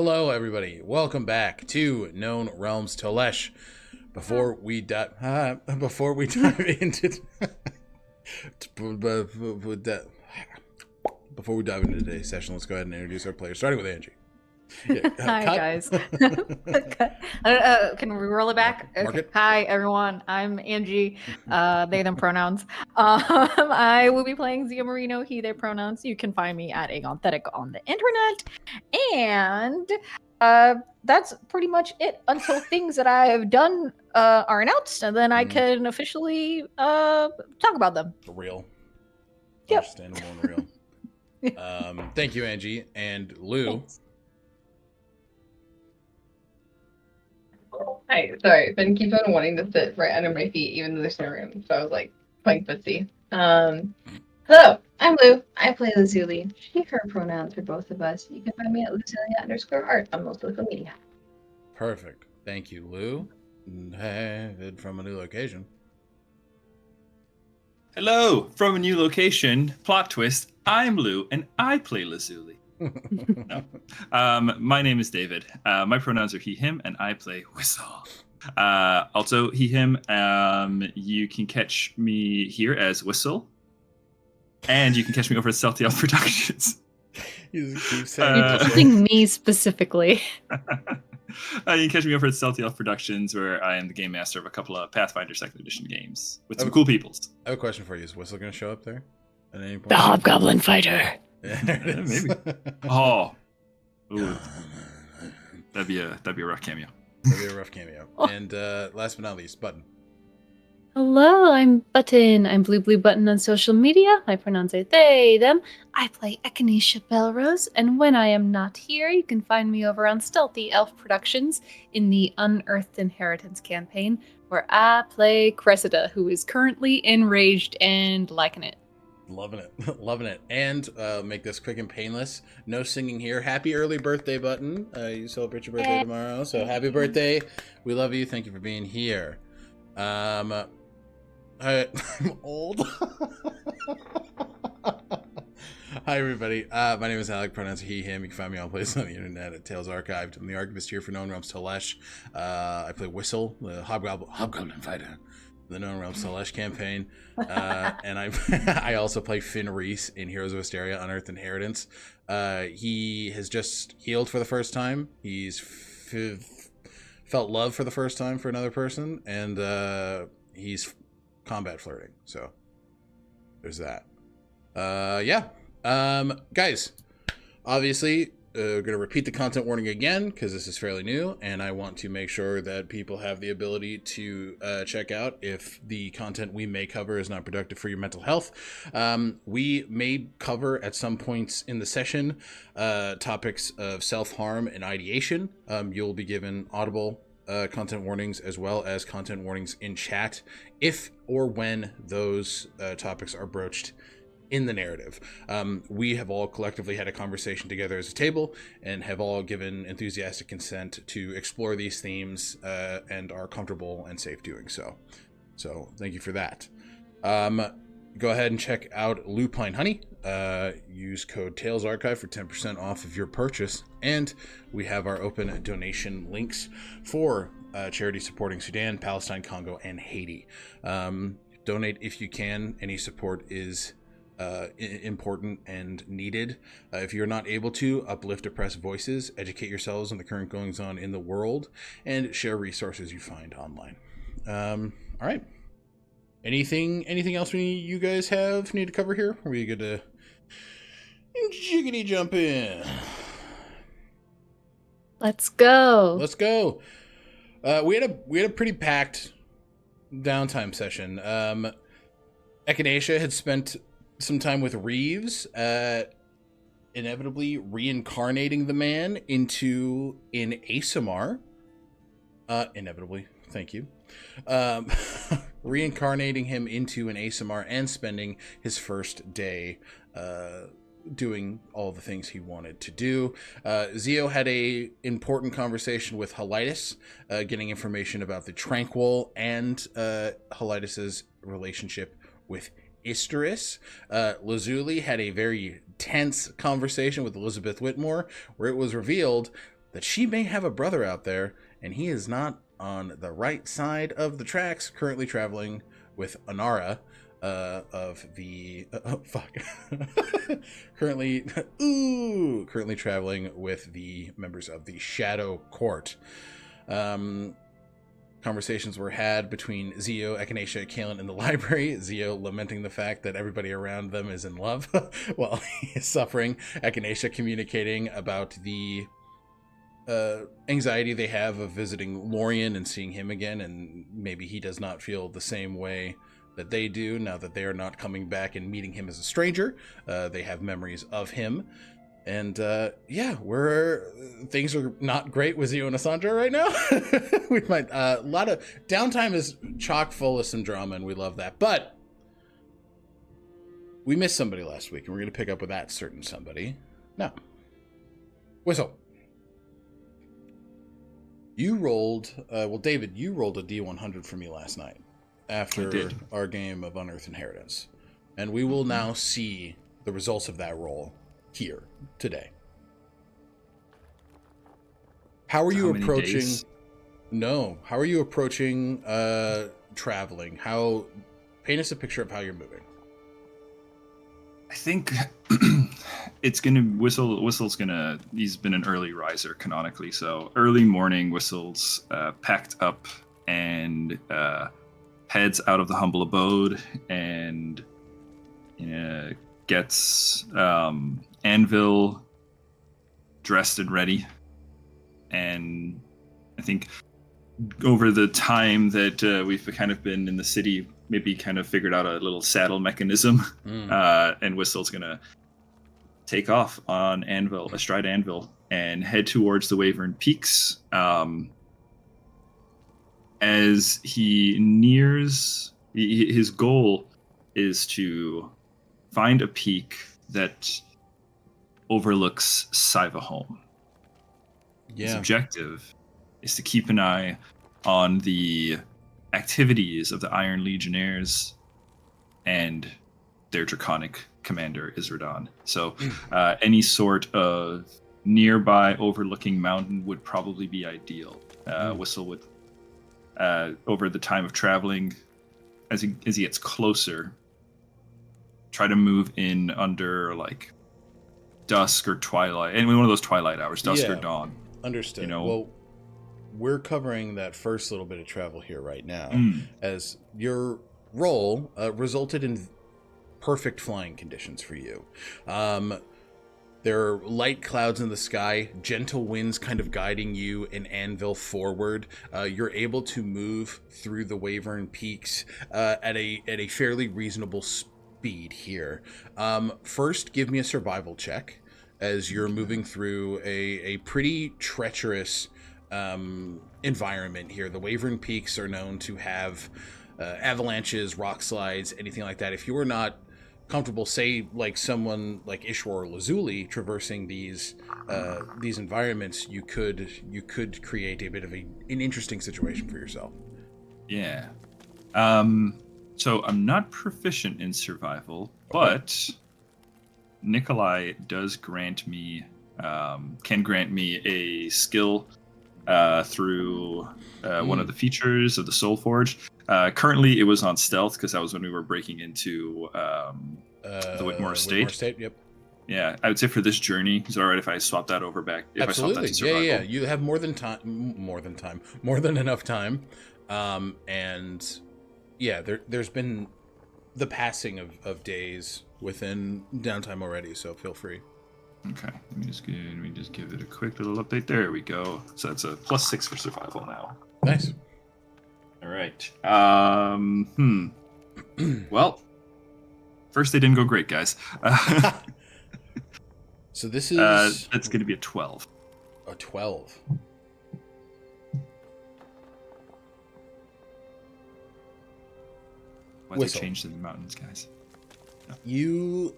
Hello, everybody. Welcome back to Known Realms Tolesh. Before we dive into today's session, let's go ahead and introduce our players, starting with Angie. Yeah, Hi, guys. Can we roll it back? Okay. Hi, everyone. I'm Angie. They, them pronouns. I will be playing Xio Marino, he, their pronouns. You can find me at Agonethetic on the internet. And that's pretty much it until things that I have done are announced, and then I can officially talk about them. Real. Yep. Understandable and real. Thank you, Angie. And Lou. Thanks. Hi, sorry, Ben keeps on wanting to sit right under my feet, even though there's no room. So I was like playing footsie. Hello, I'm Lou. I play Lazuli. She, her pronouns for both of us. You can find me at Lucilia_art on most social media. Perfect. Thank you, Lou. David from a new location. Hello, from a new location. Plot twist. I'm Lou, and I play Lazuli. No. My name is David. My pronouns are he, him, and I play Whistle. Also, he, him. You can catch me here as Whistle, and you can catch me over at Stealthy Elf Productions. You keep saying me specifically. You can catch me over at Stealthy Elf Productions, where I am the game master of a couple of Pathfinder 2nd Edition games with some cool peoples. I have a question for you. Is Whistle going to show up there at any point? The Hobgoblin fighter. Yeah, maybe. Oh, ooh. That'd be a rough cameo. That'd be a rough cameo. Oh. And last but not least, Button. Hello, I'm Button. I'm Bluebluebutton on social media. My pronouns are they, them. I play Echinacea Belrose, and when I am not here, you can find me over on Stealthy Elf Productions in the Unearthed Inheritance campaign, where I play Cressida, who is currently enraged and liking it. Loving it. Loving it. And make this quick and painless. No singing here. Happy early birthday, Button. You celebrate your birthday tomorrow, so happy birthday. We love you. Thank you for being here. I'm old. Hi, everybody. My name is Alec. Pronouns are he, him. You can find me all places on the internet at Tales Archived. I'm the Archivist here for Known Realms Tolesh. I play Whistle, the Hobgoblin fighter. The Known Realms Tolesh campaign, and I also play Finn Reese in Heroes of Asteria Unearthed Inheritance. He has just healed for the first time. He's felt love for the first time for another person, and he's combat flirting. So there's that. Guys, obviously. Going to repeat the content warning again because this is fairly new, and I want to make sure that people have the ability to check out if the content we may cover is not productive for your mental health. We may cover at some points in the session topics of self-harm and ideation. You'll be given audible content warnings as well as content warnings in chat if or when those topics are broached in the narrative. We have all collectively had a conversation together as a table and have all given enthusiastic consent to explore these themes and are comfortable and safe doing so. So thank you for that. Go ahead and check out Lupine Honey. Use code TalesArchive for 10% off of your purchase. And we have our open donation links for charities supporting Sudan, Palestine, Congo, and Haiti. Donate if you can. Any support is important and needed. If you're not able to, uplift oppressed voices, educate yourselves on the current goings on in the world, and share resources you find online. All right. Anything else you guys need to cover here? Are we good to jiggity jump in? Let's go. We had a pretty packed downtime session. Echinacea had spent some time with Reeves, inevitably reincarnating the man into an Aasimar. Inevitably, thank you. Reincarnating him into an Aasimar and spending his first day doing all the things he wanted to do. Xio had a important conversation with Holitis, getting information about the Tranquil and Holitis's relationship with Isteris. Lazuli had a very tense conversation with Elizabeth Whitmore, where it was revealed that she may have a brother out there, and he is not on the right side of the tracks, currently traveling with Anara of the... currently traveling with the members of the Shadow Court. Conversations were had between Xio, Echinacea, Kalen in the library. Xio lamenting the fact that everybody around them is in love while he is suffering. Echinacea communicating about the anxiety they have of visiting Lorien and seeing him again, and maybe he does not feel the same way that they do now that they are not coming back and meeting him as a stranger. They have memories of him. And things are not great with Xio and Isandro right now. We might a lot of downtime is chock full of some drama, and we love that. But we missed somebody last week, and we're going to pick up with that certain somebody now. Whistle. You rolled, David, you rolled a D100 for me last night after our game of Unearthed Inheritance, and we will now see the results of that roll here today. How are you approaching how are you approaching traveling? Paint us a picture of how you're moving. I think it's gonna Whistle's gonna, he's been an early riser canonically, so early morning. Whistle's packed up and heads out of the humble abode and gets Anvil dressed and ready. And I think over the time that we've kind of been in the city, maybe kind of figured out a little saddle mechanism. And Whistle's gonna take off on Anvil, astride Anvil, and head towards the Wyvern Peaks. As he nears, his goal is to find a peak that overlooks Cyvaholm. His objective is to keep an eye on the activities of the Iron Legionnaires and their draconic commander, Isradon. So any sort of nearby overlooking mountain would probably be ideal. Whistle would, over the time of traveling, as he gets closer, try to move in under like dusk or twilight, and one of those twilight hours, dusk or dawn. Understood. Well, we're covering that first little bit of travel here right now, as your roll resulted in perfect flying conditions for you. There are light clouds in the sky, gentle winds kind of guiding you and Anvil forward. You're able to move through the Wyvern Peaks at a fairly reasonable speed here. First, give me a survival check as you're moving through a pretty treacherous environment here. The Wyvern Peaks are known to have avalanches, rock slides, anything like that. If you were not comfortable, say like someone like Ishwar or Lazuli traversing these environments, you could create a bit of an interesting situation for yourself. Yeah. So I'm not proficient in survival, but Nikolai does grant me can grant me a skill through one of the features of the Soul Forge. Currently, it was on stealth because that was when we were breaking into the Whitmore Estate. Whitmore Estate, yep. Yeah, I would say for this journey, is it all right if I swap that over back? If Absolutely. I swap that to survival? Yeah. You have more than enough time. And yeah, there's been the passing of days within downtime already, so feel free. Okay, let me just give it a quick little update. There we go. So that's a +6 for survival now. Nice. All right. Well, first they didn't go great, guys. So this is that's going to be a 12. A 12. Why they changed the mountains, guys? No. You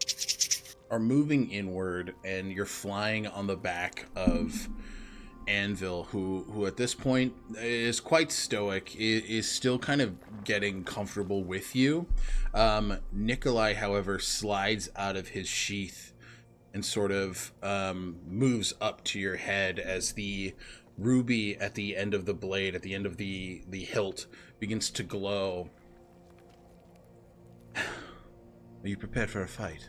are moving inward, and you're flying on the back of Anvil, who at this point is quite stoic, is still kind of getting comfortable with you. Nikolai, however, slides out of his sheath and sort of moves up to your head as the ruby at the end of the blade, at the end of the hilt, begins to glow. Are you prepared for a fight?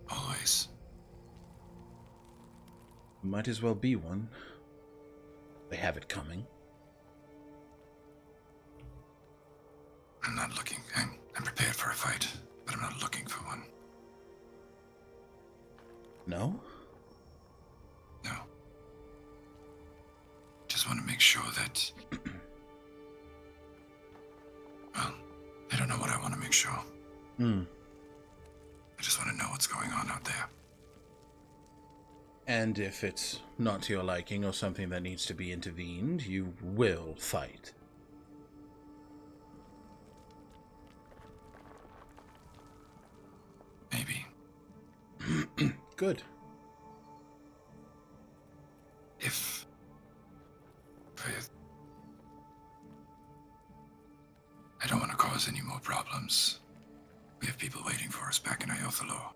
Always. Might as well be one. They have it coming. I'm not looking. I'm prepared for a fight, but I'm not looking for one. No? No. Just want to make sure that... Well, I don't know what I want to make sure. I just want to know what's going on out there. And if it's not to your liking or something that needs to be intervened, you will fight. Maybe. Good. If... I don't want to cause any more problems. We have people waiting for us back in Iothalo.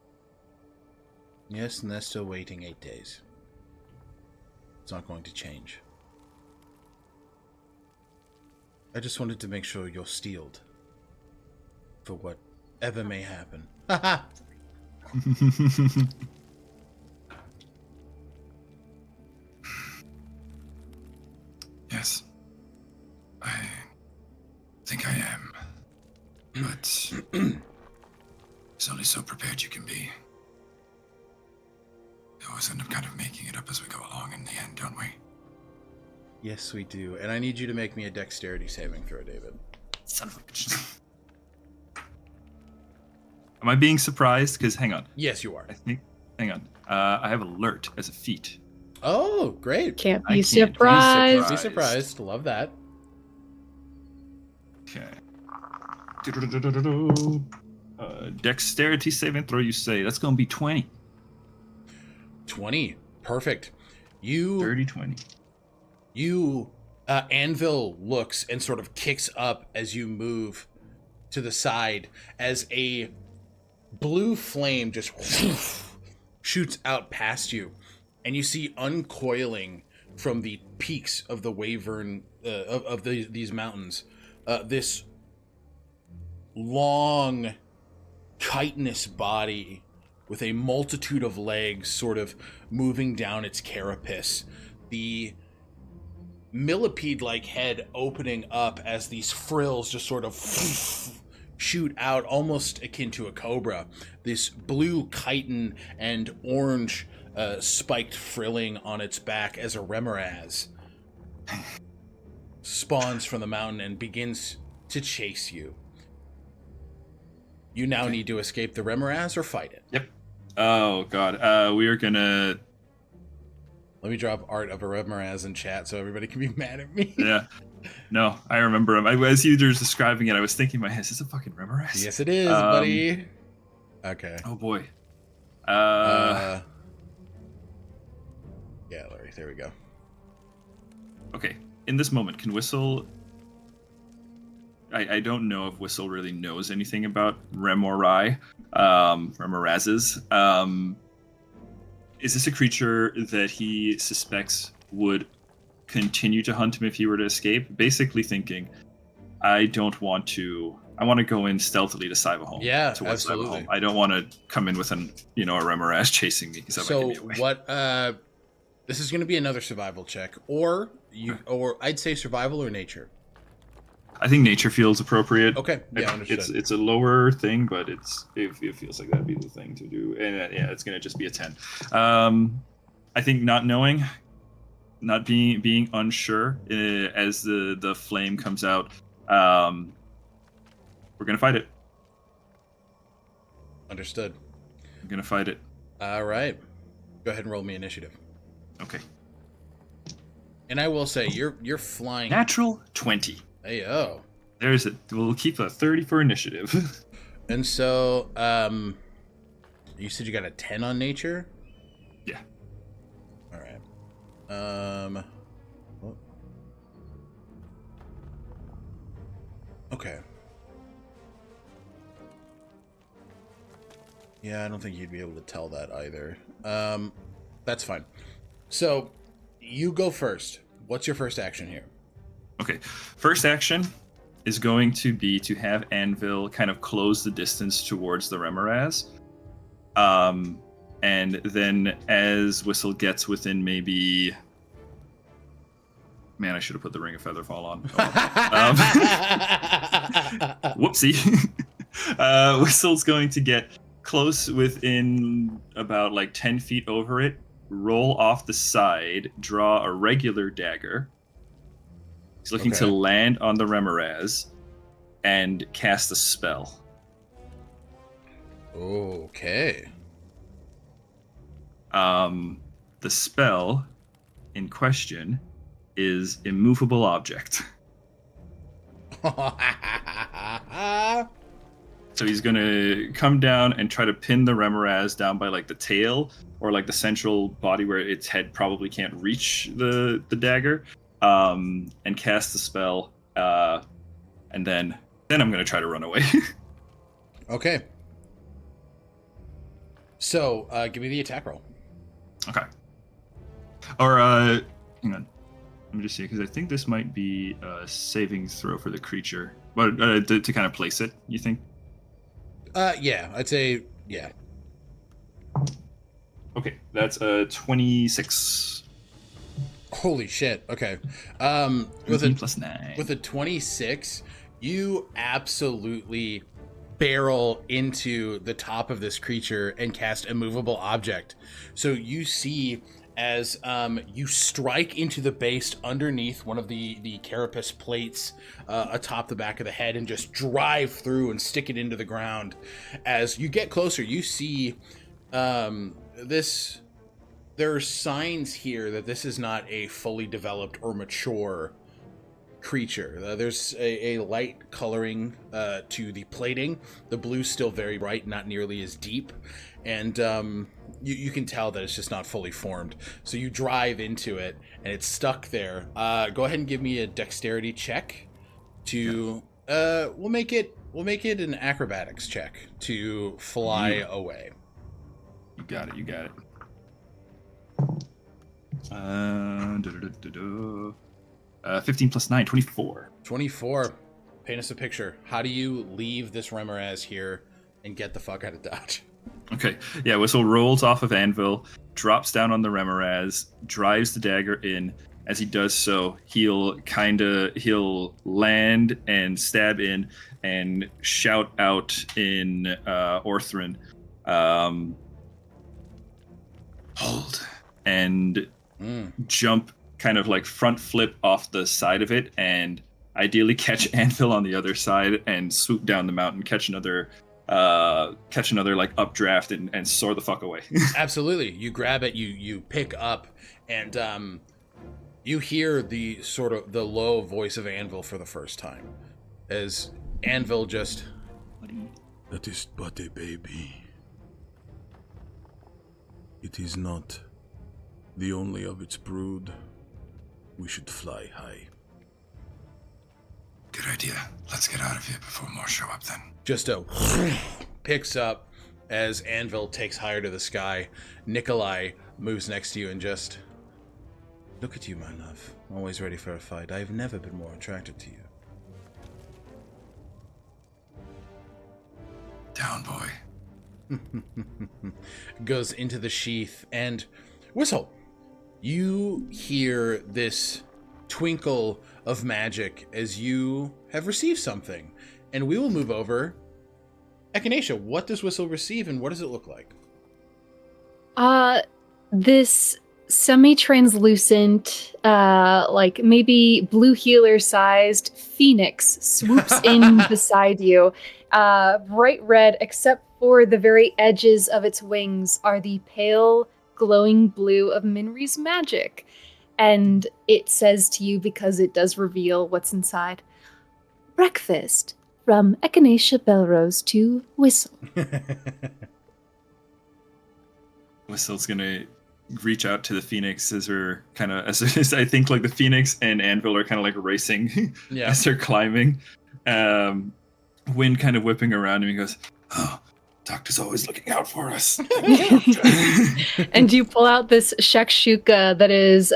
Yes, and they're still waiting 8 days. It's not going to change. I just wanted to make sure you're steeled for whatever may happen. Haha! Yes. I think I am. But it's only so prepared you can be. We always end up kind of making it up as we go along in the end, don't we? Yes, we do. And I need you to make me a dexterity saving throw, David. Son of a bitch. Am I being surprised? Because hang on. Yes, you are. I think. Hang on. I have alert as a feat. Oh, great. Can't I be can't be surprised. Be surprised. Love that. Okay. Dexterity saving throw, you say. That's going to be 20. 20. Perfect. You... Dirty 20. You, Anvil looks and sort of kicks up as you move to the side as a blue flame just shoots out past you, and you see uncoiling from the peaks of the Wavern of these mountains this long chitinous body with a multitude of legs sort of moving down its carapace. The millipede-like head opening up as these frills just sort of shoot out, almost akin to a cobra. This blue chitin and orange spiked frilling on its back as a remoraz spawns from the mountain and begins to chase you. You now need to escape the remoraz or fight it. Yep. Oh, God. We are going to... Let me drop art of a remoraz in chat so everybody can be mad at me. Yeah. No, I remember him. As you were describing it, I was thinking in my head, is this a fucking remoraz? Yes, it is, buddy. Okay. Oh, boy. Yeah, Larry, there we go. Okay. In this moment, can Whistle... I don't know if Whistle really knows anything about remorazes. Is this a creature that he suspects would continue to hunt him if he were to escape? Basically thinking, I want to go in stealthily to Cyvaholm. Yeah, towards absolutely. Cyvaholm. I don't want to come in with a remoraz chasing me. So what? This is going to be another survival check, or I'd say survival or nature. I think nature feels appropriate. Okay, yeah, understood. It's a lower thing, but it feels like that'd be the thing to do. And yeah, it's gonna just be a 10. I think not knowing, not being unsure as the flame comes out, we're gonna fight it. Understood. I'm gonna fight it. All right, go ahead and roll me initiative. Okay. And I will say you're flying. Natural 20. Hey, oh. There's it. We'll keep a 30 for initiative. And so, you said you got a 10 on nature? Yeah. All right. Okay. Yeah, I don't think you'd be able to tell that either. That's fine. So, you go first. What's your first action here? Okay, first action is going to be to have Anvil kind of close the distance towards the Remoraz. And then as Whistle gets within maybe... Man, I should have put the Ring of Featherfall on. Whoopsie. Whistle's going to get close within about like 10 feet over it, roll off the side, draw a regular dagger. He's looking to land on the Remoraz and cast a spell. Okay. The spell in question is Immovable Object. So he's gonna come down and try to pin the Remoraz down by like the tail or like the central body where its head probably can't reach the dagger, and cast the spell, and then I'm gonna try to run away. Okay. So, give me the attack roll. Okay. Or hang on. Let me just see, because I think this might be a saving throw for the creature, but to kind of place it. You think? Yeah, I'd say yeah. Okay, that's a 26. Holy shit. Okay. With a plus 9. With a 26, you absolutely barrel into the top of this creature and cast Immovable Object. So you see as you strike into the base underneath one of the carapace plates atop the back of the head and just drive through and stick it into the ground. As you get closer, you see this. There are signs here that this is not a fully developed or mature creature. There's a light coloring to the plating. The blue's still very bright, not nearly as deep. And you can tell that it's just not fully formed. So you drive into it, and it's stuck there. Go ahead and give me a dexterity check. We'll make it an acrobatics check to fly away. You got it. 15 plus 9, 24. 24. Paint us a picture. How do you leave this Remoraz here and get the fuck out of Dodge? Okay, yeah, Whistle rolls off of Anvil, drops down on the Remoraz, drives the dagger in. As he does so, he'll land and stab in and shout out in Orthrin, hold, and jump kind of like front flip off the side of it, and ideally catch Anvil on the other side and swoop down the mountain, catch another like updraft and soar the fuck away. Absolutely. You grab it, you pick up, and you hear the sort of the low voice of Anvil for the first time. As Anvil just... That is but a baby. It is not the only of its brood. We should fly high. Good idea. Let's get out of here before more show up then. Just picks up as Anvil takes higher to the sky. Nikolai moves next to you and just... Look at you, my love. Always ready for a fight. I've never been more attracted to you. Down, boy. Goes into the sheath, and Whistle, you hear this twinkle of magic as you have received something. And we will move over. Echinacea, what does Whistle receive, and what does it look like? This semi-translucent, like maybe blue healer-sized phoenix swoops in beside you. Bright red, except for the very edges of its wings are the pale, glowing blue of Minri's magic. And it says to you, because it does reveal what's inside, breakfast from Echinacea Bellrose to Whistle. Whistle's gonna reach out to the Phoenix as her kind of as I think like the Phoenix and Anvil are kind of like racing as they're climbing. Wind kind of whipping around him. He goes, Oh, Doctor's always looking out for us. And you pull out this shakshuka that is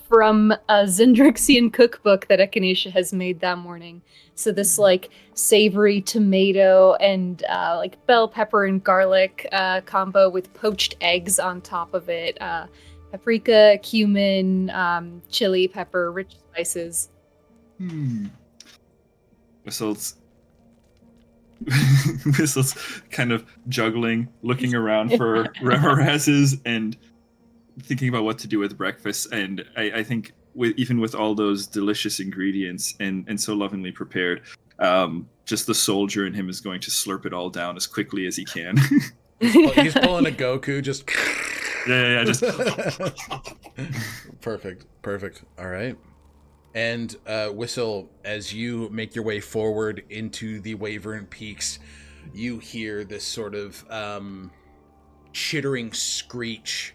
from a Zendrixian cookbook that Echinacea has made that morning. So this like savory tomato and like bell pepper and garlic combo with poached eggs on top of it. Paprika, cumin, chili, pepper, rich spices. Whistles kind of juggling, looking around for Ramirez's and thinking about what to do with breakfast. And I think even with all those delicious ingredients and so lovingly prepared, just the soldier in him is going to slurp it all down as quickly as he can. He's pulling a Goku, just... yeah, just... Perfect. All right. And Whistle, as you make your way forward into the Wyvern Peaks, you hear this sort of chittering screech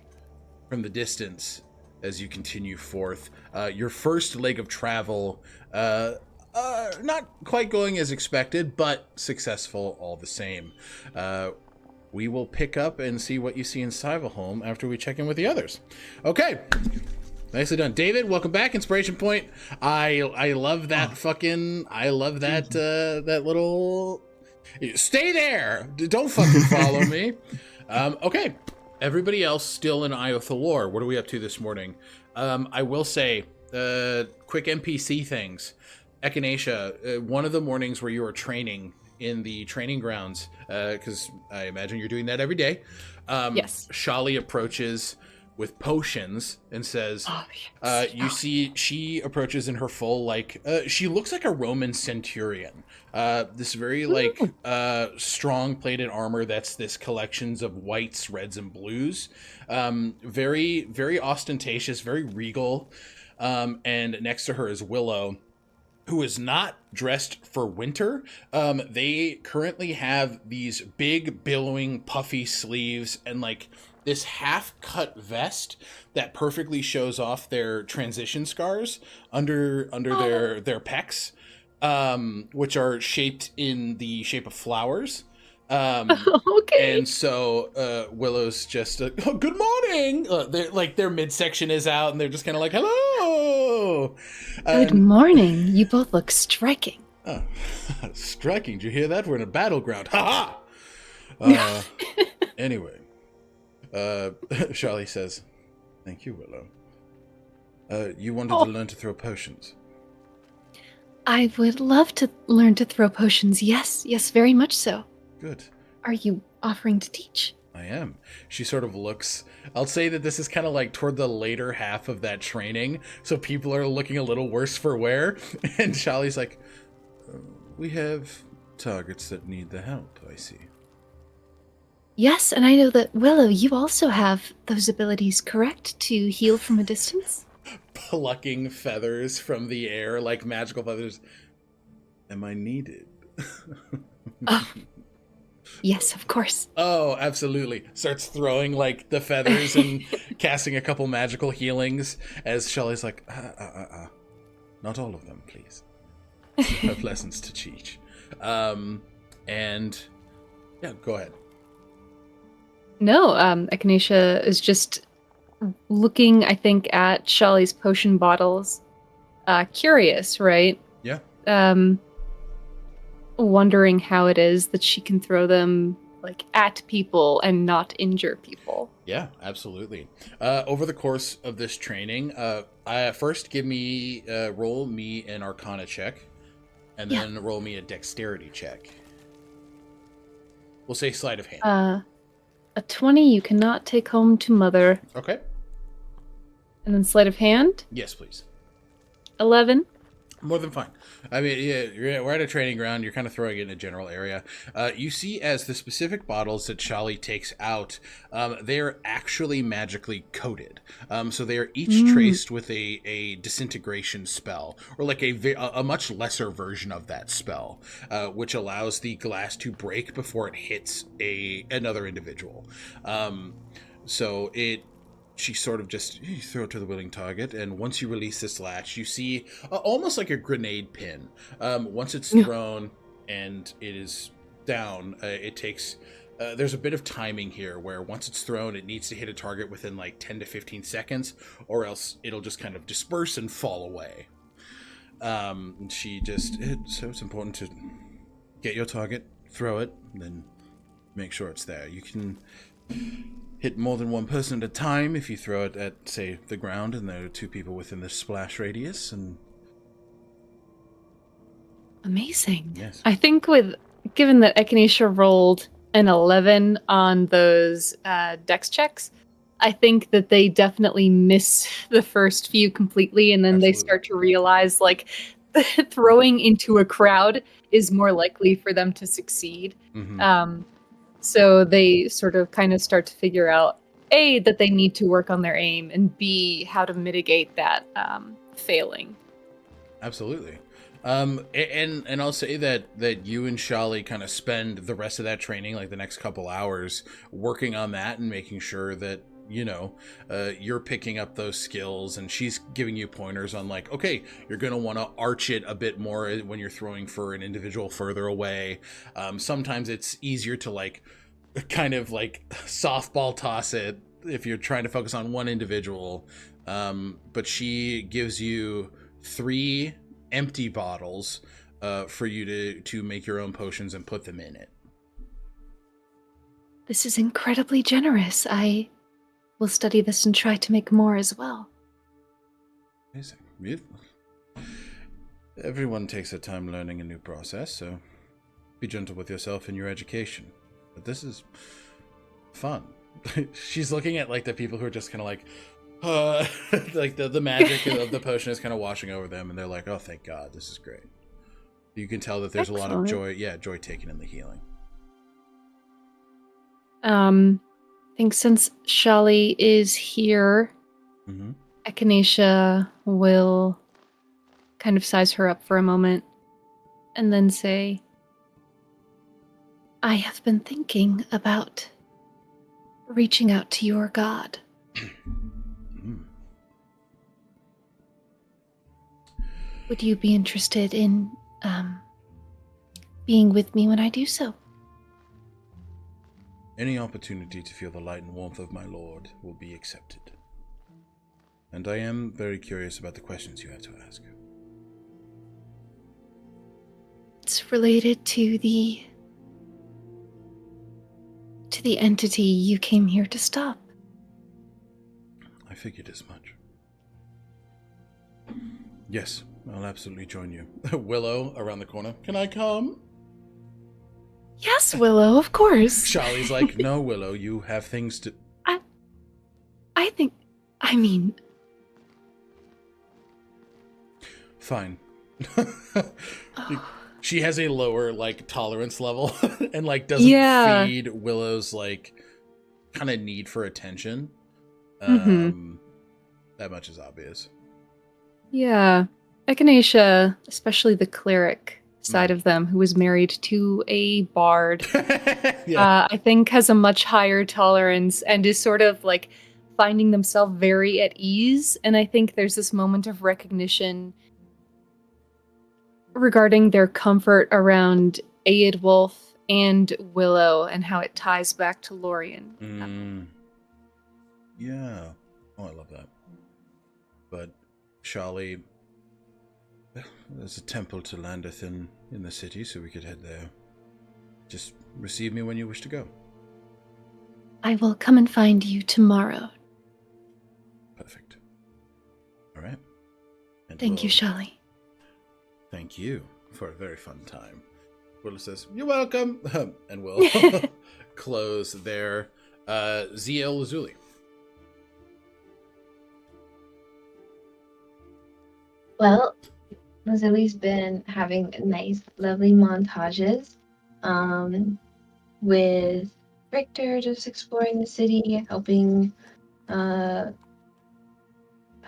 from the distance as you continue forth. Your first leg of travel, not quite going as expected, but successful all the same. We will pick up and see what you see in Cyvaholm after we check in with the others. Okay. Nicely done. David, welcome back. Inspiration point. I love that that little... Stay there! Don't fucking follow me. Okay. Everybody else still in Eye of the Lore. What are we up to this morning? I will say, quick NPC things. Echinacea, one of the mornings where you are training in the training grounds, because I imagine you're doing that every day. Yes. Shali approaches with potions and says, you see, she approaches in her full, like, she looks like a Roman centurion. This very, like, strong plated armor that's this collections of whites, reds, and blues. Very, very ostentatious, very regal. And next to her is Willow, who is not dressed for winter. They currently have these big, billowing, puffy sleeves and, like, this half-cut vest that perfectly shows off their transition scars under their pecs, which are shaped in the shape of flowers. Okay. And so Willow's just, oh, good morning! Their midsection is out, and they're just kind of like, hello! Good morning. You both look striking. Oh, striking. Did you hear that? We're in a battleground. Ha-ha! Anyway. Charlie says, thank you, Willow. You wanted to learn to throw potions. I would love to learn to throw potions. Yes, very much so. Good. Are you offering to teach? I am. She sort of looks... I'll say that this is kind of like toward the later half of that training, so people are looking a little worse for wear. And Charlie's like, we have targets that need the help, I see. Yes, and I know that, Willow, you also have those abilities, correct? To heal from a distance? Plucking feathers from the air, like magical feathers. Am I needed? Yes, of course. Oh, absolutely. Starts throwing, like, the feathers and casting a couple magical healings as Shelley's like, not all of them, please. You have lessons to teach. And, yeah, go ahead. No, Echinacea is just looking, I think, at Shali's potion bottles. Curious, right? Yeah. Wondering how it is that she can throw them, like, at people and not injure people. Yeah, absolutely. Over the course of this training, first roll me an Arcana check, and then roll me a Dexterity check. We'll say sleight of hand. A 20 you cannot take home to mother. Okay. And then sleight of hand? Yes, please. 11. More than fine. I mean, yeah, we're at a training ground. You're kind of throwing it in a general area. You see, as the specific bottles that Shali takes out, they are actually magically coated. So they are each traced with a disintegration spell, or like a much lesser version of that spell, which allows the glass to break before it hits another individual. She sort of just throw it to the willing target, and once you release this latch, you see almost like a grenade pin. Once it's thrown and it is down, it takes there's a bit of timing here where once it's thrown, it needs to hit a target within like 10 to 15 seconds, or else it'll just kind of disperse and fall away. So it's important to get your target, throw it, and then make sure it's there. You can hit more than one person at a time if you throw it at, say, the ground, and there are 2 people within the splash radius. And amazing. yes, I think given that Echinacea rolled an 11 on those dex checks, I think that they definitely miss the first few completely, and then Absolutely. they start to realize, like, throwing into a crowd is more likely for them to succeed. Mm-hmm. So they sort of kind of start to figure out, A, that they need to work on their aim, and B, how to mitigate that failing. Absolutely. And I'll say that you and Shali kind of spend the rest of that training, like the next couple hours, working on that and making sure that, you know, you're picking up those skills, and she's giving you pointers on, like, okay, you're going to want to arch it a bit more when you're throwing for an individual further away. Sometimes it's easier to, like, kind of like softball toss it if you're trying to focus on one individual. But she gives you 3 empty bottles for you to make your own potions and put them in it. This is incredibly generous. I will study this and try to make more as well. Amazing. Everyone takes their time learning a new process, so be gentle with yourself in your education. But this is fun. She's looking at, like, the people who are just kind of like, like the magic of the potion is kind of washing over them, and they're like, oh, thank God, this is great. You can tell that there's a lot of joy taken in the healing. I think since Shali is here, Echinacea will kind of size her up for a moment and then say, I have been thinking about reaching out to your god. Would you be interested in being with me when I do so? Any opportunity to feel the light and warmth of my lord will be accepted. And I am very curious about the questions you have to ask. It's related to the entity you came here to stop. I figured as much. Yes, I'll absolutely join you. Willow around the corner. Can I come? Yes, Willow, of course. Shali's like, no, Willow, you have things to... I mean... Fine. She has a lower, like, tolerance level and, like, doesn't feed Willow's, like, kind of need for attention. That much is obvious. Yeah. Echinacea, especially the cleric side of them, who was married to a bard, I think has a much higher tolerance and is sort of, like, finding themselves very at ease. And I think there's this moment of recognition regarding their comfort around Aedwulf and Willow and how it ties back to Lorien. Yeah. Oh, I love that. But Shali, there's a temple to Landeth in the city, so we could head there. Just receive me when you wish to go. I will come and find you tomorrow. Perfect. All right. And Thank you, Shali. Thank you for a very fun time. Willow says, you're welcome. And we'll close there. Xio, Lazuli. Well, Lazuli's been having nice, lovely montages with Richter, just exploring the city, helping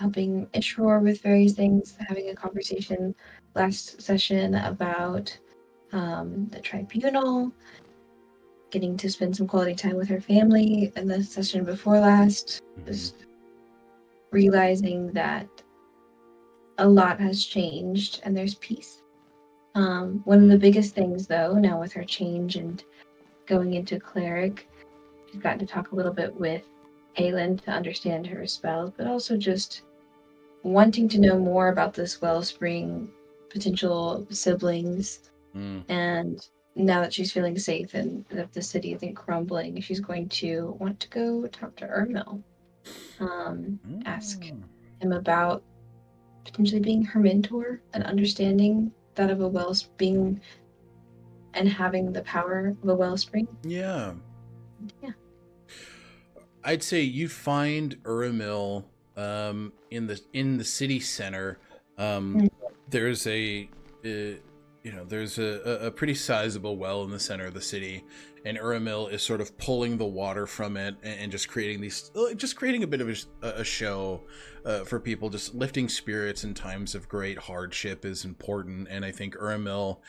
Ishror with various things, having a conversation last session about the tribunal, getting to spend some quality time with her family, and the session before last, just realizing that a lot has changed and there's peace. One of the biggest things, though, now with her change and going into Cleric. She's gotten to talk a little bit with Aelin to understand her spells, but also just wanting to know more about this wellspring, potential siblings, and now that she's feeling safe and that the city isn't crumbling, she's going to want to go talk to Ermil. Ask him about potentially being her mentor and understanding that of a wellspring and having the power of a wellspring. Yeah. I'd say you find Ermil in the city center. There's there's a pretty sizable well in the center of the city, and Ermil is sort of pulling the water from it and just creating a bit of a show for people. Just lifting spirits in times of great hardship is important, and I think Ermil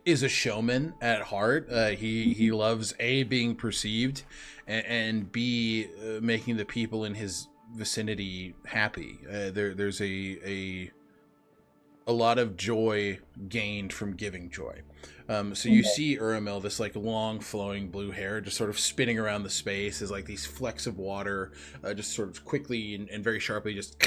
is a showman at heart. He loves A, being perceived, and B, making the people in his vicinity happy. There's a lot of joy gained from giving joy. So you see Ermil, this like long flowing blue hair, just sort of spinning around the space as like these flecks of water just sort of quickly and very sharply just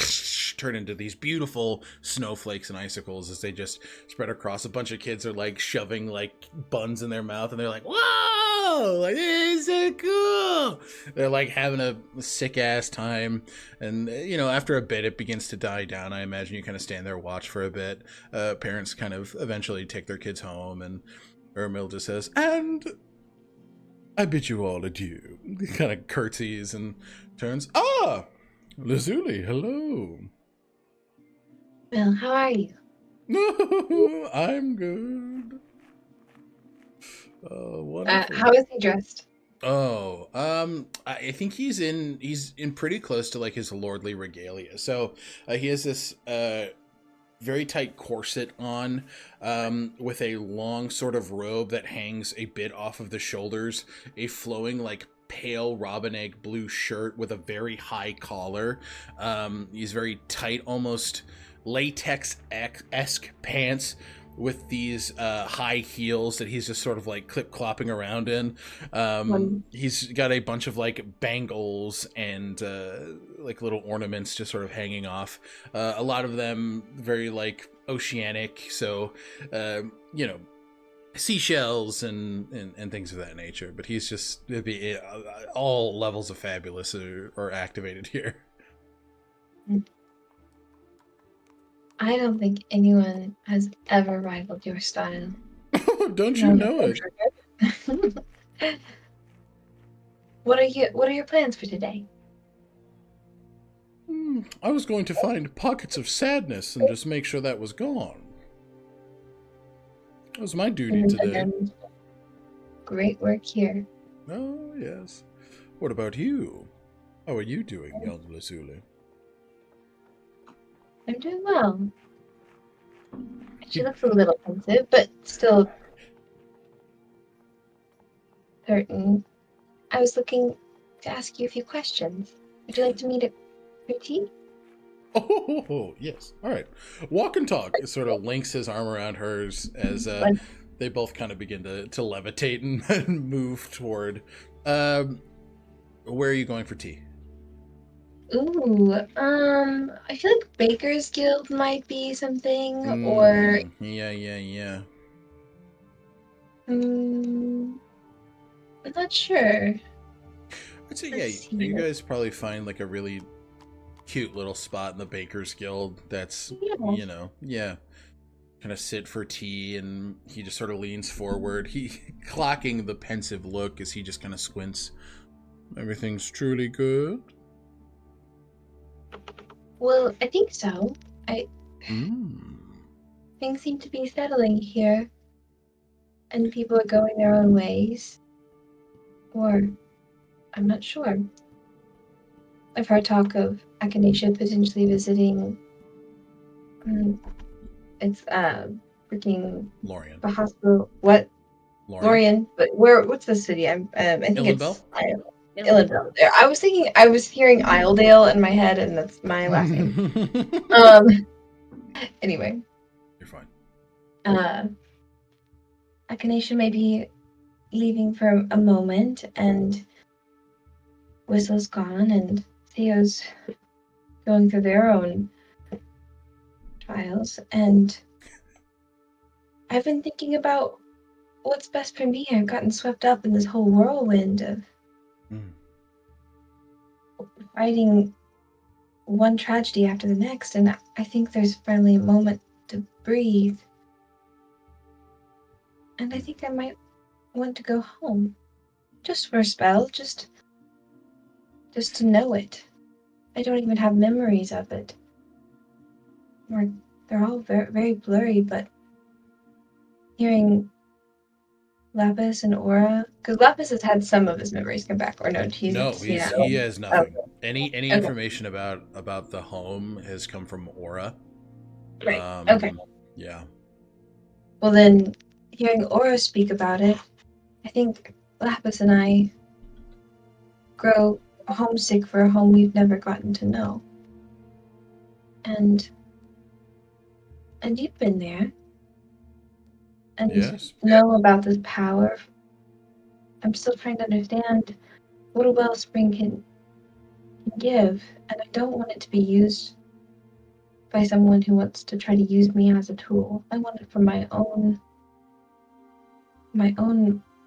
turn into these beautiful snowflakes and icicles as they just spread across. A bunch of kids are like shoving like buns in their mouth, and they're like, whoa, like, this is so cool. They're like having a sick ass time. And after a bit it begins to die down. I imagine you kind of stand there, watch for a bit. Parents kind of eventually take their kids home, and Ermil just says, and I bid you all adieu. He kind of curtsies and turns. Lazuli, hello. Well, how are you? I'm good. Wonderful. How is he dressed? I think he's in pretty close to like his lordly regalia. So he has this very tight corset on, with a long sort of robe that hangs a bit off of the shoulders, a flowing like pale robin egg blue shirt with a very high collar. He's very tight, almost latex-esque pants with these high heels that he's just sort of like clip-clopping around in. He's got a bunch of like bangles and like little ornaments just sort of hanging off. A lot of them very like oceanic, so seashells and things of that nature. But he's just all levels of fabulous are activated here. I don't think anyone has ever rivaled your style. Don't you know it? What are your plans for today? I was going to find pockets of sadness and just make sure that was gone. That was my duty today. Great work here. Oh, yes. What about you? How are you doing, young Lazuli? I'm doing well. She looks a little pensive, but still certain. I was looking to ask you a few questions. Would you like to meet at your tea? Oh, yes. All right. Walk and talk. It sort of links his arm around hers as they both kind of begin to levitate and move toward. Where are you going for tea? Ooh, I feel like Baker's Guild might be something, or yeah. I'm not sure. I'd say you guys probably find like a really cute little spot in the Baker's Guild that's kind of sit for tea, and he just sort of leans forward, he clocking the pensive look as he just kind of squints. Everything's truly good? Well, I think so. Things seem to be settling here, and people are going their own ways. Or, I'm not sure. I've heard talk of Echinacea potentially visiting. It's freaking Lorien. the hospital. What? Lorien. But what's the city? I think Illenbell? It's Illenbell. I was hearing Isledale in my head, and that's my last name. Anyway. You're fine. Echinacea may be, leaving for a moment, and Whistle's gone, and Theo's going through their own trials, and I've been thinking about what's best for me. I've gotten swept up in this whole whirlwind of fighting one tragedy after the next, and I think there's finally a moment to breathe. And I think I might want to go home. Just for a spell, just to know it. I don't even have memories of it. Or they're all very, very blurry, but hearing Lapis and Aura, because Lapis has had some of his memories come back, or no, he has nothing. Any okay. information about the home has come from Aura. Right. Okay. Yeah. Well then, hearing Aura speak about it, I think Lapis and I grow homesick for a home we've never gotten to know. And you've been there. And yes. know about this power. I'm still trying to understand what a wellspring can give, and I don't want it to be used by someone who wants to try to use me as a tool. I want it for my own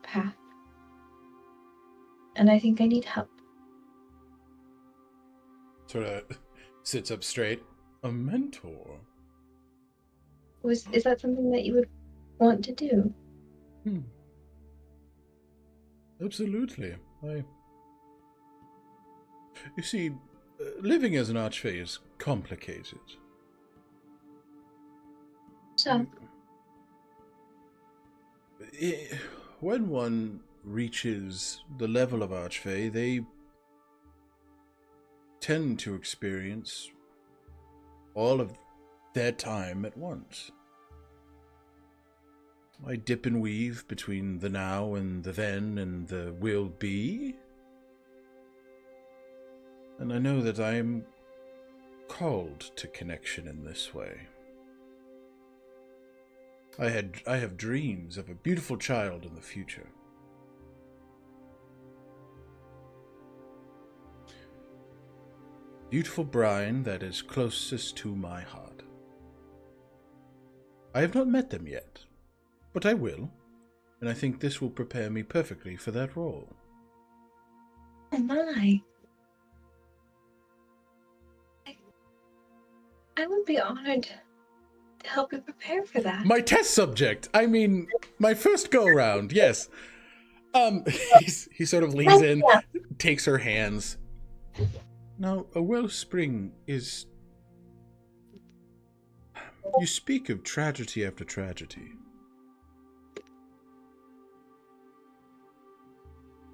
path. And I think I need help. Sort of sits up straight. A mentor? Is that something that you would want to do? Absolutely. You see, living as an archfey is complicated. So? When one reaches the level of archfey, they tend to experience all of their time at once. I dip and weave between the now and the then and the will be. And I know that I am called to connection in this way. I have dreams of a beautiful child in the future. Beautiful brine that is closest to my heart. I have not met them yet, but I will, and I think this will prepare me perfectly for that role. Oh my. I would be honored to help you prepare for that. My test subject! I mean, my first go-round, yes. He sort of leans in, takes her hands. Now, a wellspring is... You speak of tragedy after tragedy.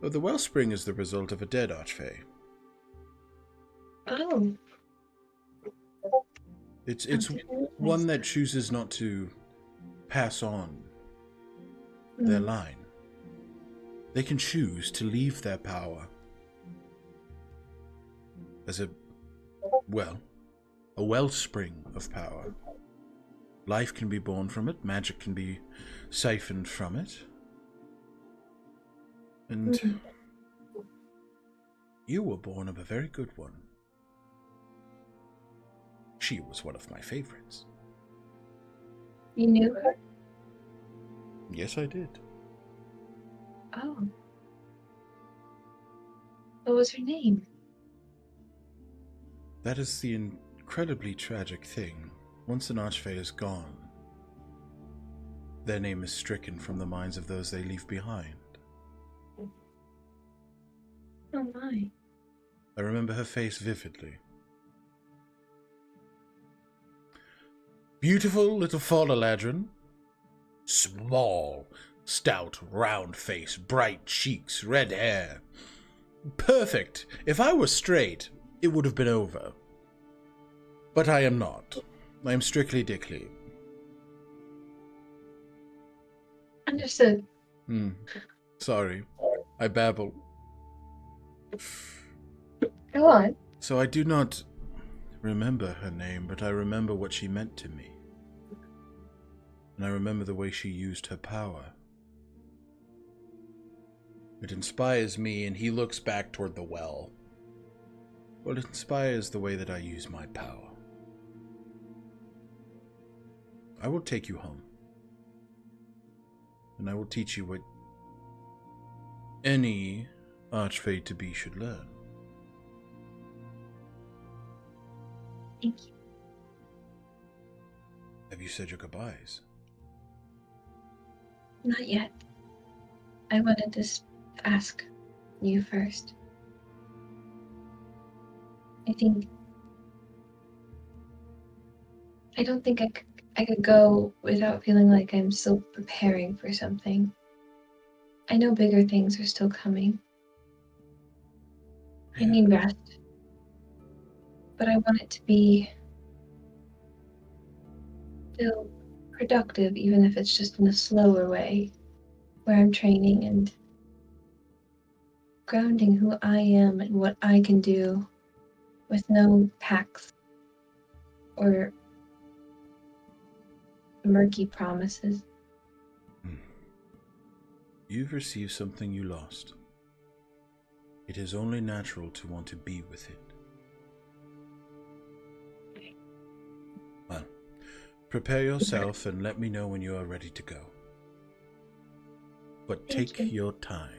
Well, the wellspring is the result of a dead archfey. Oh. It's one that chooses not to pass on their line. They can choose to leave their power as a wellspring of power. Life can be born from it, magic can be siphoned from it. And you were born of a very good one. She was one of my favorites. You knew her? Yes, I did. Oh. What was her name? That is the incredibly tragic thing. Once an archfey is gone, their name is stricken from the minds of those they leave behind. Oh my. I remember her face vividly. Beautiful little Falaladrin. Small, stout, round face, bright cheeks, red hair. Perfect. If I were straight, it would have been over. But I am not. I am strictly dickly. Understood. Sorry. I babble. Go on. So I do not remember her name, but I remember what she meant to me. And I remember the way she used her power. It inspires me, and he looks back toward the well. Well, it inspires the way that I use my power. I will take you home. And I will teach you what any Archfey-to-be should learn. Thank you. Have you said your goodbyes? Not yet. I wanted to ask you first. I don't think I could go without feeling like I'm still preparing for something. I know bigger things are still coming. I need rest. But I want it to be still productive, even if it's just in a slower way, where I'm training and grounding who I am and what I can do with no pacts or murky promises. You've received something you lost. It is only natural to want to be with it. Well, prepare yourself and let me know when you are ready to go. But take your time.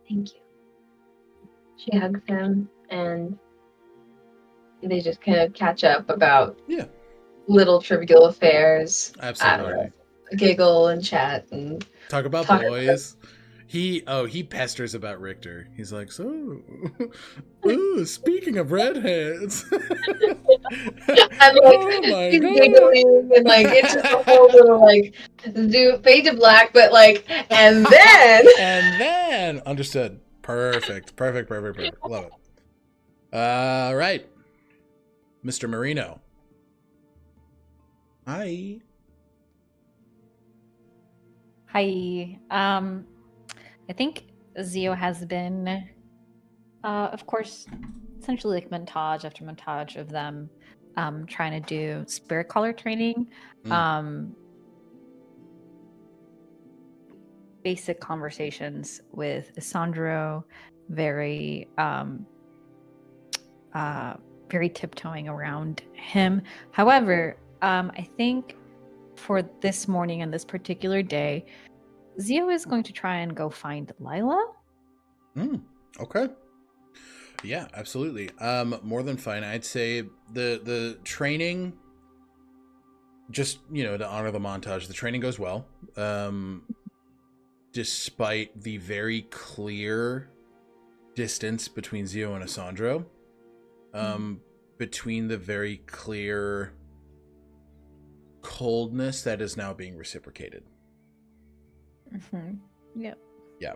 Thank you. She hugs him and they just kind of catch up about little trivial affairs. Absolutely. Giggle and chat and talk about boys. He pesters about Richter. He's like, so, ooh, speaking of redheads. I'm like, he's giggling and like it's just a whole little like fade to black, but like and then understood. Perfect. Love it. All right, Mr. Marino. Hi. I think Xio has been, of course, essentially like montage after montage of them trying to do spirit collar training. Basic conversations with Isandro, very tiptoeing around him. However, I think for this morning and this particular day, Xio is going to try and go find Lila. Okay. Yeah, absolutely. More than fine. I'd say the training, just, to honor the montage, the training goes well. Despite the very clear distance between Xio and Isandro. Between the very clear coldness that is now being reciprocated. Yep. Yeah.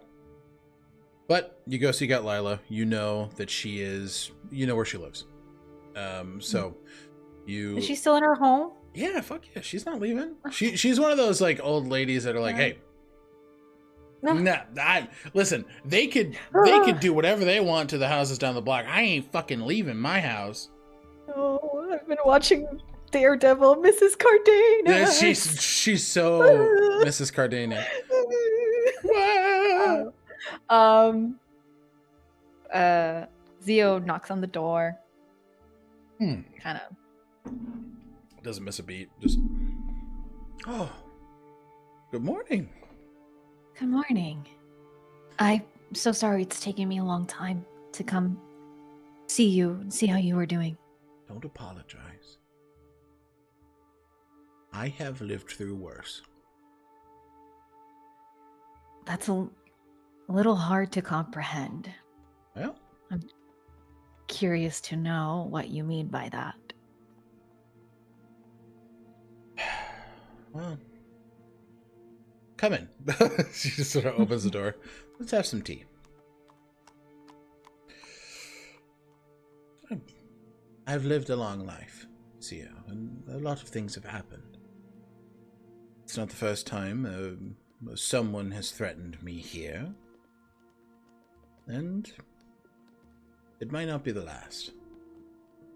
But you go see got Lila. You know that she is. You know where she lives. So you. Is she still in her home? Yeah. Fuck yeah. She's not leaving. She's one of those like old ladies that are like, hey. Listen. They could do whatever they want to the houses down the block. I ain't fucking leaving my house. Oh, I've been watching Daredevil, Mrs. Cardenas. She's so Mrs. Cardenas. Xio knocks on the door. Kind of doesn't miss a beat. Just good morning. Good morning. I'm so sorry it's taking me a long time to come see you and see how you were doing. Don't apologize. I have lived through worse. That's a little hard to comprehend. Well, I'm curious to know what you mean by that. Well, come in. She just sort of opens the door. Let's have some tea. I've lived a long life, Xio, and a lot of things have happened. It's not the first time someone has threatened me here. And it might not be the last.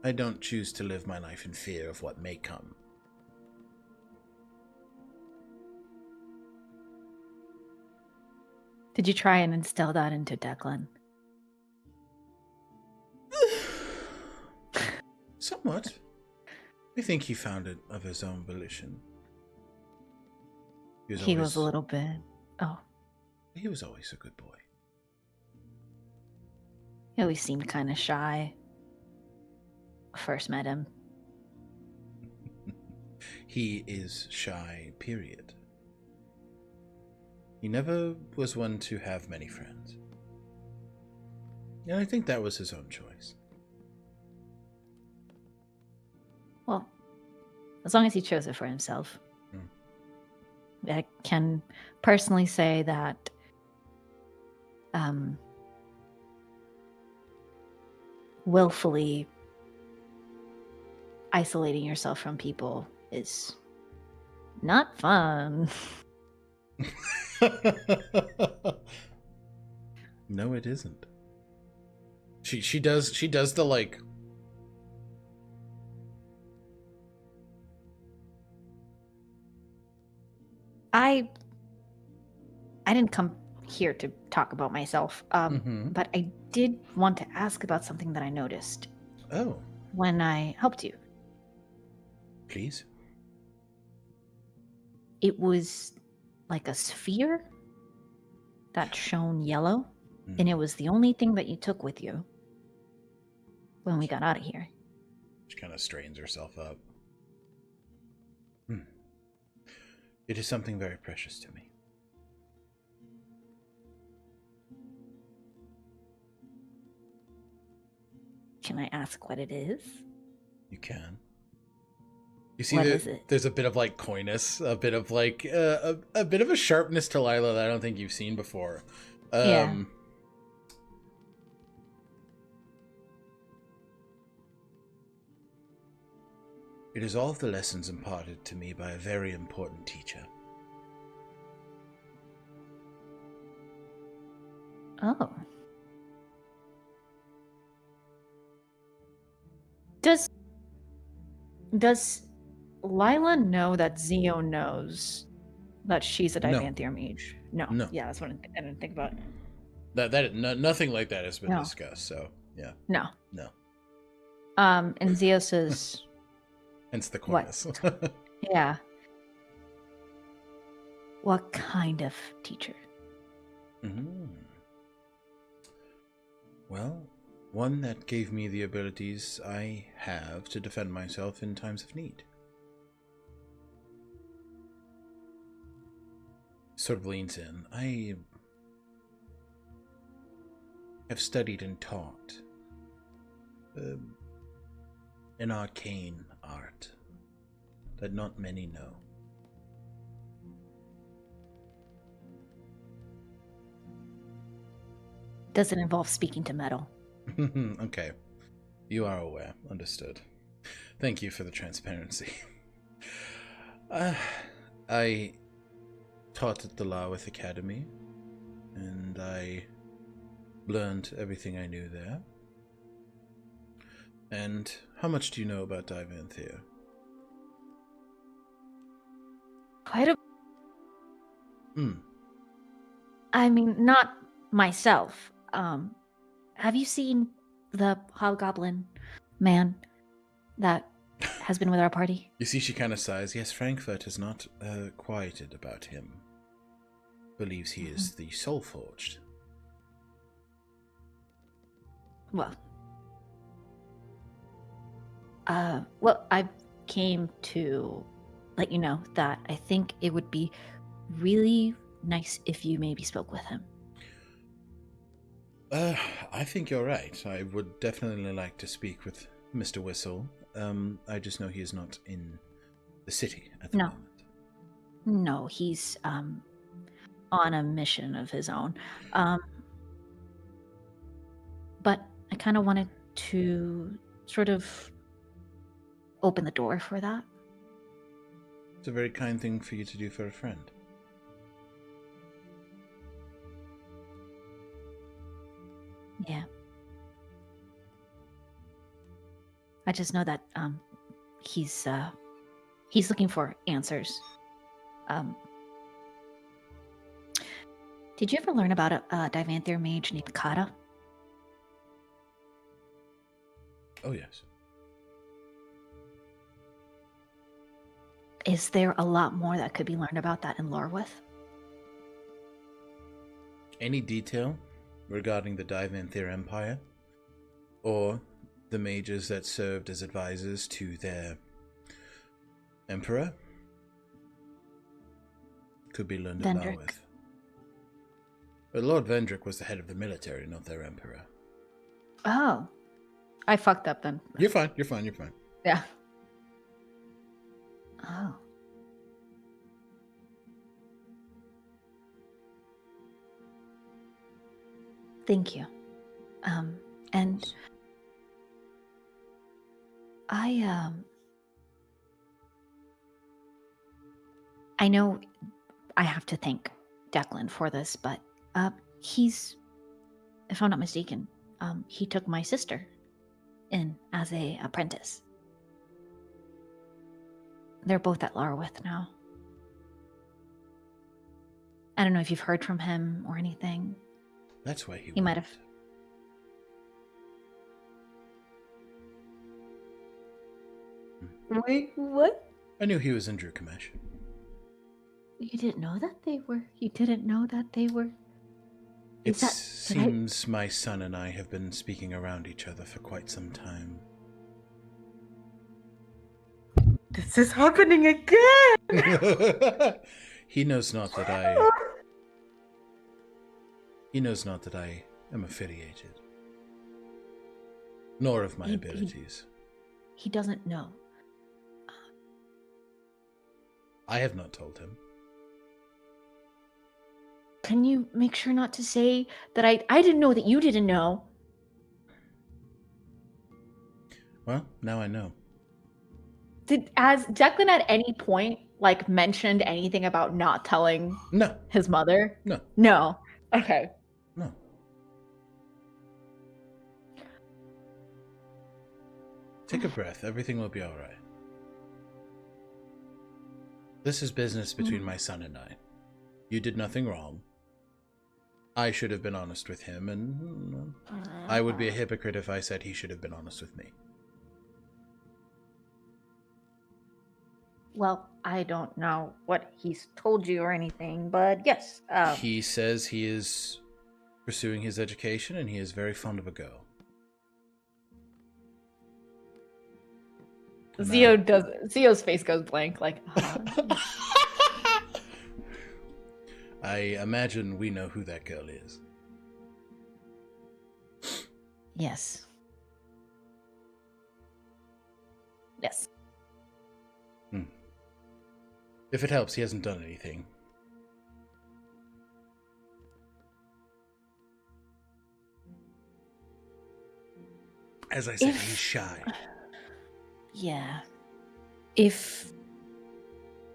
I don't choose to live my life in fear of what may come. Did you try and instill that into Declan? Somewhat. I think he found it of his own volition. He was a little bit... Oh. He was always a good boy. He always seemed kind of shy. First met him. He is shy, period. He never was one to have many friends. And I think that was his own choice. Well, as long as he chose it for himself. I can personally say that willfully isolating yourself from people is not fun. No, it isn't. She does the like. I didn't come here to talk about myself, but I did want to ask about something that I noticed. Oh. When I helped you. Please. It was like a sphere that shone yellow, and it was the only thing that you took with you when we got out of here. She kind of straigens herself up. It is something very precious to me. Can I ask what it is? You can. You see, there's a bit of like coyness, a bit of like a bit of a sharpness to Lila that I don't think you've seen before. Yeah. It is all of the lessons imparted to me by a very important teacher. Oh. Does Lila know that Xio knows that she's a Divanthier mage? No. Yeah, that's what I didn't think about. Nothing like that has been discussed. So yeah. No. And Xio says. Hence the coyness. Yeah. What kind of teacher? Well, one that gave me the abilities I have to defend myself in times of need. Sort of leans in. I have studied and taught an arcane art that not many know. Does it involve speaking to metal? Okay. You are aware. Understood. Thank you for the transparency. I taught at the Lawith Academy, and I learned everything I knew there. And how much do you know about Divanthier? Quite a... I mean, not myself. Have you seen the Hobgoblin man that has been with our party? You see, she kind of sighs. Yes, Frankfurt has not quieted about him. Believes he is the Soulforged. Well, I came to let you know that I think it would be really nice if you maybe spoke with him. I think you're right. I would definitely like to speak with Mr. Whistle. I just know he is not in the city at the moment. No, he's on a mission of his own. But I kind of wanted to sort of open the door for that. It's a very kind thing for you to do for a friend. Yeah. I just know that he's looking for answers. Did you ever learn about a Divanther mage named Kata? Oh, yes. Is there a lot more that could be learned about that in Lorwith? Any detail regarding the Divanther Empire? Or the mages that served as advisors to their emperor? Could be learned at Vendrick. Lorwith. But Lord Vendrick was the head of the military, not their emperor. Oh. I fucked up then. You're fine. Yeah. Oh. Thank you. And I know I have to thank Declan for this, but he's, if I'm not mistaken, he took my sister in as a apprentice. They're both at Larwith now. I don't know if you've heard from him or anything. That's why He might have. Wait, what? I knew he was in Drukamesh. You didn't know that they were. You didn't know that they were. It seems my son and I have been speaking around each other for quite some time. This is happening again. He knows not that I am affiliated, nor of my abilities. He doesn't know. I have not told him. Can you make sure not to say that I didn't know that you didn't know? Well, now I know. Has Declan at any point mentioned anything about not telling his mother? No. No. Okay. No. Take a breath. Everything will be all right. This is business between my son and I. You did nothing wrong. I should have been honest with him, and I would be a hypocrite if I said he should have been honest with me. Well, I don't know what he's told you or anything, but yes. He says he is pursuing his education, and he is very fond of a girl. Zio's face goes blank, I imagine we know who that girl is. Yes. Yes. If it helps, he hasn't done anything. As I said, he's shy. Yeah. If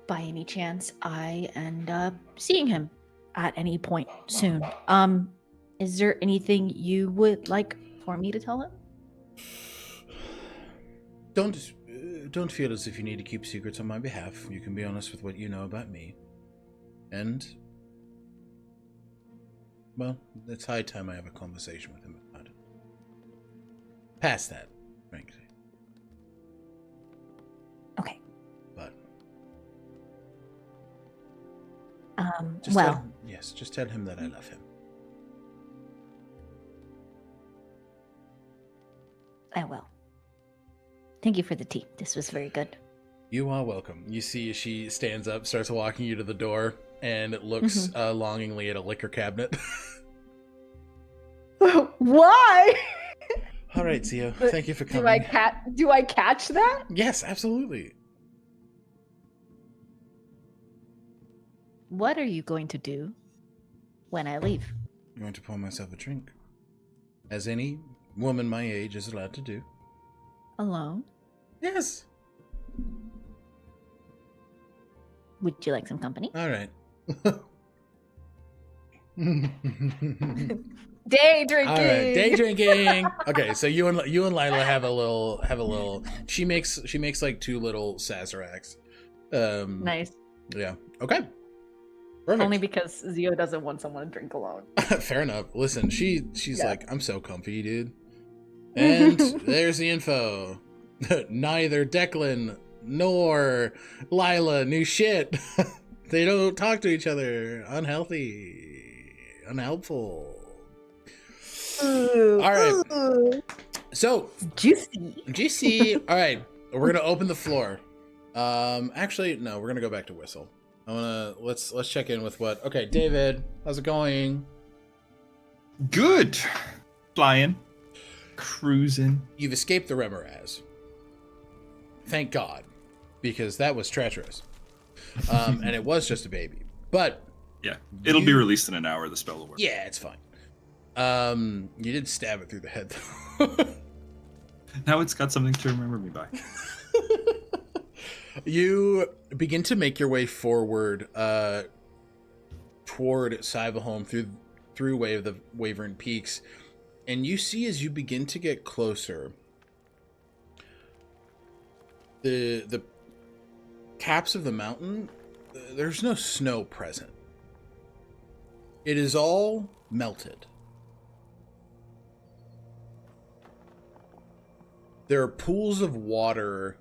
by any chance I end up seeing him at any point soon, is there anything you would like for me to tell him? Don't feel as if you need to keep secrets on my behalf. You can be honest with what you know about me. And, well, it's high time I have a conversation with him about it. Past that, frankly. Okay. But just tell him that I love him. I will. Thank you for the tea. This was very good. You are welcome. You see, she stands up, starts walking you to the door, and looks longingly at a liquor cabinet. Why? All right, Xio. Thank you for coming. Do I catch that? Yes, absolutely. What are you going to do when I leave? I'm going to pour myself a drink, as any woman my age is allowed to do. Alone? Yes. Would you like some company? All right. Day drinking. All right, day drinking. Okay, so you and Lila have a little. She makes like two little Sazeracs. Nice. Yeah. Okay. Perfect. Only because Zio doesn't want someone to drink alone. Fair enough. Listen, she's like, I'm so comfy, dude. And there's the info. Neither Declan nor Lila knew shit. They don't talk to each other. Unhealthy. Unhelpful. All right. So juicy. All right. We're gonna open the floor. Actually, no. We're gonna go back to Whistle. Let's check in with what. Okay, David, how's it going? Good. Flying. Cruising. You've escaped the Remoraz. Thank God, because that was treacherous. And it was just a baby. But yeah, it'll be released in an hour. The spell will work. Yeah, it's fine. You did stab it through the head, though. Now it's got something to remember me by. You begin to make your way forward toward Cyvaholm through the Wavering Peaks, and you see as you begin to get closer, the caps of the mountain, there's no snow present. It is all melted. There are pools of water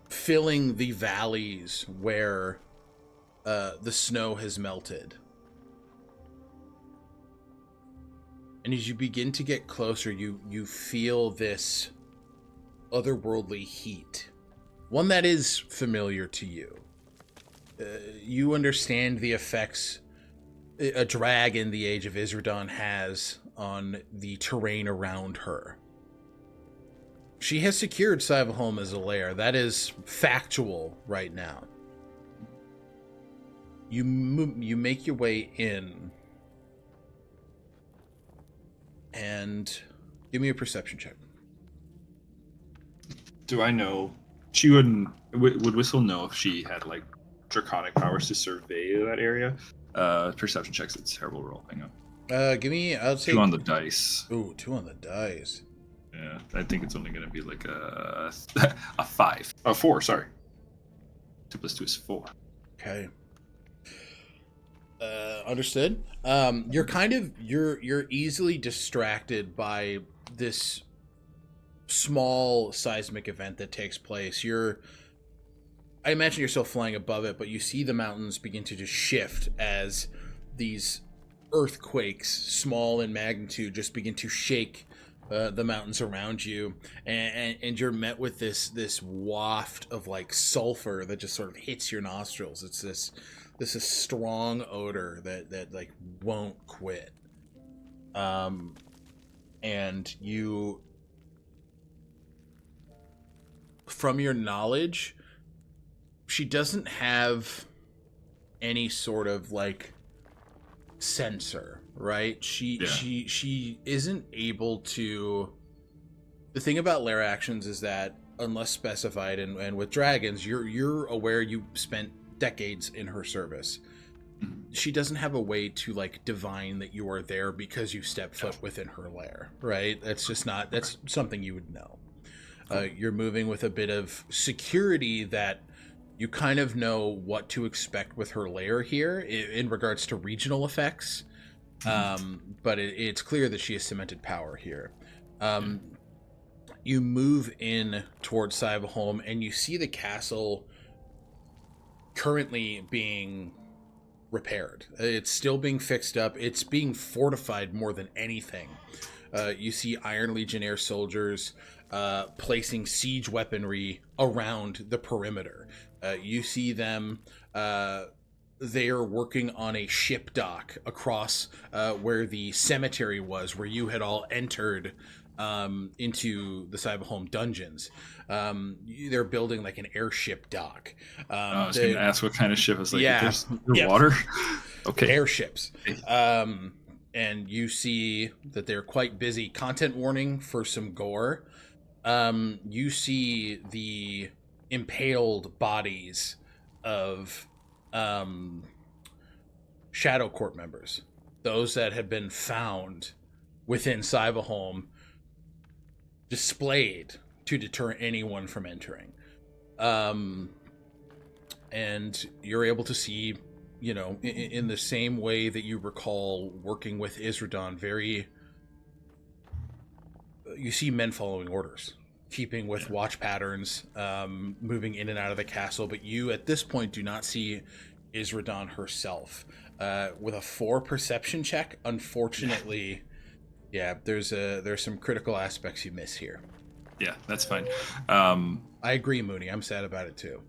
filling the valleys where the snow has melted. And as you begin to get closer, you feel this otherworldly heat. One that is familiar to you. You understand the effects a drag in the Age of Isradon has on the terrain around her. She has secured Cyvaholm as a lair. That is factual right now. You make your way in, and give me a perception check. Do I know? She wouldn't. Would Whistle know if she had like draconic powers to survey that area? Perception checks. It's a terrible roll. Hang on. Give me. I'll say 2 on the dice. Ooh, 2 on the dice. Yeah, I think it's only going to be like a 5. 4. Sorry. 2 plus 2 is 4. Okay. Understood. You're easily distracted by this small seismic event that takes place. I imagine you're still flying above it, but you see the mountains begin to just shift as these earthquakes, small in magnitude, just begin to shake the mountains around you, and you're met with this waft of like sulfur that just sort of hits your nostrils. It's this strong odor that like won't quit. And you, from your knowledge, she doesn't have any sort of like sensor, right? She isn't able to. The thing about lair actions is that unless specified, and with dragons, you're aware you spent decades in her service. She doesn't have a way to like divine that you are there because you step foot within her lair, right? That's just not. That's something you would know. You're moving with a bit of security that you kind of know what to expect with her lair here in regards to regional effects. But it's clear that she has cemented power here. You move in towards Cyvaholm, and you see the castle currently being repaired. It's still being fixed up. It's being fortified more than anything. You see Iron Legionnaire soldiers placing siege weaponry around the perimeter. You see them, they are working on a ship dock across where the cemetery was, where you had all entered into the Cyvaholm dungeons. They're building like an airship dock. I was going to ask what kind of ship. I was like, yeah, there's water? Okay. Airships. And you see that they're quite busy. Content warning for some gore. You see the impaled bodies of Shadow Court members, those that have been found within Cyvaholm, displayed to deter anyone from entering. and you're able to see, you know, in the same way that you recall working with Isradon, you see men following orders, keeping with watch patterns, moving in and out of the castle, but you at this point do not see Isradon herself. With a 4 perception check, unfortunately, there's some critical aspects you miss here. Yeah, that's fine. I agree, Mooney. I'm sad about it too.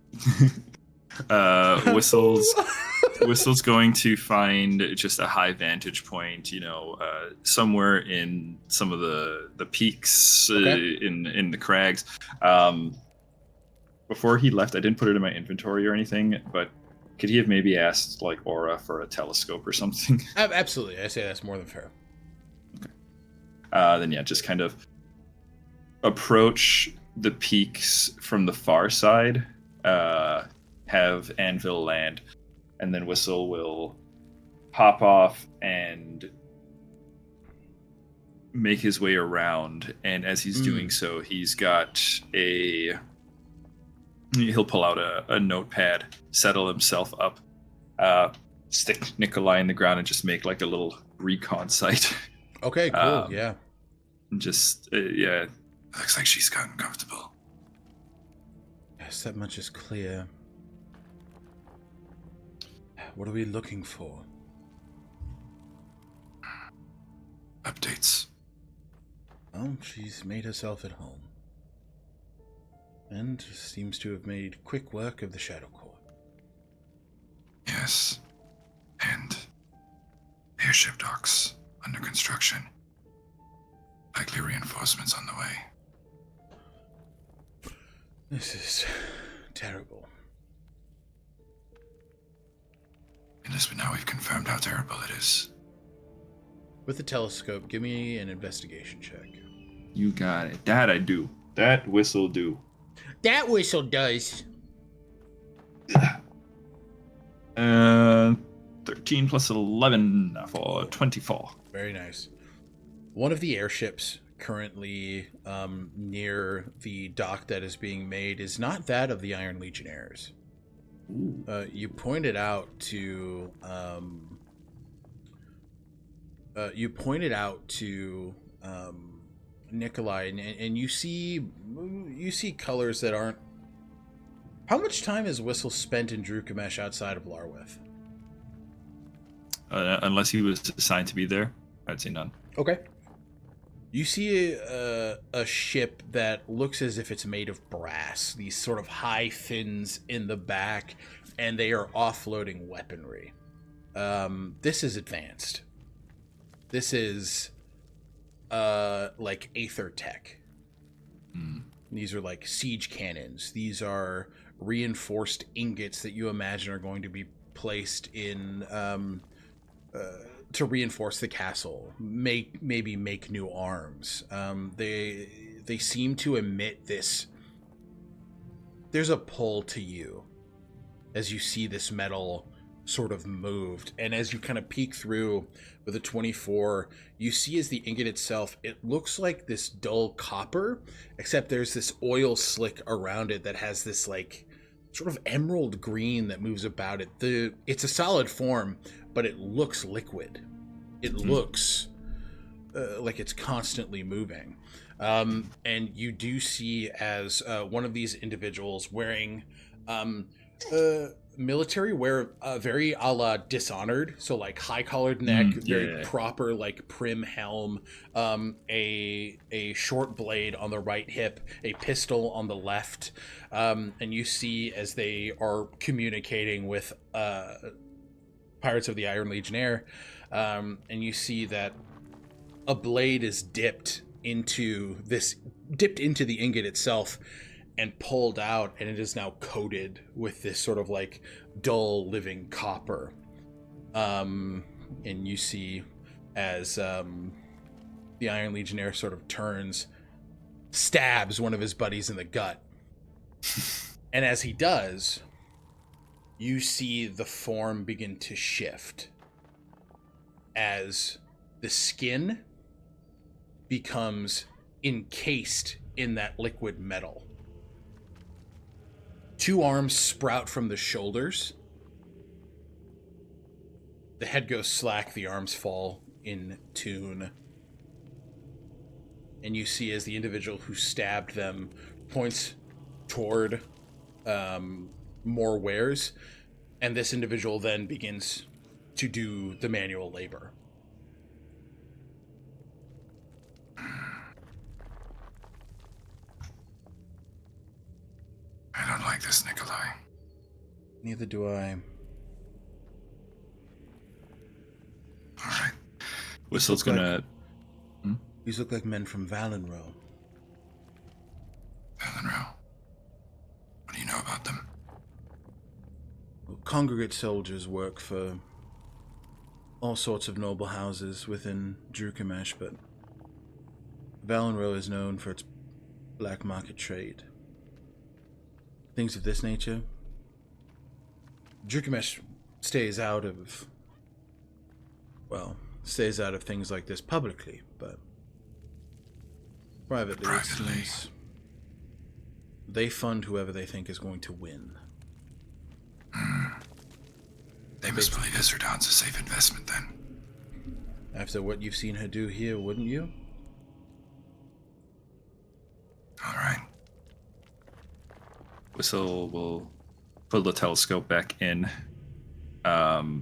Whistle's going to find just a high vantage point, you know, somewhere in some of the peaks, in the crags. Before he left, I didn't put it in my inventory or anything, but could he have maybe asked like Aura for a telescope or something? Absolutely, I say that's more than fair. Okay. Then just kind of approach the peaks from the far side. Have Anvil land, and then Whistle will hop off and make his way around. And as he's doing so, he's got he'll pull out a notepad, settle himself up, stick Nikolai in the ground, and just make like a little recon site. Okay, cool. Yeah. And just Looks like she's gotten comfortable. Yes, that much is clear. What are we looking for? Updates. Well, she's made herself at home. And seems to have made quick work of the Shadow Core. Yes. And airship docks under construction. Likely reinforcements on the way. This is terrible. But now we've confirmed how terrible it is. With the telescope, give me an investigation check. You got it. That I do. That Whistle do. That Whistle does. 13 plus 11 for 24. Very nice. One of the airships currently near the dock that is being made is not that of the Iron Legionnaires. You pointed out to Nikolai, and you see colors that aren't. How much time has Whistle spent in Drukamesh outside of Larwith? Unless he was assigned to be there, I'd say none. Okay. You see a ship that looks as if it's made of brass, these sort of high fins in the back, and they are offloading weaponry. This is advanced. This is like Aether tech. These are like siege cannons. These are reinforced ingots that you imagine are going to be placed in to reinforce the castle, maybe make new arms. They seem to emit this. There's a pull to you as you see this metal sort of moved, and as you kind of peek through with a 24, you see as the ingot itself, it looks like this dull copper, except there's this oil slick around it that has this like sort of emerald green that moves about it. It's a solid form, but it looks liquid. It looks like it's constantly moving. And you do see as one of these individuals wearing military wear, very a la Dishonored, so like high collared neck, very proper like prim helm, a short blade on the right hip, a pistol on the left, and you see as they are communicating with Pirates of the Iron Legionnaire, and you see that a blade is dipped into the ingot itself and pulled out, and it is now coated with this sort of like dull living copper. And you see as the Iron Legionnaire sort of turns, stabs one of his buddies in the gut. And as he does, you see the form begin to shift as the skin becomes encased in that liquid metal 2 arms sprout from the shoulders. The head goes slack, the arms fall in tune. And you see as the individual who stabbed them points toward more wares, and this individual then begins to do the manual labor. I don't like this, Nikolai. Neither do I. All right. Whistle's gonna... These look like men from Valenrow. Valenrow. What do you know about them? Well, congregate soldiers work for all sorts of noble houses within Drukamesh, but Valenrow is known for its black market trade. Things of this nature. Drukamesh stays out of things like this publicly, but privately, it seems they fund whoever they think is going to win. They must believe Isardon's a safe investment then. After what you've seen her do here, wouldn't you? All right. Whistle will put the telescope back in. All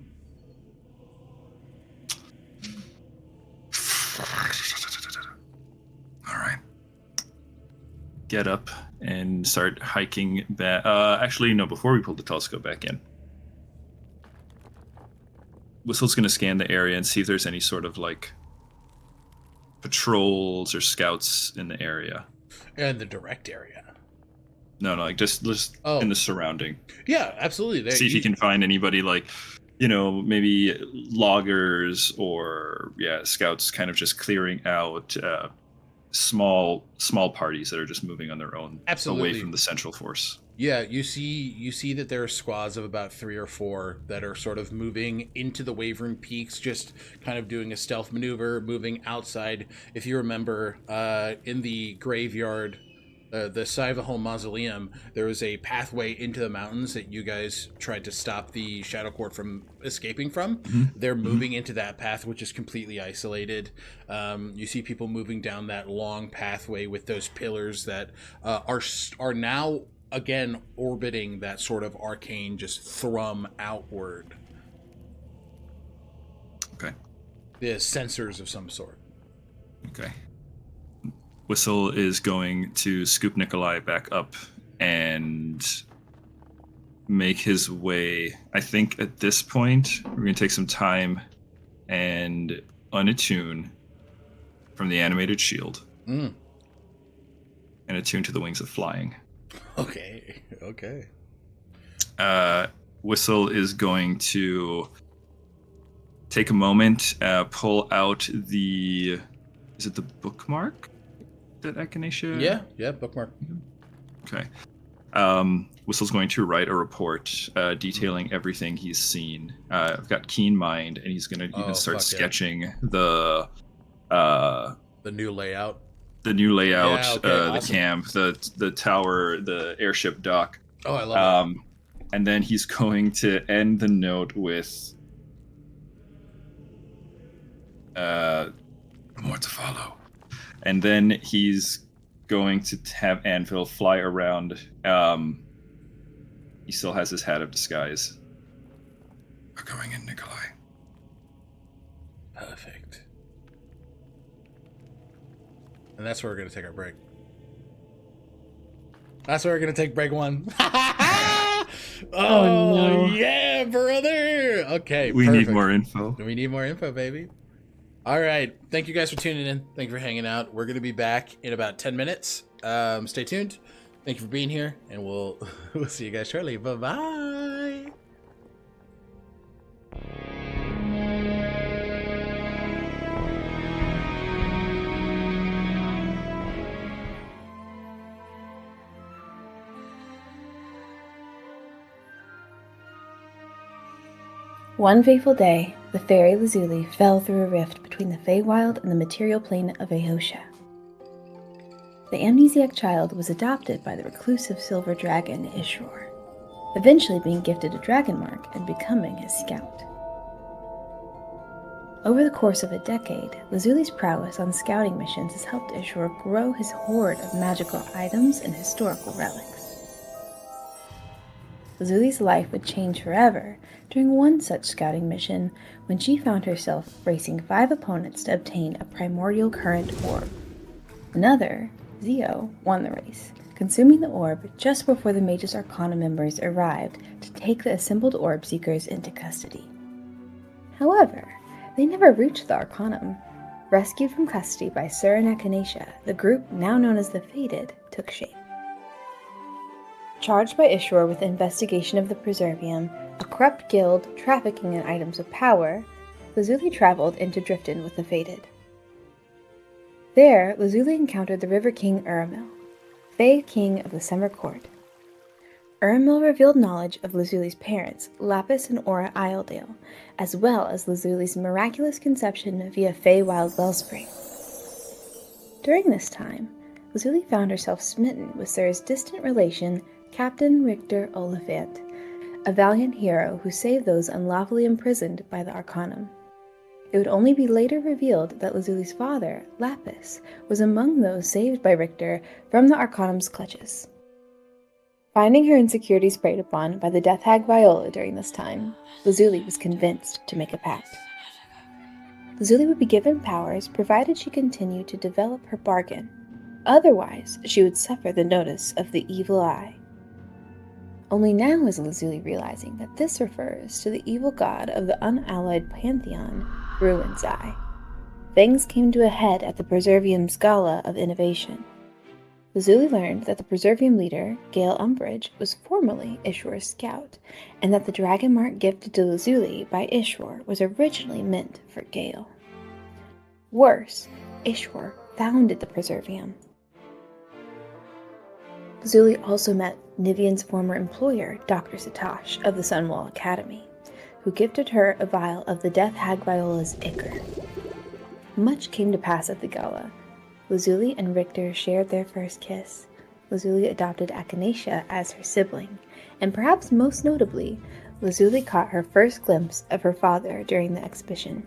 right. Get up and start hiking back. Actually, no, before we pull the telescope back in. Whistle's going to scan the area and see if there's any sort of, like, patrols or scouts in the area. And the direct area. No, like, just in the surrounding. Yeah, absolutely. See if you can find anybody, like, you know, maybe loggers or, scouts kind of just clearing out small parties that are just moving on their own. Absolutely. Away from the central force. Yeah, you see that there are squads of about 3 or 4 that are sort of moving into the Wavering Peaks, just kind of doing a stealth maneuver, moving outside. If you remember, in the graveyard, the Cyvaholm mausoleum, there was a pathway into the mountains that you guys tried to stop the Shadow Court from escaping from. Mm-hmm. They're moving into that path, which is completely isolated. You see people moving down that long pathway with those pillars that are now again orbiting that sort of arcane just thrum outward. Okay. The sensors of some sort. Okay. Whistle is going to scoop Nikolai back up and make his way. I think at this point, we're going to take some time and unattune from the animated shield and attune to the wings of flying. Okay. Whistle is going to take a moment, pull out is it the bookmark that Echinacea? Yeah, bookmark. Okay. Whistle's going to write a report detailing everything he's seen. I've got keen mind, and he's going to even start sketching the new layout. The new layout, awesome. The camp, the tower, the airship dock. Oh, I love it. And then he's going to end the note with more to follow. And then he's going to have Anvil fly around. He still has his hat of disguise. We're going in, Nikolai. Perfect. And that's where we're going to take our break. That's where we're going to take break 1. Oh, no. Yeah, brother. Okay, We perfect. need more info. We need more info, baby. All right. Thank you guys for tuning in. Thank you for hanging out. We're going to be back in about 10 minutes. Stay tuned. Thank you for being here, and we'll see you guys shortly. Bye-bye. One fateful day, the fairy Lazuli fell through a rift between the Feywild and the material plane of Aehosha. The amnesiac child was adopted by the reclusive silver dragon Ishror. eventually being gifted a dragon mark and becoming his scout. Over the course of a decade, Lazuli's prowess on scouting missions has helped Ishor grow his hoard of magical items and historical relics. Lazuli's life would change forever during one such scouting mission when she found herself racing 5 opponents to obtain a primordial current orb. Another, Xio, won the race, consuming the orb just before the Mage's Arcana members arrived to take the assembled orb seekers into custody. However, they never reached the Arcanum. Rescued from custody by Sir and Echinacea, the group, now known as the Fated, took shape. Charged by Ishor with the investigation of the Preservium, a corrupt guild trafficking in items of power, Lazuli traveled into Driften with the Fated. There, Lazuli encountered the River King Uramil, Fae King of the Summer Court. Uramil revealed knowledge of Lazuli's parents, Lapis and Aura Isledale, as well as Lazuli's miraculous conception via Feywild Wellspring. During this time, Lazuli found herself smitten with Sir's distant relation, Captain Richter Oliphant, a valiant hero who saved those unlawfully imprisoned by the Arcanum. It would only be later revealed that Lazuli's father, Lapis, was among those saved by Richter from the Arcanum's clutches. Finding her insecurities preyed upon by the death hag Viola during this time, Lazuli was convinced to make a pact. Lazuli would be given powers provided she continued to develop her bargain. Otherwise, she would suffer the notice of the Evil Eye. Only now is Lazuli realizing that this refers to the evil god of the unallied pantheon, Ruin's Eye. Things came to a head at the Preservium's Gala of Innovation. Lazuli learned that the Preservium leader, Gale Umbridge, was formerly Ishor's scout, and that the dragon mark gifted to Lazuli by Ishor was originally meant for Gale. Worse, Ishor founded the Preservium. Lazuli also met Nivian's former employer, Dr. Satosh of the Sunwall Academy, who gifted her a vial of the death hag Viola's ichor. Much came to pass at the gala. Lazuli and Richter shared their first kiss. Lazuli adopted Echinacea as her sibling, and perhaps most notably, Lazuli caught her first glimpse of her father during the exhibition.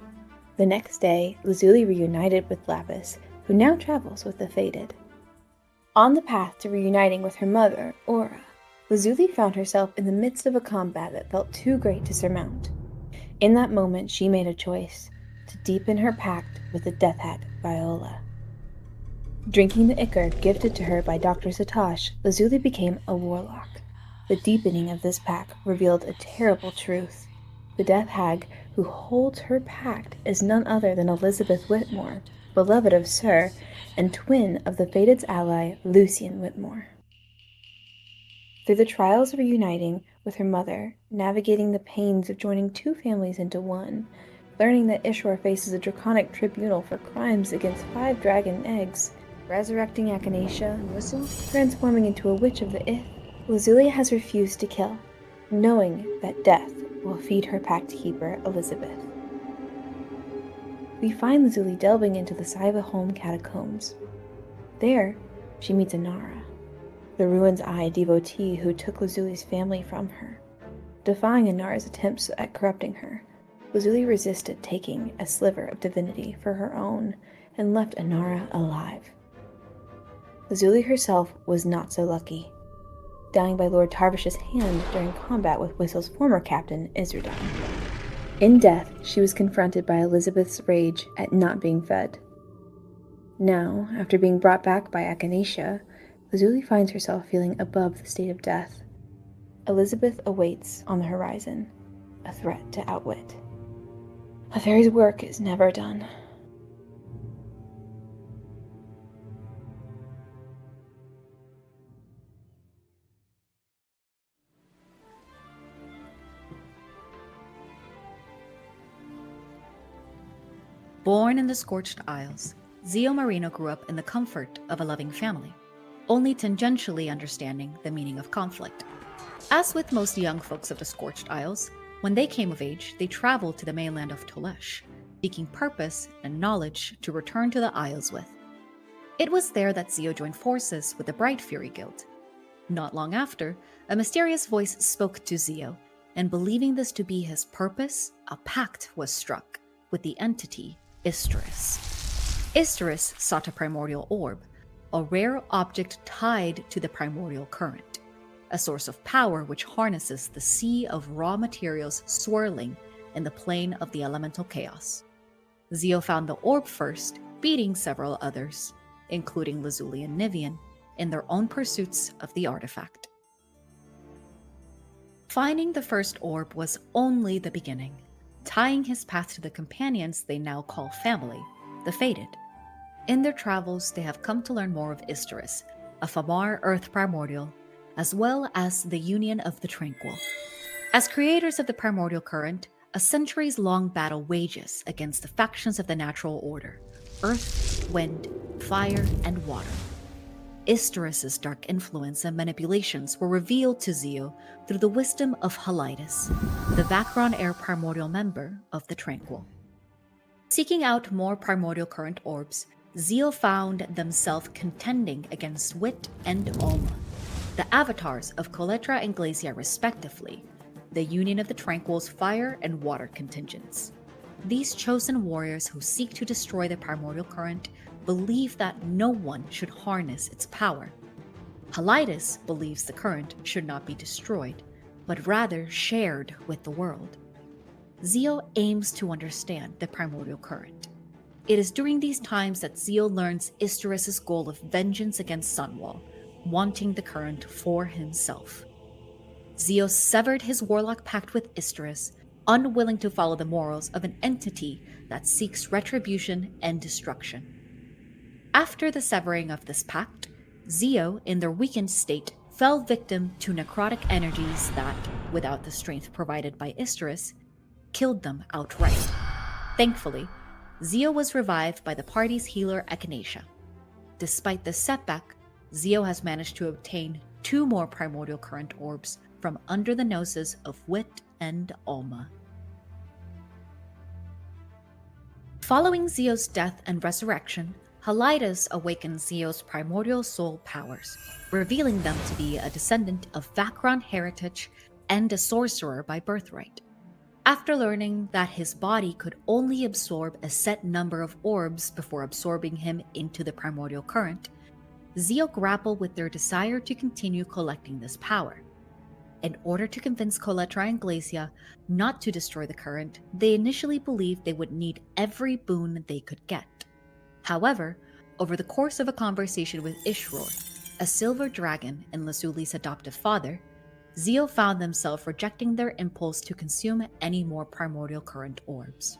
The next day, Lazuli reunited with Lapis, who now travels with the Fated. On the path to reuniting with her mother, Aura, Lazuli found herself in the midst of a combat that felt too great to surmount. In that moment, she made a choice to deepen her pact with the death hag Viola. Drinking the ichor gifted to her by Dr. Satosh, Lazuli became a warlock. The deepening of this pact revealed a terrible truth. The death hag who holds her pact is none other than Elizabeth Whitmore, beloved of Sir, and twin of the Fated's ally, Lucian Whitmore. Through the trials of reuniting with her mother, navigating the pains of joining 2 families into one, learning that Ishor faces a draconic tribunal for crimes against 5 dragon eggs, resurrecting Echinacea and Whistle, transforming into a witch of the Ith, Lazuli has refused to kill, knowing that death will feed her pact keeper, Elizabeth. We find Lazuli delving into the Cyvaholm catacombs. There, she meets Inara, the Ruin's Eye devotee who took Lazuli's family from her. Defying Inara's attempts at corrupting her, Lazuli resisted taking a sliver of divinity for her own and left Inara alive. Lazuli herself was not so lucky, dying by Lord Tarvish's hand during combat with Whistle's former captain, Isrudan. In death, she was confronted by Elizabeth's rage at not being fed. Now, after being brought back by Echinacea, Lazuli finds herself feeling above the state of death. Elizabeth awaits on the horizon, a threat to outwit. A fairy's work is never done. Born in the Scorched Isles, Xio Marino grew up in the comfort of a loving family, only tangentially understanding the meaning of conflict. As with most young folks of the Scorched Isles, when they came of age, they traveled to the mainland of Tolesh, seeking purpose and knowledge to return to the Isles with. It was there that Xio joined forces with the Bright Fury Guild. Not long after, a mysterious voice spoke to Xio, and believing this to be his purpose, a pact was struck with the entity Isterus. Isterus sought a primordial orb, a rare object tied to the primordial current, a source of power which harnesses the sea of raw materials swirling in the plane of the elemental chaos. Xio found the orb first, beating several others, including Lazuli and Nivian, in their own pursuits of the artifact. Finding the first orb was only the beginning, tying his path to the companions they now call family, the Fated. In their travels, they have come to learn more of Isterus, a Famar Earth primordial, as well as the Union of the Tranquil. As creators of the primordial current, a centuries-long battle wages against the factions of the natural order: earth, wind, fire, and water. Isterus' dark influence and manipulations were revealed to Xio through the wisdom of Halides, the Vacron Air primordial member of the Tranquil. Seeking out more primordial current orbs, Xio found themselves contending against Wit and Alma, the avatars of Coletra and Glacia respectively, the Union of the Tranquil's fire and water contingents. These chosen warriors who seek to destroy the primordial current believe that no one should harness its power. Halides believes the current should not be destroyed, but rather shared with the world. Xio aims to understand the primordial current. It is during these times that Xio learns Isterus' goal of vengeance against Sunwall, wanting the current for himself. Xio severed his warlock pact with Isterus, unwilling to follow the morals of an entity that seeks retribution and destruction. After the severing of this pact, Xio, in their weakened state, fell victim to necrotic energies that, without the strength provided by Isterus, killed them outright. Thankfully, Xio was revived by the party's healer Echinacea. Despite this setback, Xio has managed to obtain 2 more primordial current orbs from under the noses of Wit and Alma. Following Xio's death and resurrection, Halides awakened Xio's primordial soul powers, revealing them to be a descendant of Vacron heritage and a sorcerer by birthright. After learning that his body could only absorb a set number of orbs before absorbing him into the primordial current, Xio grappled with their desire to continue collecting this power. In order to convince Coletra and Glacia not to destroy the current, they initially believed they would need every boon they could get. However, over the course of a conversation with Ishror, a silver dragon and Lazuli's adoptive father, Xio found themselves rejecting their impulse to consume any more primordial current orbs.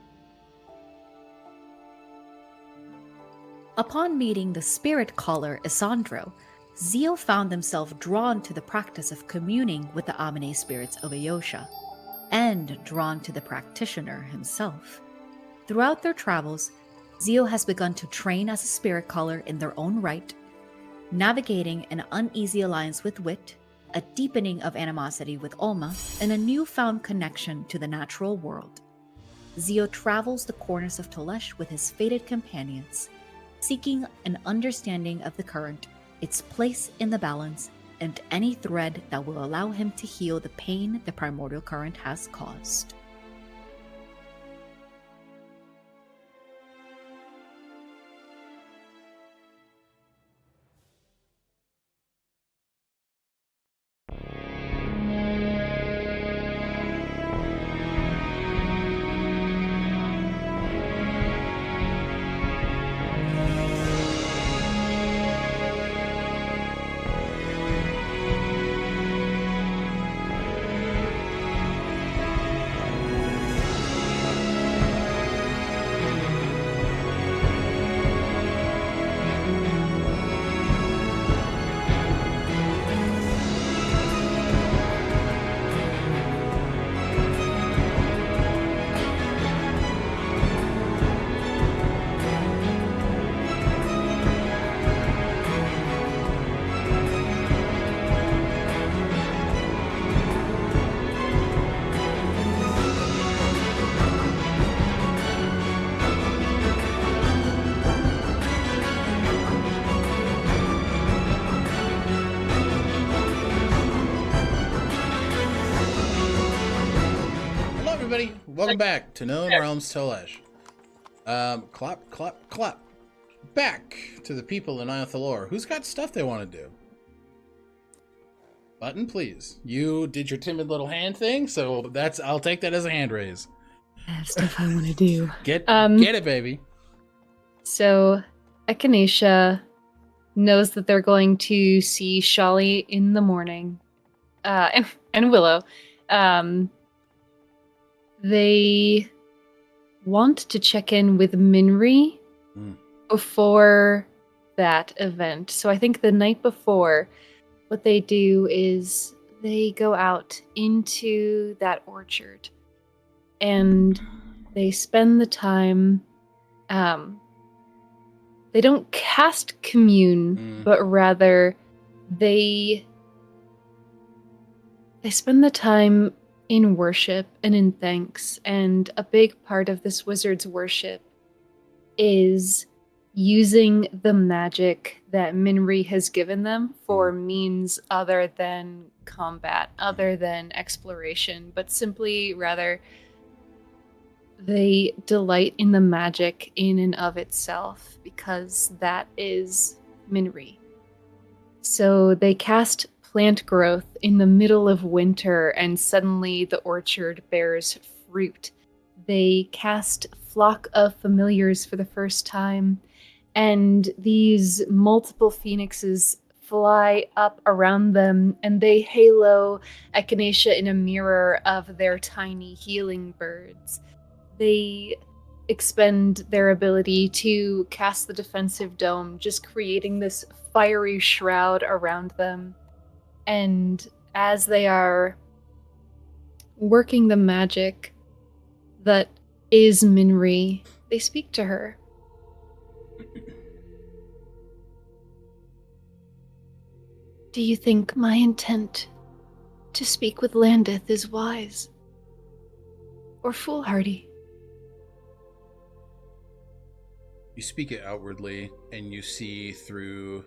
Upon meeting the spirit caller Isandro, Xio found himself drawn to the practice of communing with the Amine spirits of Ayosha, and drawn to the practitioner himself. Throughout their travels, Xio has begun to train as a spirit caller in their own right, navigating an uneasy alliance with Wit, a deepening of animosity with Alma, and a newfound connection to the natural world. Xio travels the corners of Tolesh with his fated companions, seeking an understanding of the current, its place in the balance, and any thread that will allow him to heal the pain the primordial current has caused. everybody. Welcome back to Known Realms Tolesh. Clap, clap, clap. Back to the people in Iothalor. Who's got stuff they want to do? Button, please. You did your timid little hand thing, so I'll take that as a hand raise. I have stuff I want to do. Get it, baby. So, Echinacea knows that they're going to see Shali in the morning, and Willow. They want to check in with Minri before that event. So I think the night before, what they do is they go out into that orchard and they spend the time. They don't cast commune, but rather they spend the time in worship and in thanks. And a big part of this wizard's worship is using the magic that Minri has given them for means other than combat, other than exploration, but simply rather they delight in the magic in and of itself because that is Minri. So they cast plant growth in the middle of winter and suddenly the orchard bears fruit. They cast Flock of Familiars for the first time, and these multiple phoenixes fly up around them and they halo Echinacea in a mirror of their tiny healing birds. They expend their ability to cast the defensive dome, just creating this fiery shroud around them. And as they are working the magic that is Minri, they speak to her. Do you think my intent to speak with Landeth is wise or foolhardy? You speak it outwardly, and you see through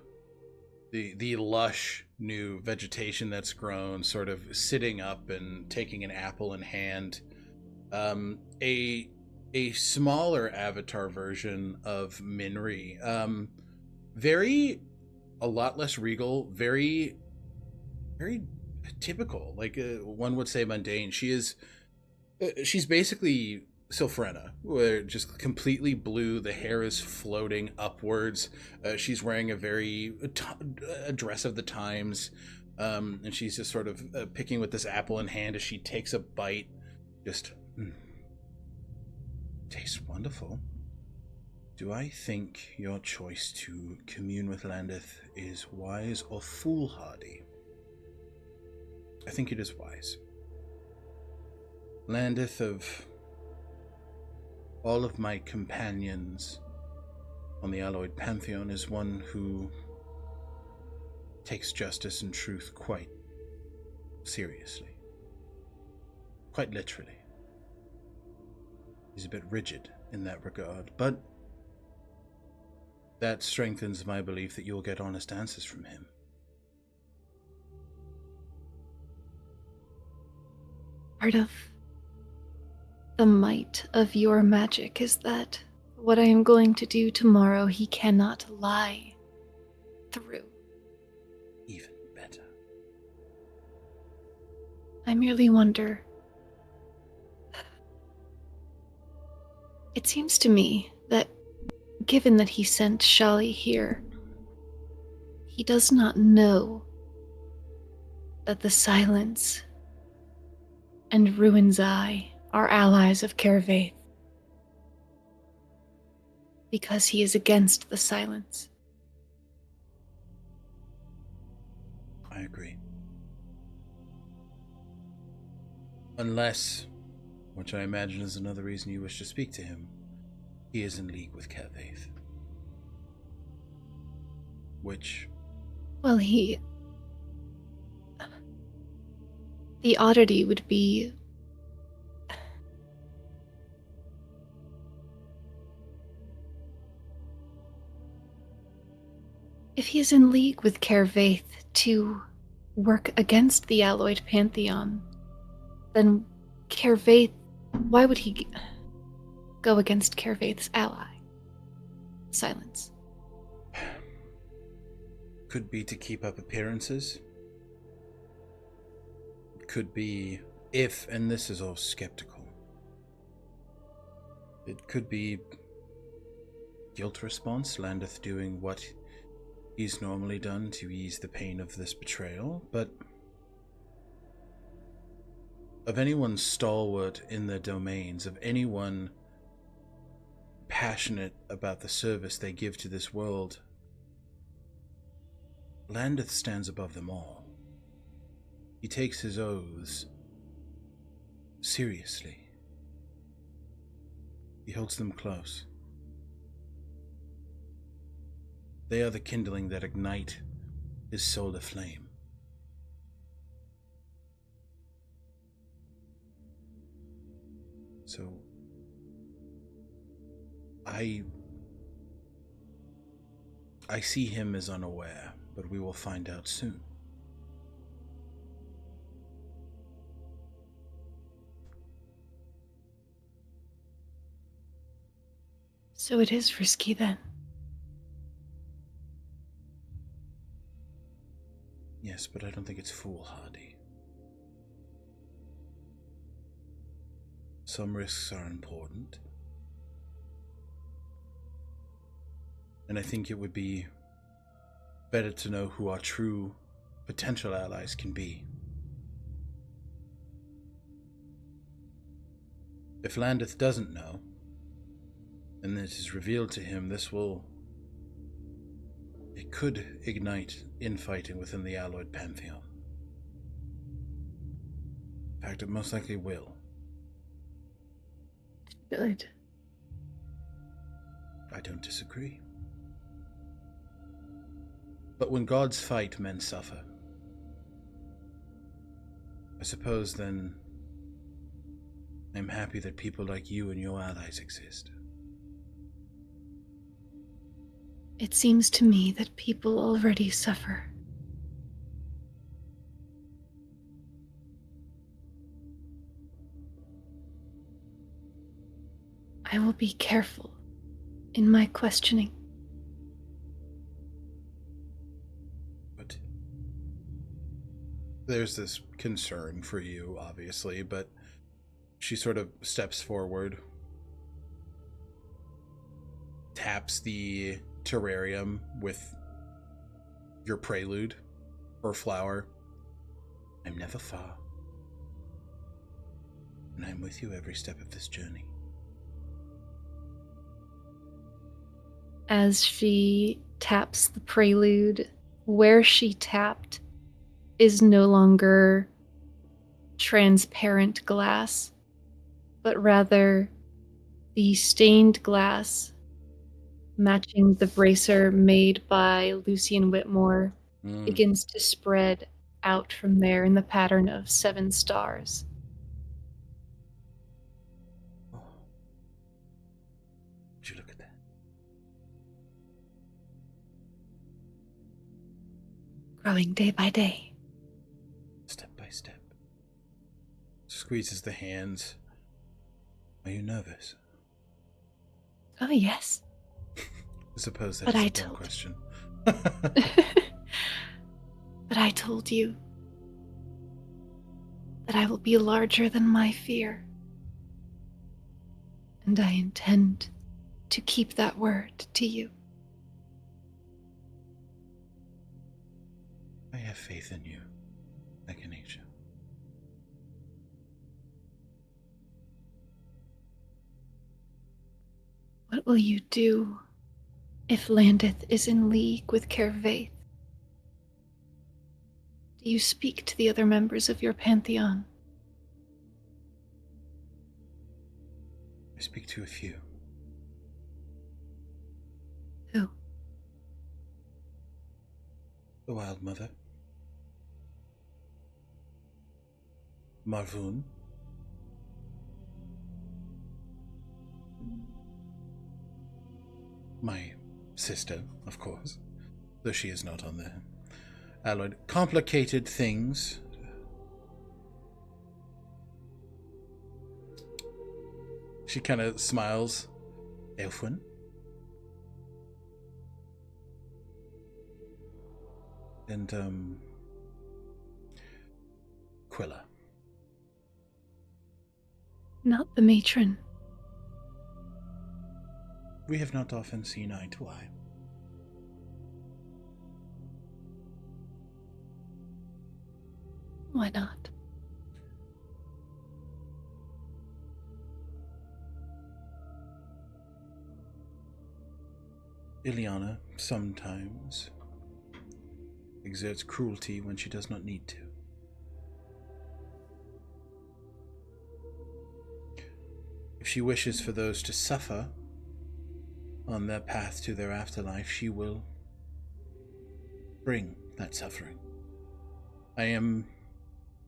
the lush new vegetation that's grown, sort of sitting up and taking an apple in hand, a smaller avatar version of Minri, a lot less regal, very typical, like one would say mundane. She's basically Sylphrena, where just completely blue, the hair is floating upwards. She's wearing a dress of the times, and she's just sort of picking with this apple in hand as she takes a bite. Just tastes wonderful. Do I think your choice to commune with Landeth is wise or foolhardy? I think it is wise. Landeth, of all of my companions on the Alloyed Pantheon, is one who takes justice and truth quite seriously. Quite literally. He's a bit rigid in that regard, but that strengthens my belief that you'll get honest answers from him. Part of the might of your magic is that what I am going to do tomorrow he cannot lie through. Even better. I merely wonder. It seems to me that given that he sent Shali here, he does not know that the Silence and Ruin's Eye are allies of Kervaith, because he is against the Silence. I agree. Unless, which I imagine is another reason you wish to speak to him, he is in league with Kervaith. Which... Well, the oddity would be... if he is in league with Kervaith to work against the Alloyed Pantheon, then Kervaith Why would he go against Kervaith's ally? Silence. Could be to keep up appearances. Could be if, and this is all skeptical, it could be guilt response, Landeth doing what he's normally done to ease the pain of this betrayal, but of anyone stalwart in their domains, of anyone passionate about the service they give to this world, Landeth stands above them all. He takes his oaths seriously. He holds them close. They are the kindling that ignite his soul aflame. So, I see him as unaware, but we will find out soon. So it is risky then. Yes, but I don't think it's foolhardy. Some risks are important. And I think it would be better to know who our true potential allies can be. If Landeth doesn't know, and it is revealed to him, it could ignite infighting within the Alloyed Pantheon. In fact, it most likely will. Good. I don't disagree. But when gods fight, men suffer. I suppose then I'm happy that people like you and your allies exist. It seems to me that people already suffer. I will be careful in my questioning. But there's this concern for you, obviously, but she sort of steps forward, taps the terrarium with your prelude or flower. I'm never far, and I'm with you every step of this journey. As she taps the prelude, where she tapped is no longer transparent glass, but rather the stained glass matching the bracer made by Lucian Whitmore begins to spread out from there in the pattern of 7 stars. Oh. Would you look at that? Growing day by day. Step by step. Squeezes the hands. Are you nervous? Oh, yes. I suppose But that's a dumb question. But I told you that I will be larger than my fear. And I intend to keep that word to you. I have faith in you, Echinacea. What will you do if Landeth is in league with Kervaith? Do you speak to the other members of your pantheon? I speak to a few. Who? The Wild Mother. Marvoon. My sister, of course, though she is not on the alloyed. Complicated things. She kind of smiles. Elfwin? And, Quilla. Not the matron. We have not often seen eye to eye. Why not? Ileana sometimes exerts cruelty when she does not need to. If she wishes for those to suffer on their path to their afterlife, she will bring that suffering. I am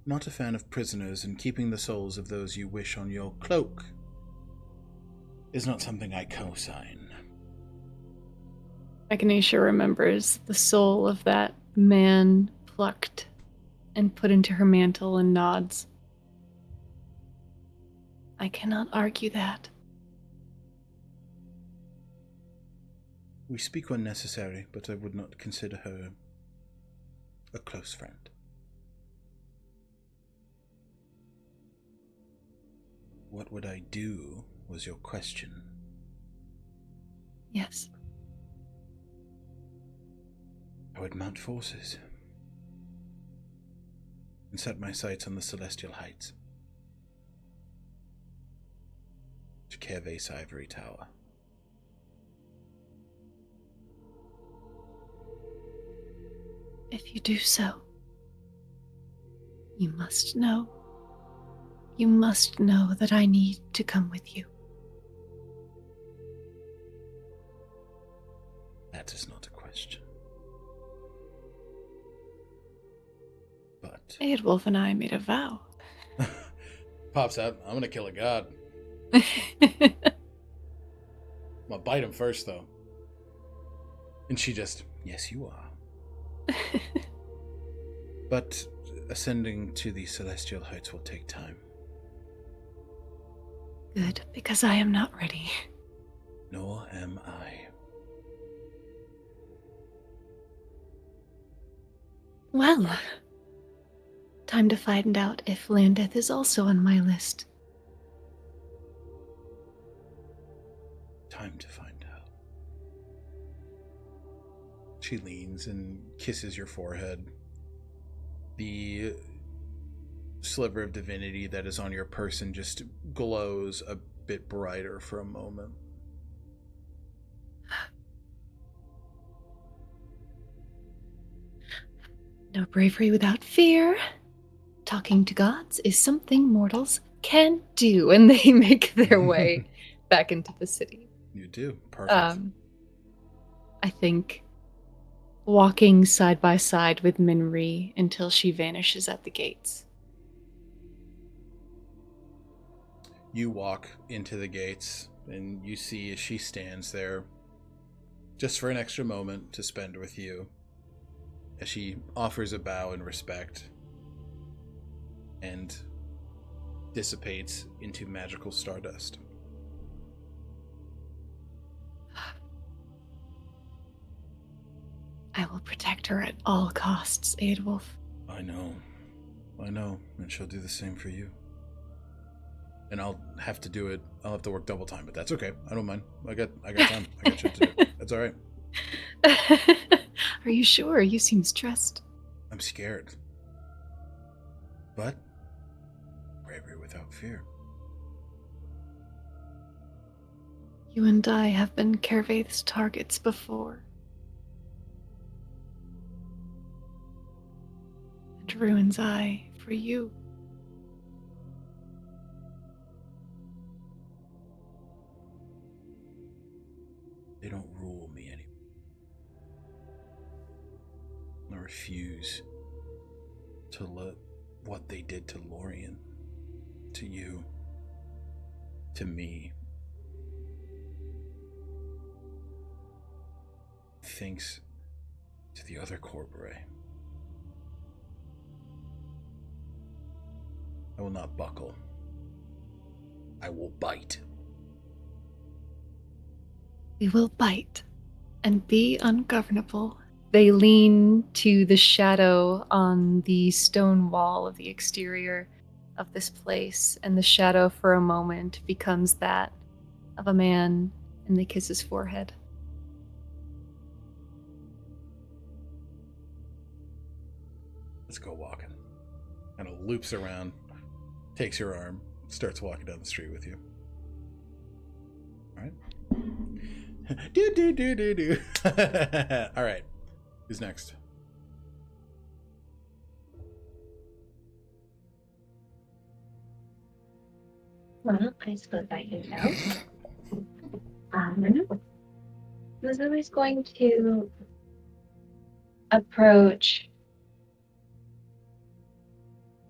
not a fan of prisoners, and keeping the souls of those you wish on your cloak is not something I co-sign. Echinacea remembers the soul of that man plucked and put into her mantle and nods. I cannot argue that. We speak when necessary, but I would not consider her a close friend. What would I do was your question. Yes. I would mount forces and set my sights on the Celestial Heights to Kerva's Ivory Tower. If you do so, you must know that I need to come with you. That is not a question. But Eadwulf and I made a vow. Pops out, I'm gonna kill a god. I'm gonna bite him first, though. And she just, yes, you are. But ascending to the Celestial Heights will take time. Good, because I am not ready. Nor am I. Well, time to find out if Landeth is also on my list. Time to find out. She leans and kisses your forehead. The sliver of divinity that is on your person just glows a bit brighter for a moment. No bravery without fear. Talking to gods is something mortals can do, and they make their way back into the city. You do. Perfect. I think walking side by side with Minri until she vanishes at the gates. You walk into the gates, and you see as she stands there, just for an extra moment to spend with you, as she offers a bow in respect and dissipates into magical stardust. I will protect her at all costs, Eadwulf. I know, and she'll do the same for you. And I'll have to do it. I'll have to work double time, but that's okay. I don't mind. I got time. I got shit to do. That's all right. Are you sure? You seem stressed. I'm scared. But bravery without fear. You and I have been Kervaith's targets before. And Ruin's Eye for you. They don't rule me anymore. I refuse to let what they did to Lorien, to you, to me. Thanks to the other Corpore. I will not buckle. I will bite. We will bite and be ungovernable. They lean to the shadow on the stone wall of the exterior of this place, and the shadow for a moment becomes that of a man, and they kiss his forehead. Let's go walking. Kind of loops around, takes your arm, starts walking down the street with you. All right. do. All right. Who's next? Well, I suppose I can go. I was always going to approach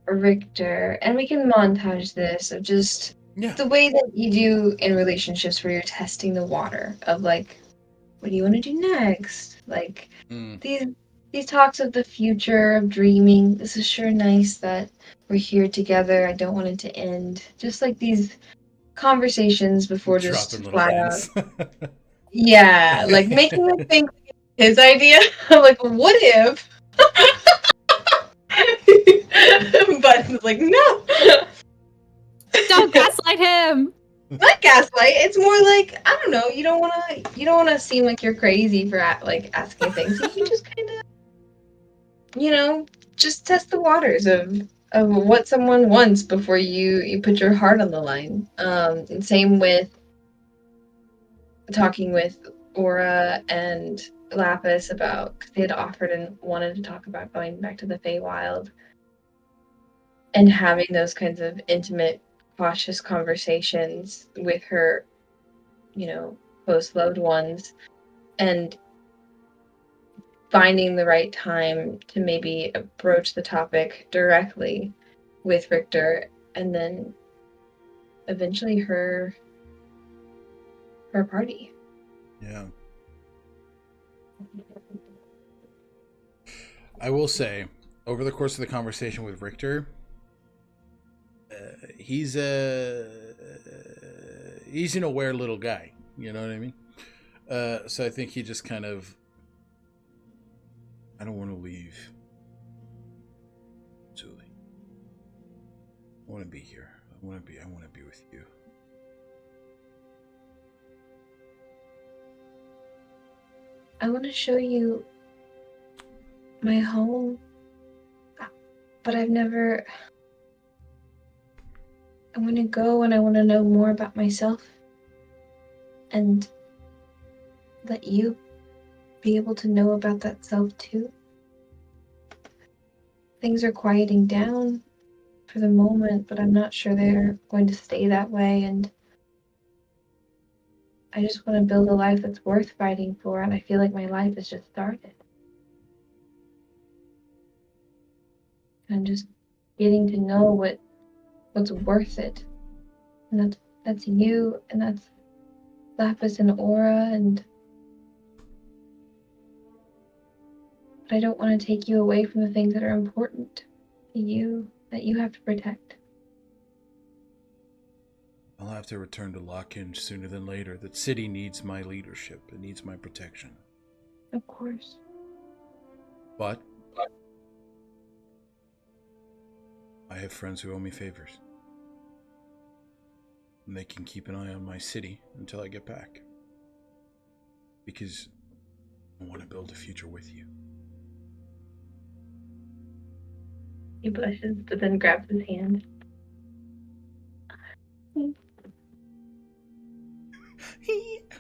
Richter, and we can montage this of just the way that you do in relationships where you're testing the water of like, what do you want to do next? Like these talks of the future, of dreaming. This is sure nice that we're here together. I don't want it to end. Just like these conversations before just flat out. Yeah, like making me think his idea. I'm like, what if? But like, no. Don't gaslight him. Not gaslight. It's more like, I don't know. You don't wanna seem like you're crazy for like asking things. You can just kind of, just test the waters of what someone wants before you put your heart on the line. And same with talking with Aura and Lapis about, because they had offered and wanted to talk about going back to the Feywild and having those kinds of intimate, cautious conversations with her, close loved ones, and finding the right time to maybe approach the topic directly with Richter, and then eventually her party. Yeah. I will say, over the course of the conversation with Richter, he's an aware little guy. You know what I mean? So I think he just kind of, I don't want to leave. Julie. I want to be here. I want to be with you. I want to show you my home, but I want to go and I want to know more about myself and let you be able to know about that self too. Things are quieting down for the moment, but I'm not sure they're going to stay that way, and I just want to build a life that's worth fighting for, and I feel like my life has just started. And I'm just getting to know what's worth it. And that's you, and that's Lapis and Aura, but I don't want to take you away from the things that are important to you, that you have to protect. I'll have to return to Lockhinge sooner than later. The city needs my leadership. It needs my protection. Of course. But I have friends who owe me favors. And they can keep an eye on my city until I get back. Because I want to build a future with you. He blushes, but then grabs his hand. He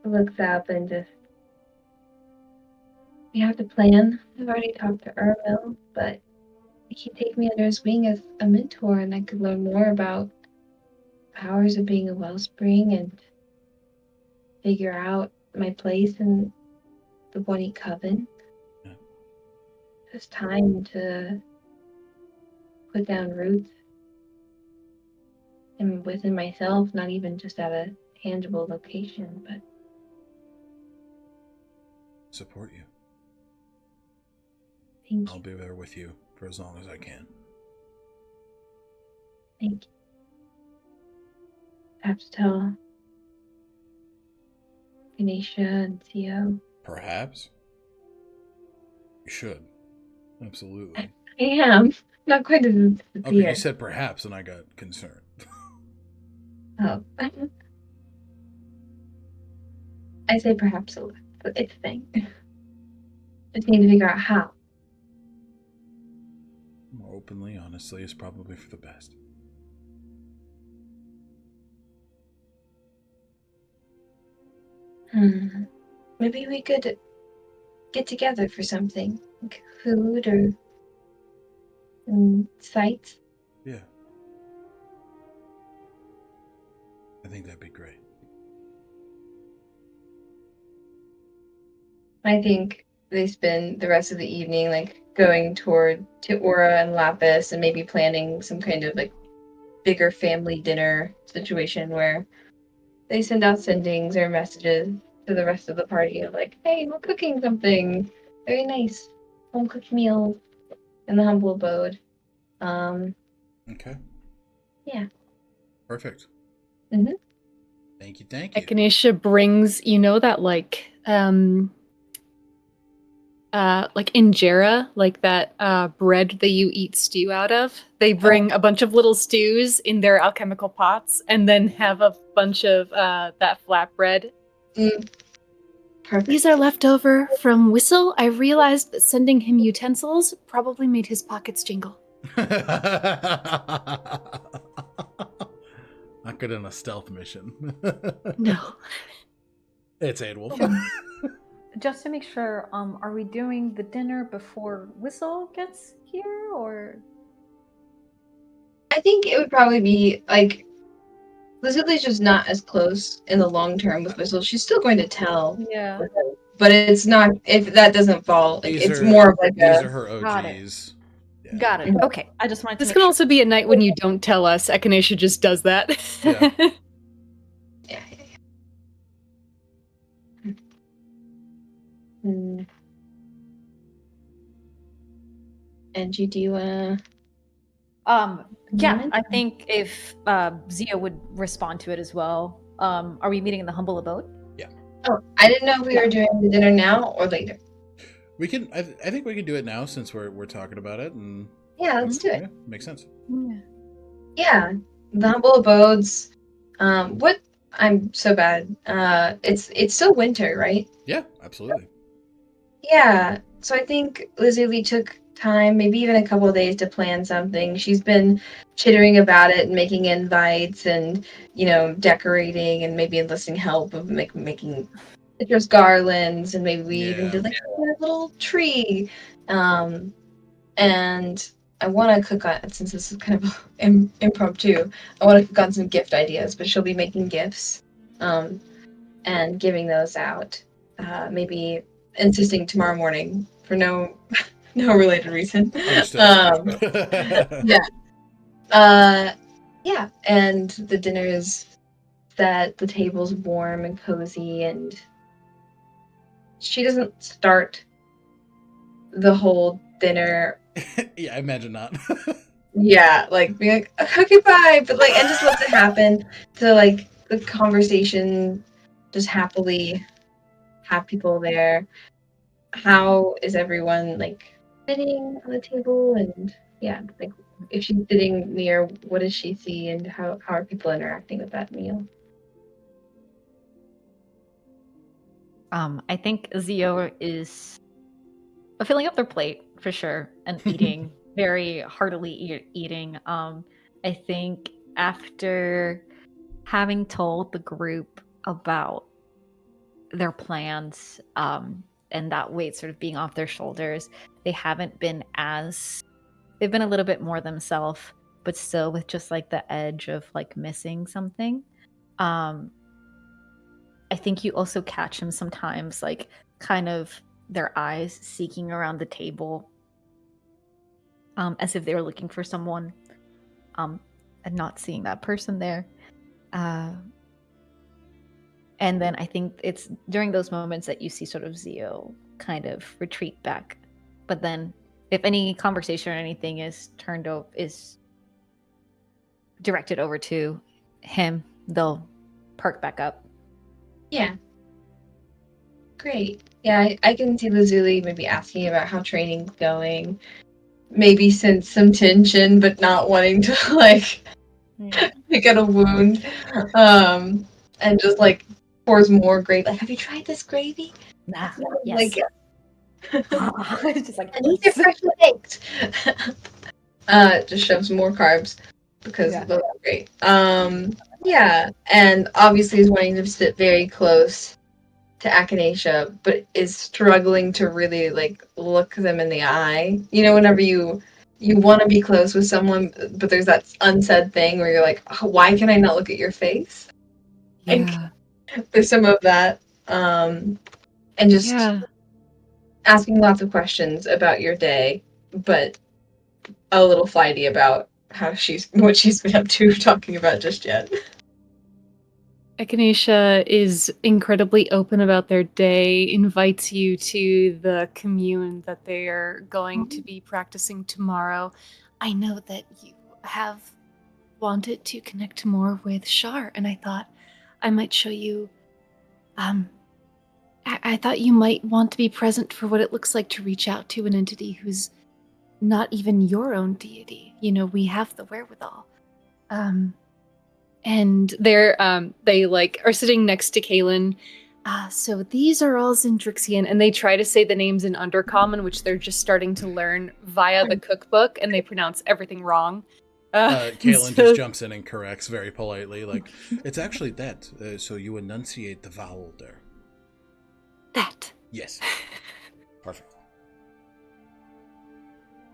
looks up and just, we have to plan. I've already talked to Ermil, but he'd take me under his wing as a mentor, and I could learn more about powers of being a wellspring and figure out my place in the One Coven. Yeah. It's time to put down roots and within myself, not even just at a tangible location, but Support you. thank I'll you. be there with you for as long as I can. Thank you. I have to tell Echinacea and Xio. Perhaps. You should. Absolutely. I am. Not quite as Okay, you said perhaps, and I got concerned. Oh. I say perhaps a lot, but it's a thing. Just need to figure out how. More openly, honestly, is probably for the best. Maybe we could get together for something, like food or sights. Yeah. I think that'd be great. I think they spend the rest of the evening like going to Aura and Lapis and maybe planning some kind of like bigger family dinner situation where they send out sendings or messages to the rest of the party of like, hey, we're cooking something very nice, home cooked meal in the humble abode. Okay. Yeah. Perfect. Mm-hmm. Thank you. Echinacea brings, that like injera, like that bread that you eat stew out of. They bring a bunch of little stews in their alchemical pots and then have a bunch of that flatbread. Perfect. These are left over from Whistle. I realized that sending him utensils probably made his pockets jingle. Not good in a stealth mission. No. It's Aidwolf. Just to make sure, are we doing the dinner before Whistle gets here, or? I think it would probably be like Lizuli's just not as close in the long term with Whistle. She's still going to tell. Yeah. But it's not if that doesn't fall. Like These it's are, more of like these a. are her OGs. Yeah. Got it. Okay. I just wanted to This make can sure. also be a night when you don't tell us. Echinacea just does that. Yeah. Yeah. Angie, do you wanna? Yeah, I think if Xio would respond to it as well. Are we meeting in the humble abode? Yeah. Oh, I didn't know if we were doing the dinner now or later. We can. I think we can do it now since we're talking about it, and Yeah, let's do it. Yeah, makes sense. Yeah, the humble abodes. What? I'm so bad. It's still winter, right? Yeah, absolutely. Yeah. So I think Lizzie took time, maybe even a couple of days to plan something. She's been chittering about it and making invites and, decorating and maybe enlisting help of making citrus garlands, and maybe we even did like a little tree. And I want to cook on, since this is kind of impromptu, I want to cook on some gift ideas, but she'll be making gifts and giving those out. Maybe insisting tomorrow morning for no related reason. Yeah. Yeah, and the dinner is set, the table's warm and cozy, and she doesn't start the whole dinner. Yeah, I imagine not. Yeah, like being like, okay, bye, but like, and just lets it happen to like the conversation, just happily have people there. How is everyone like sitting on the table, and yeah, like if she's sitting near, what does she see, and how are people interacting with that meal? I think Xio is filling up their plate for sure and eating very heartily eating. I think after having told the group about their plans and that weight sort of being off their shoulders, they've been a little bit more themselves, but still with just like the edge of like missing something. I think you also catch them sometimes like kind of their eyes seeking around the table as if they were looking for someone and not seeing that person there. And then I think it's during those moments that you see sort of Xio kind of retreat back. But then if any conversation or anything is directed over to him, they'll perk back up. Yeah. Great. Yeah, I can see Lazuli maybe asking about how training's going. Maybe sense some tension, but not wanting to, like, get a wound. And just, like, pours more gravy. Like, have you tried this gravy? Nah, Like, just like, I need it freshly baked. Just shoves more carbs because those are great. Yeah, and obviously is wanting to sit very close to Echinacea, but is struggling to really like look them in the eye. You know, whenever you want to be close with someone, but there's that unsaid thing where you're like, oh, why can I not look at your face? Yeah. And there's some of that, and just asking lots of questions about your day, but a little flighty about what she's been up to talking about just yet. Echinacea is incredibly open about their day, invites you to the commune that they are going to be practicing tomorrow. I know that you have wanted to connect more with Shar, and I thought I might show you. I thought you might want to be present for what it looks like to reach out to an entity who's not even your own deity. You know, we have the wherewithal. And they like are sitting next to Kaylin. So these are all Zendrixian, and they try to say the names in Undercommon, which they're just starting to learn via the cookbook, and they pronounce everything wrong. Kaylin just jumps in and corrects very politely, like, it's actually that, so you enunciate the vowel there. That. Yes. Perfect.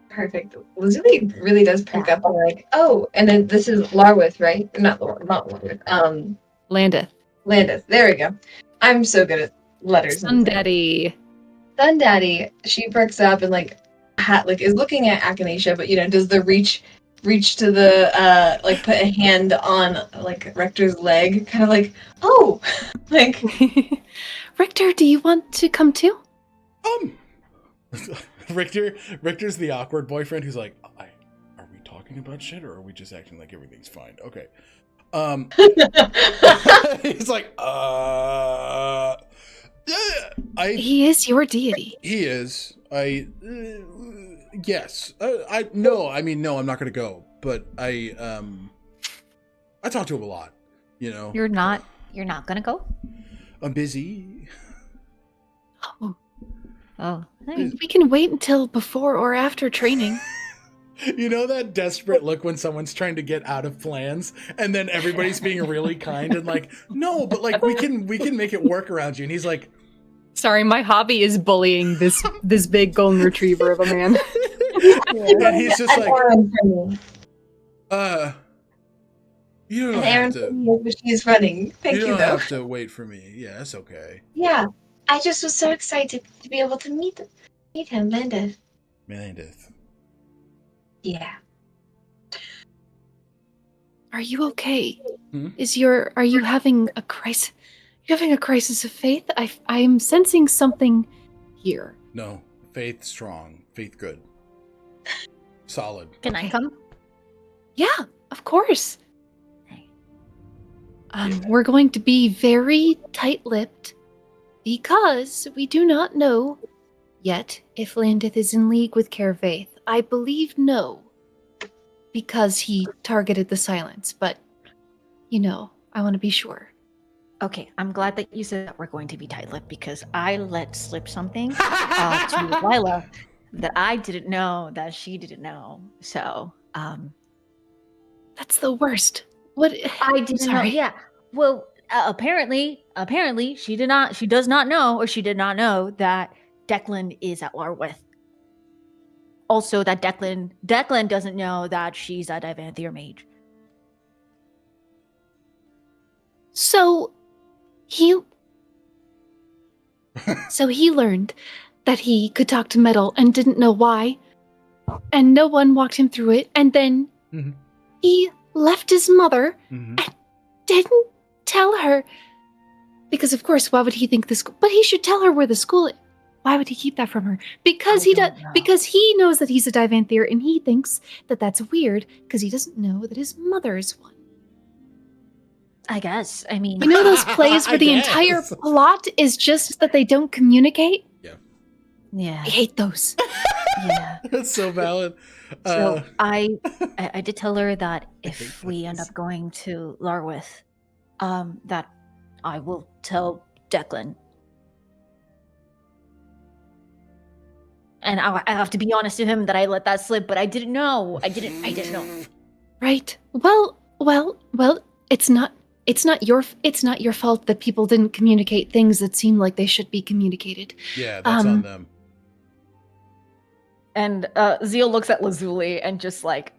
Perfect. Lazuli really does pick up on like, oh, and then this is Larwith, right? Not Larwith. Landith. Landith. There we go. I'm so good at letters. Sun Daddy. Sun Daddy. She perks up and like is looking at Echinacea, but does the reach to the like put a hand on like Rector's leg, kind of like, oh, like Richter, do you want to come too? Richter's the awkward boyfriend who's like, are we talking about shit or are we just acting like everything's fine? Okay. He's like, he is your deity. He is. Yes. No, I'm not gonna go. But I talk to him a lot, you know. You're not gonna go? I'm busy. Oh. We can wait until before or after training. You know that desperate look when someone's trying to get out of plans and then everybody's being really kind and like, no, but like we can make it work around you. And he's like, sorry, my hobby is bullying this big golden retriever of a man. And he's just like, you don't have to. She's running. Thank you, don't though. have to wait for me. Yeah, it's okay. Yeah, I just was so excited to be able to meet him, Landith. Yeah. Are you okay? Hmm? Are you having a crisis? You having a crisis of faith? I am sensing something here. No, faith strong, faith good, solid. Can I come? Yeah, of course. We're going to be very tight-lipped because we do not know yet if Landith is in league with Kervaith. I believe no, because he targeted the silence, but, I want to be sure. Okay, I'm glad that you said that we're going to be tight-lipped because I let slip something to Lila that I didn't know that she didn't know. So, that's the worst. What? I didn't know. Yeah. Well, apparently she did not know that Declan is at war with. Also, that Declan doesn't know that she's a Divanthier mage. So he learned that he could talk to metal and didn't know why, and no one walked him through it, and then he left his mother and didn't tell her, because of course, why would he think the school? But he should tell her where the school is. Why would he keep that from her? Because he does. Because he knows that he's a Divanthier, and he thinks that that's weird because he doesn't know that his mother is one. I guess. I mean, you know those plays where the entire plot is just that they don't communicate? Yeah. I hate those. Yeah. That's so valid. So I did tell her that if we end up going to Larwith, that I will tell Declan. And I have to be honest to him that I let that slip, but I didn't know. I didn't know. Right. Well, it's not your fault that people didn't communicate things that seem like they should be communicated. Yeah, that's on them. And Xio looks at Lazuli and just like,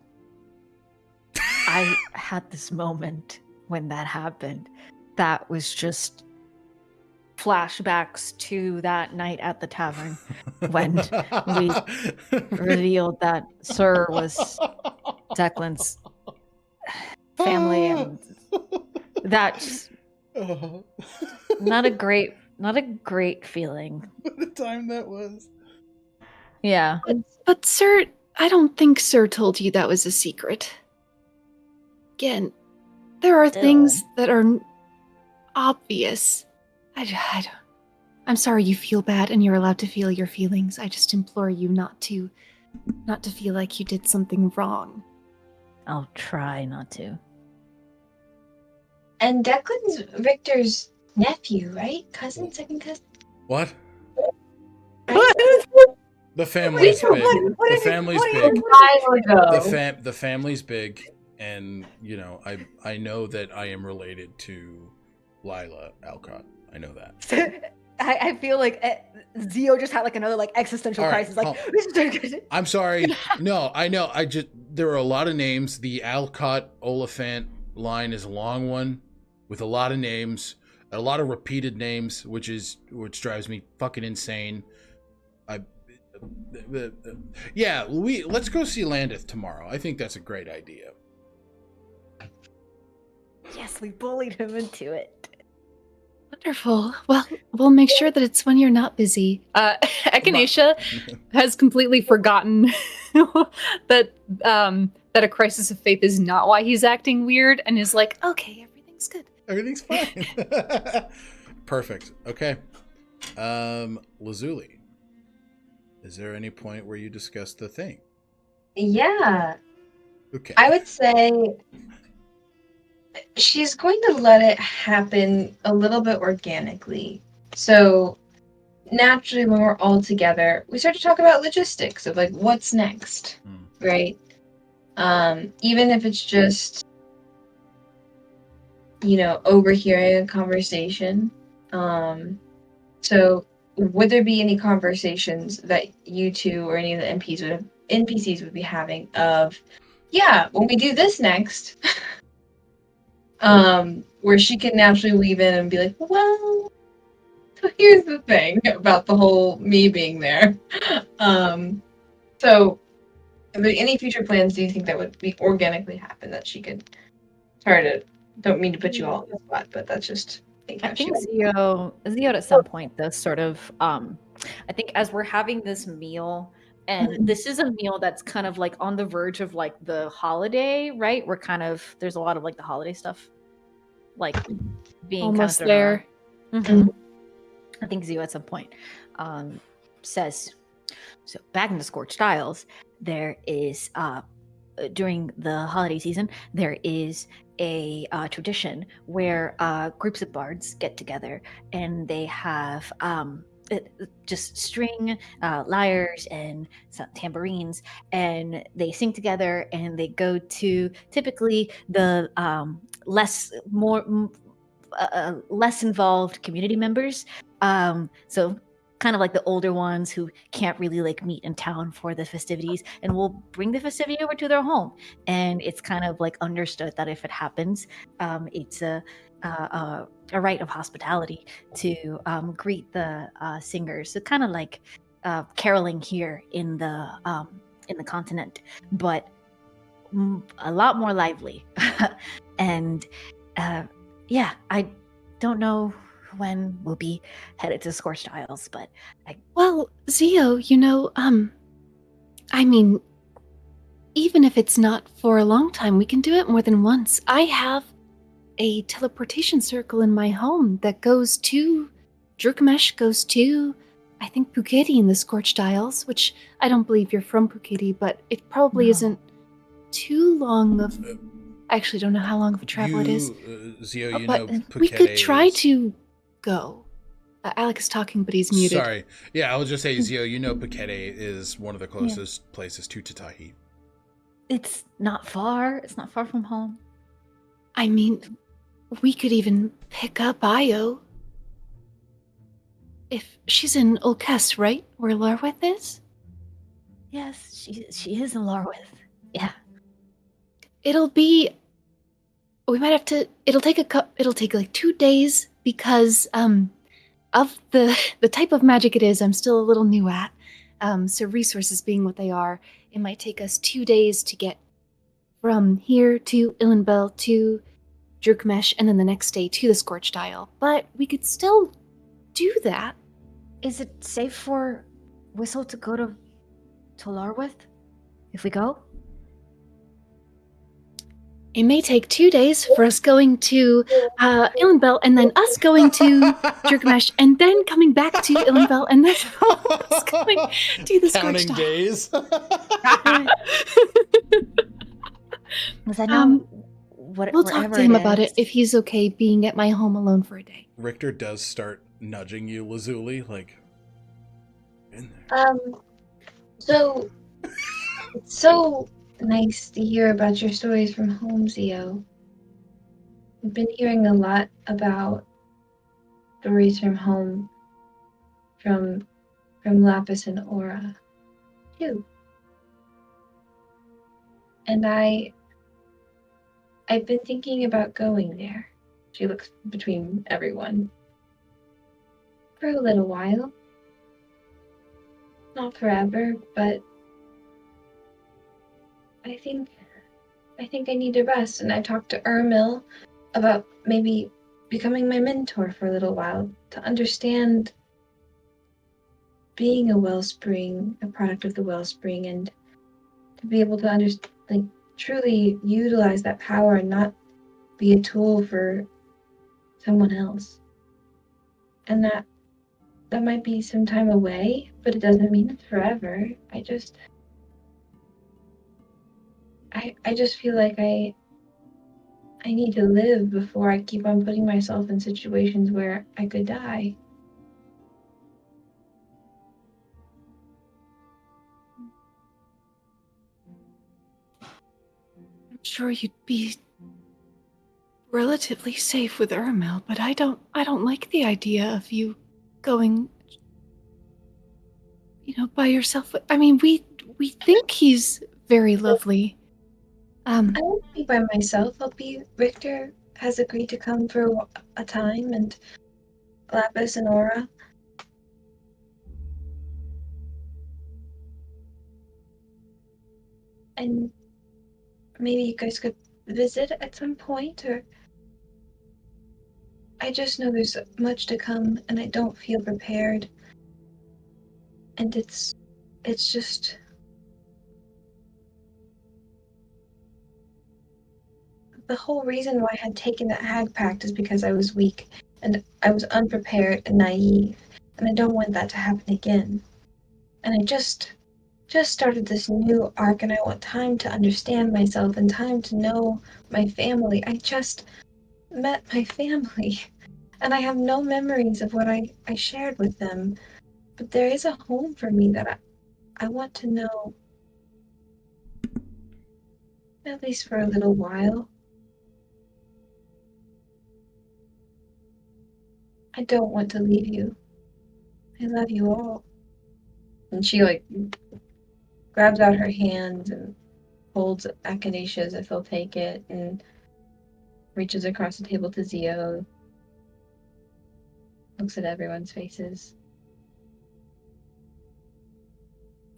I had this moment when that happened. That was just flashbacks to that night at the tavern when we revealed that Sir was Declan's family, and that's not a great feeling. What a time that was. Yeah. But Sir, I don't think Sir told you that was a secret. Again, there are things that are obvious. I'm sorry you feel bad and you're allowed to feel your feelings. I just implore you not to feel like you did something wrong. I'll try not to. And Declan's Victor's nephew, right? Cousin, second cousin? What? Right? The family's big. The family's big. The family's big, and I know that I am related to Lila Alcott. I know that. I feel like Xio just had like another like existential crisis. I'm sorry. No, I know. There are a lot of names. The Alcott Oliphant line is a long one with a lot of names, a lot of repeated names, which drives me fucking insane. Let's go see Landith tomorrow. I think that's a great idea. Yes, we bullied him into it. Wonderful. Well, we'll make sure that it's when you're not busy. Echinacea has completely forgotten that a crisis of faith is not why he's acting weird, and is like, okay, everything's good. Everything's fine. Perfect. Okay. Lazuli, is there any point where you discuss the thing? Yeah. Okay. I would say she's going to let it happen a little bit organically. So naturally, when we're all together, we start to talk about logistics of like what's next, right? Even if it's just overhearing a conversation. So would there be any conversations that you two or any of the NPCs would be having of, when we do this next, where she can naturally weave in and be like, well, so here's the thing about the whole me being there. So are there any future plans do you think that would be organically happen that she could try to, don't mean to put you all on the spot, but that's just I think Xio at some point does sort of I think as we're having this meal, and this is a meal that's kind of like on the verge of like the holiday, right? We're kind of, there's a lot of like the holiday stuff like being almost kind of there. Mm-hmm. I think Xio at some point says, so back in the Scorched Isles, there is during the holiday season, there is a tradition where groups of bards get together and they have just string lyres and some tambourines, and they sing together, and they go to typically the less involved community members, so kind of like the older ones who can't really like meet in town for the festivities, and we'll bring the festivity over to their home. And it's kind of like understood that if it happens, it's a rite of hospitality to greet the singers. So kind of like caroling here in the continent, but a lot more lively. And I don't know when we'll be headed to Scorched Isles, but Well, Xio, I mean, even if it's not for a long time, we can do it more than once. I have a teleportation circle in my home that goes to Drukmesh, goes to, I think, Puketi in the Scorched Isles, which I don't believe you're from Puketi, but it probably isn't too long of... I actually don't know how long of a travel it is. Xio, but Puketi we could try is... to go. Alec is talking, but he's muted. Sorry. Yeah, I will just say, Xio, Puketi is one of the closest places to Tatahi. It's not far. It's not far from home. I mean, we could even pick up Io. If she's in Ulkes, right? Where Larwith is? Yes, she is in Larwith. Yeah. It'll be... We might have to... It'll take like 2 days because of the type of magic it is, I'm still a little new at. So resources being what they are, it might take us 2 days to get from here to Ilinbel to Drukmesh, and then the next day to the Scorched Isle. But we could still do that. Is it safe for Whistle to go to Larwith if we go? It may take 2 days for us going to Ilinbel, and then us going to Drukmesh, and then coming back to Ilinbel, and then us going to the Scorched Isle. Counting days. Was I know we'll talk to him about it if he's okay being at my home alone for a day. Richter does start nudging you, Lazuli, like, in there. So it's so nice to hear about your stories from home, Xio. I've been hearing a lot about stories from home, from Lapis and Aura, too. And I've been thinking about going there. She looks between everyone. For a little while. Not forever, but I think I need a rest, and I talked to Ermil about maybe becoming my mentor for a little while to understand being a wellspring, a product of the wellspring, and to be able to truly utilize that power and not be a tool for someone else. And that might be some time away, but it doesn't mean it's forever. I just feel like I need to live before I keep on putting myself in situations where I could die. I'm sure you'd be relatively safe with Ermil, but I don't like the idea of you going, by yourself. I mean, we think he's very lovely. I won't be by myself. Richter has agreed to come for a time, and Lapis and Aura. And maybe you guys could visit at some point, or... I just know there's much to come, and I don't feel prepared. And it's just... The whole reason why I had taken that hag pact is because I was weak, and I was unprepared and naive, and I don't want that to happen again. And I just started this new arc, and I want time to understand myself and time to know my family. I just met my family, and I have no memories of what I shared with them. But there is a home for me that I want to know, at least for a little while. I don't want to leave you. I love you all. And she, grabs out her hands and holds Echinacea as if he'll take it, and reaches across the table to Xio. Looks at everyone's faces.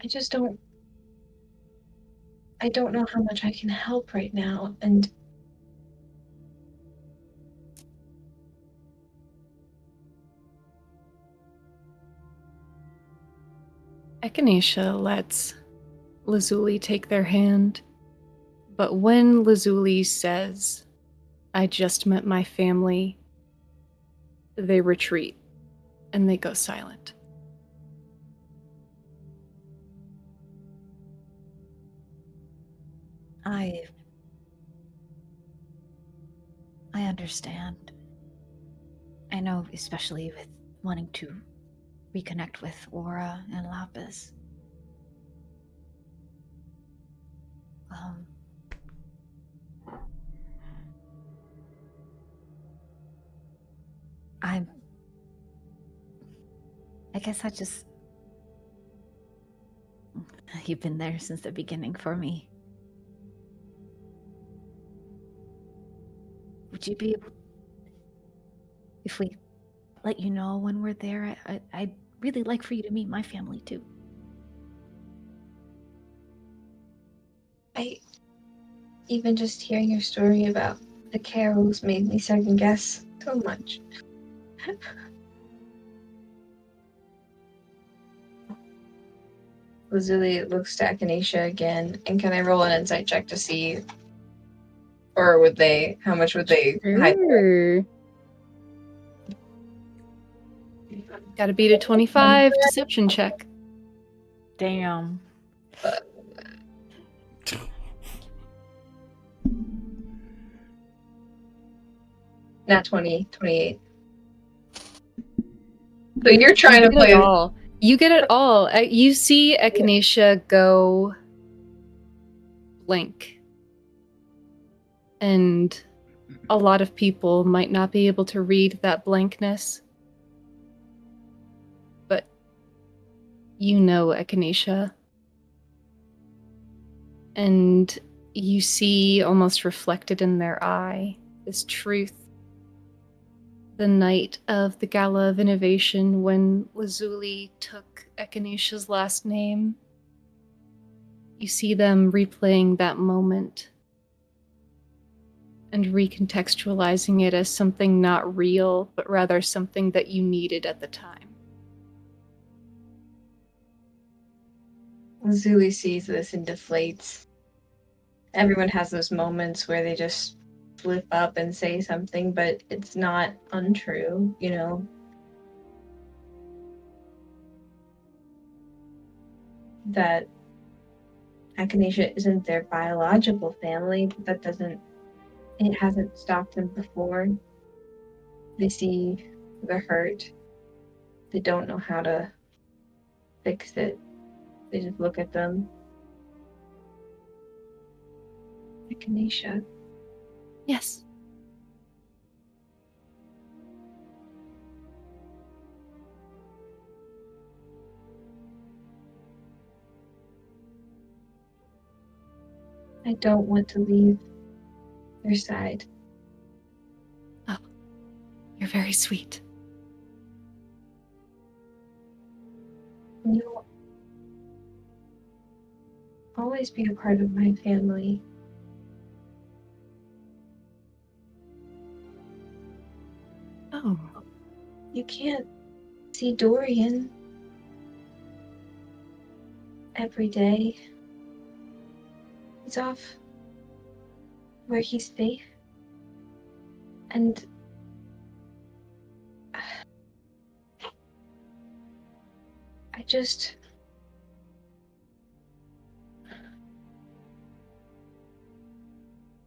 I don't know how much I can help right now, and Echinacea lets Lazuli take their hand, but when Lazuli says, "I just met my family," they retreat and they go silent. I understand. I know, especially with wanting to reconnect with Aura and Lapis. I guess you've been there since the beginning for me. Would you be able, if we let you know when we're there, I'd really like for you to meet my family too. Even just hearing your story about the carols made me second guess so much. Lazuli looks to Echinacea again, and can I roll an insight check to see, or how much would they hide? Sure. Gotta beat a 25 deception check. Damn. Not 20, 28. So you're trying to play... You get it all. You see Echinacea go blank. And a lot of people might not be able to read that blankness. But you know Echinacea. And you see almost reflected in their eye this truth. The night of the Gala of Innovation, when Lazuli took Echinacea's last name, you see them replaying that moment and recontextualizing it as something not real, but rather something that you needed at the time. Lazuli sees this and deflates. Everyone has those moments where they just slip up and say something, but it's not untrue, you know? That Echinacea isn't their biological family, but it hasn't stopped them before. They see the hurt. They don't know how to fix it. They just look at them. Echinacea. Yes. I don't want to leave your side. Oh, you're very sweet. You'll always be a part of my family. Oh. You can't see Dorian every day. He's off where he's safe. And I just...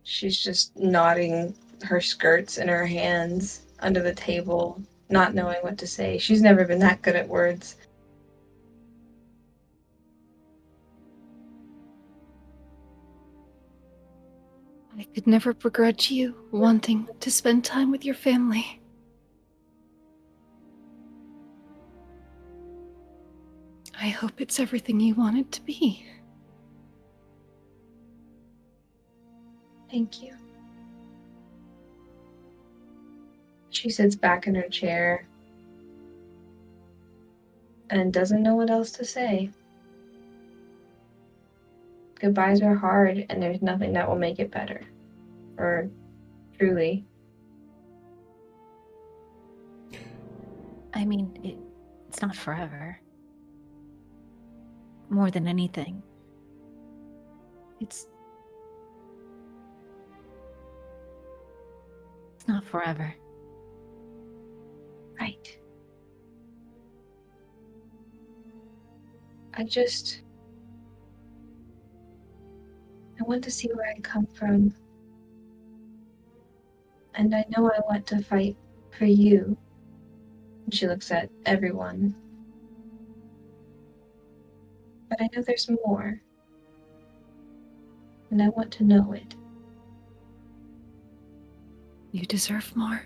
She's just nodding her skirts in her hands under the table, not knowing what to say. She's never been that good at words. I could never begrudge you wanting to spend time with your family. I hope it's everything you want it to be. Thank you. She sits back in her chair and doesn't know what else to say. Goodbyes are hard, and there's nothing that will make it better. Or truly. I mean, it's not forever. more than anything, it's not forever. Right. I want to see where I come from. And I know I want to fight for you. And she looks at everyone. But I know there's more. And I want to know it. You deserve more.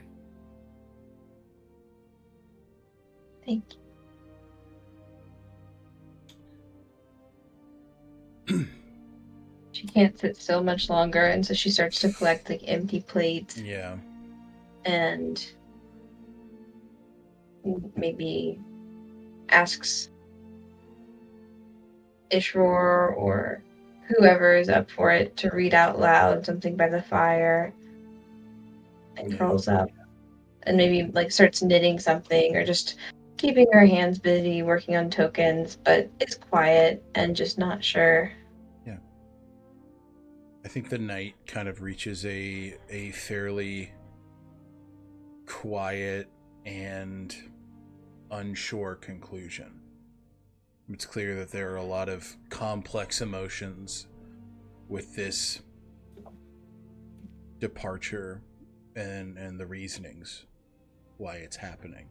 Thank you. She can't sit still much longer, and so she starts to collect like empty plates. Yeah. And maybe asks Ishror or whoever is up for it to read out loud something by the fire, and curls up and maybe like starts knitting something or just keeping her hands busy working on tokens, but it's quiet and just not sure. Yeah. I think the night kind of reaches a fairly quiet and unsure conclusion. It's clear that there are a lot of complex emotions with this departure and the reasonings why it's happening.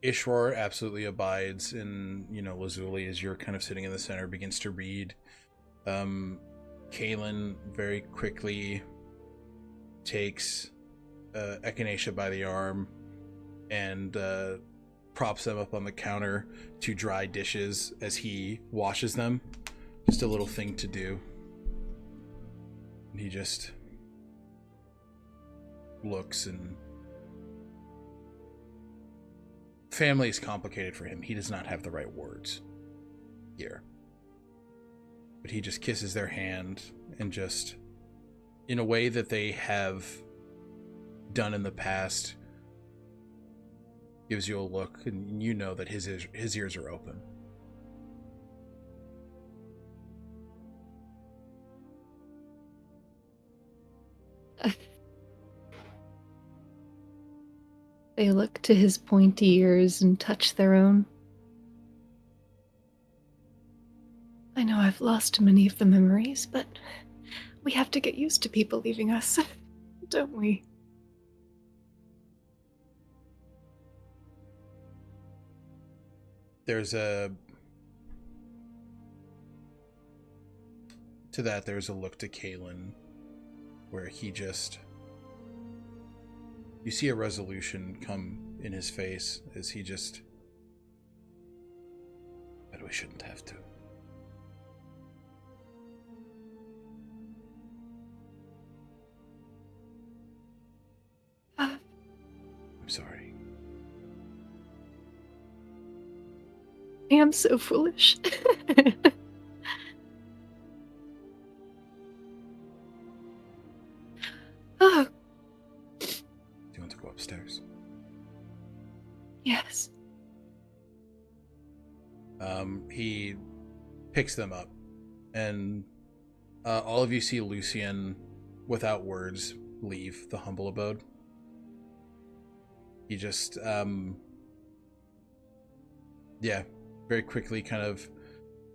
Ishror absolutely abides, and Lazuli, as you're kind of sitting in the center, begins to read. Kaelin very quickly takes Echinacea by the arm and props them up on the counter to dry dishes as he washes them. Just a little thing to do. And he just looks, and family is complicated for him. He does not have the right words here. But he just kisses their hand and just, in a way that they have done in the past, gives you a look, and you know that his ears are open. They look to his pointy ears and touch their own. I know I've lost many of the memories, but we have to get used to people leaving us, don't we? There's a look to Kaelin where he just, you see a resolution come in his face as he just, but we shouldn't have to. I'm sorry. I am so foolish. Oh. Do you want to go upstairs? Yes. He picks them up, and all of you see Lucian, without words, leave the humble abode. He just, very quickly kind of,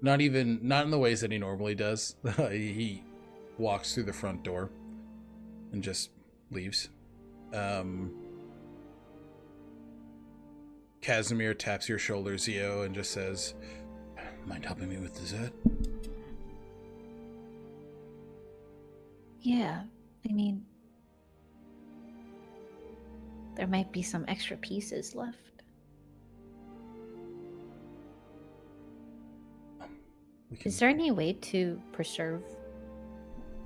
not in the ways that he normally does. He walks through the front door and just leaves. Casimir taps your shoulder, Xio, and just says, mind helping me with dessert? Yeah, I mean, there might be some extra pieces left. Is there any way to preserve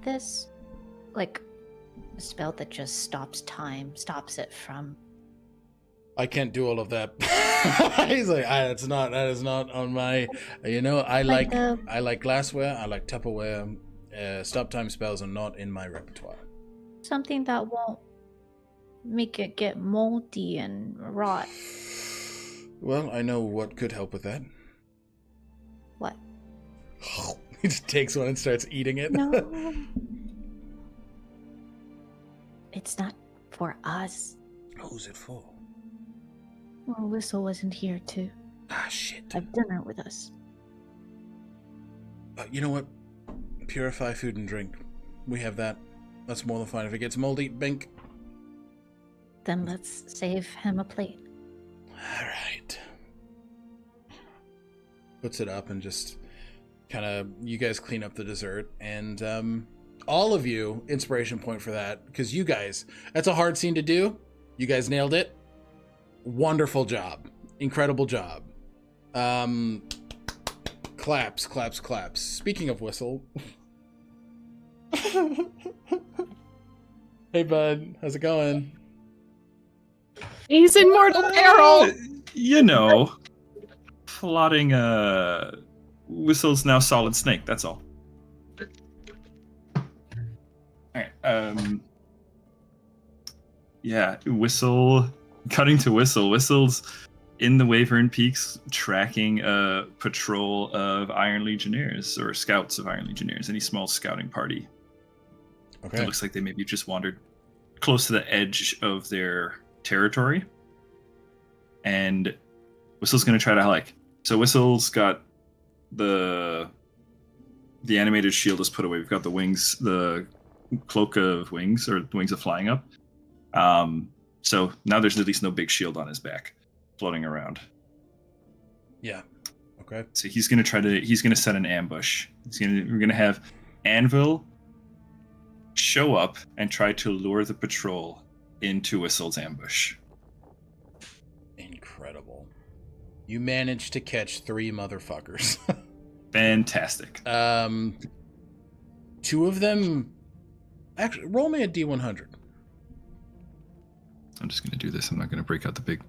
this? Like a spell that just stops time, stops it from... I can't do all of that. He's like, that is not on my, I like glassware, I like Tupperware. Stop time spells are not in my repertoire. Something that won't make it get moldy and rot. Well, I know what could help with that. What? He just takes one and starts eating it. No. It's not for us. Who's it for? Well, Whistle wasn't here to Ah, shit. have dinner with us. You know what? Purify food and drink. We have that. That's more than fine. If it gets moldy, bink. Then let's save him a plate. All right. Puts it up and just kind of, you guys clean up the dessert, and all of you, inspiration point for that, because you guys, that's a hard scene to do. You guys nailed it. Wonderful job. Incredible job. Claps, claps, claps. Speaking of Whistle. Hey, bud. How's it going? He's in mortal peril. You know, plotting Whistle's now Solid Snake, that's all. Alright, yeah, cutting to Whistle's in the Wavern Peaks tracking a patrol of Iron Legionnaires, or scouts of Iron Legionnaires, any small scouting party. Okay. It looks like they maybe just wandered close to the edge of their territory. And Whistle's going to try to so Whistle's got the animated shield is put away. We've got the wings, the cloak of wings, or the wings of flying up. So now there's at least no big shield on his back floating around. Yeah. Okay. So he's going to set an ambush. We're going to have Anvil show up and try to lure the patrol into Whistle's ambush. Incredible. You managed to catch 3 motherfuckers. Fantastic. 2 of them... Actually, roll me a D100. I'm just going to do this. I'm not going to break out the big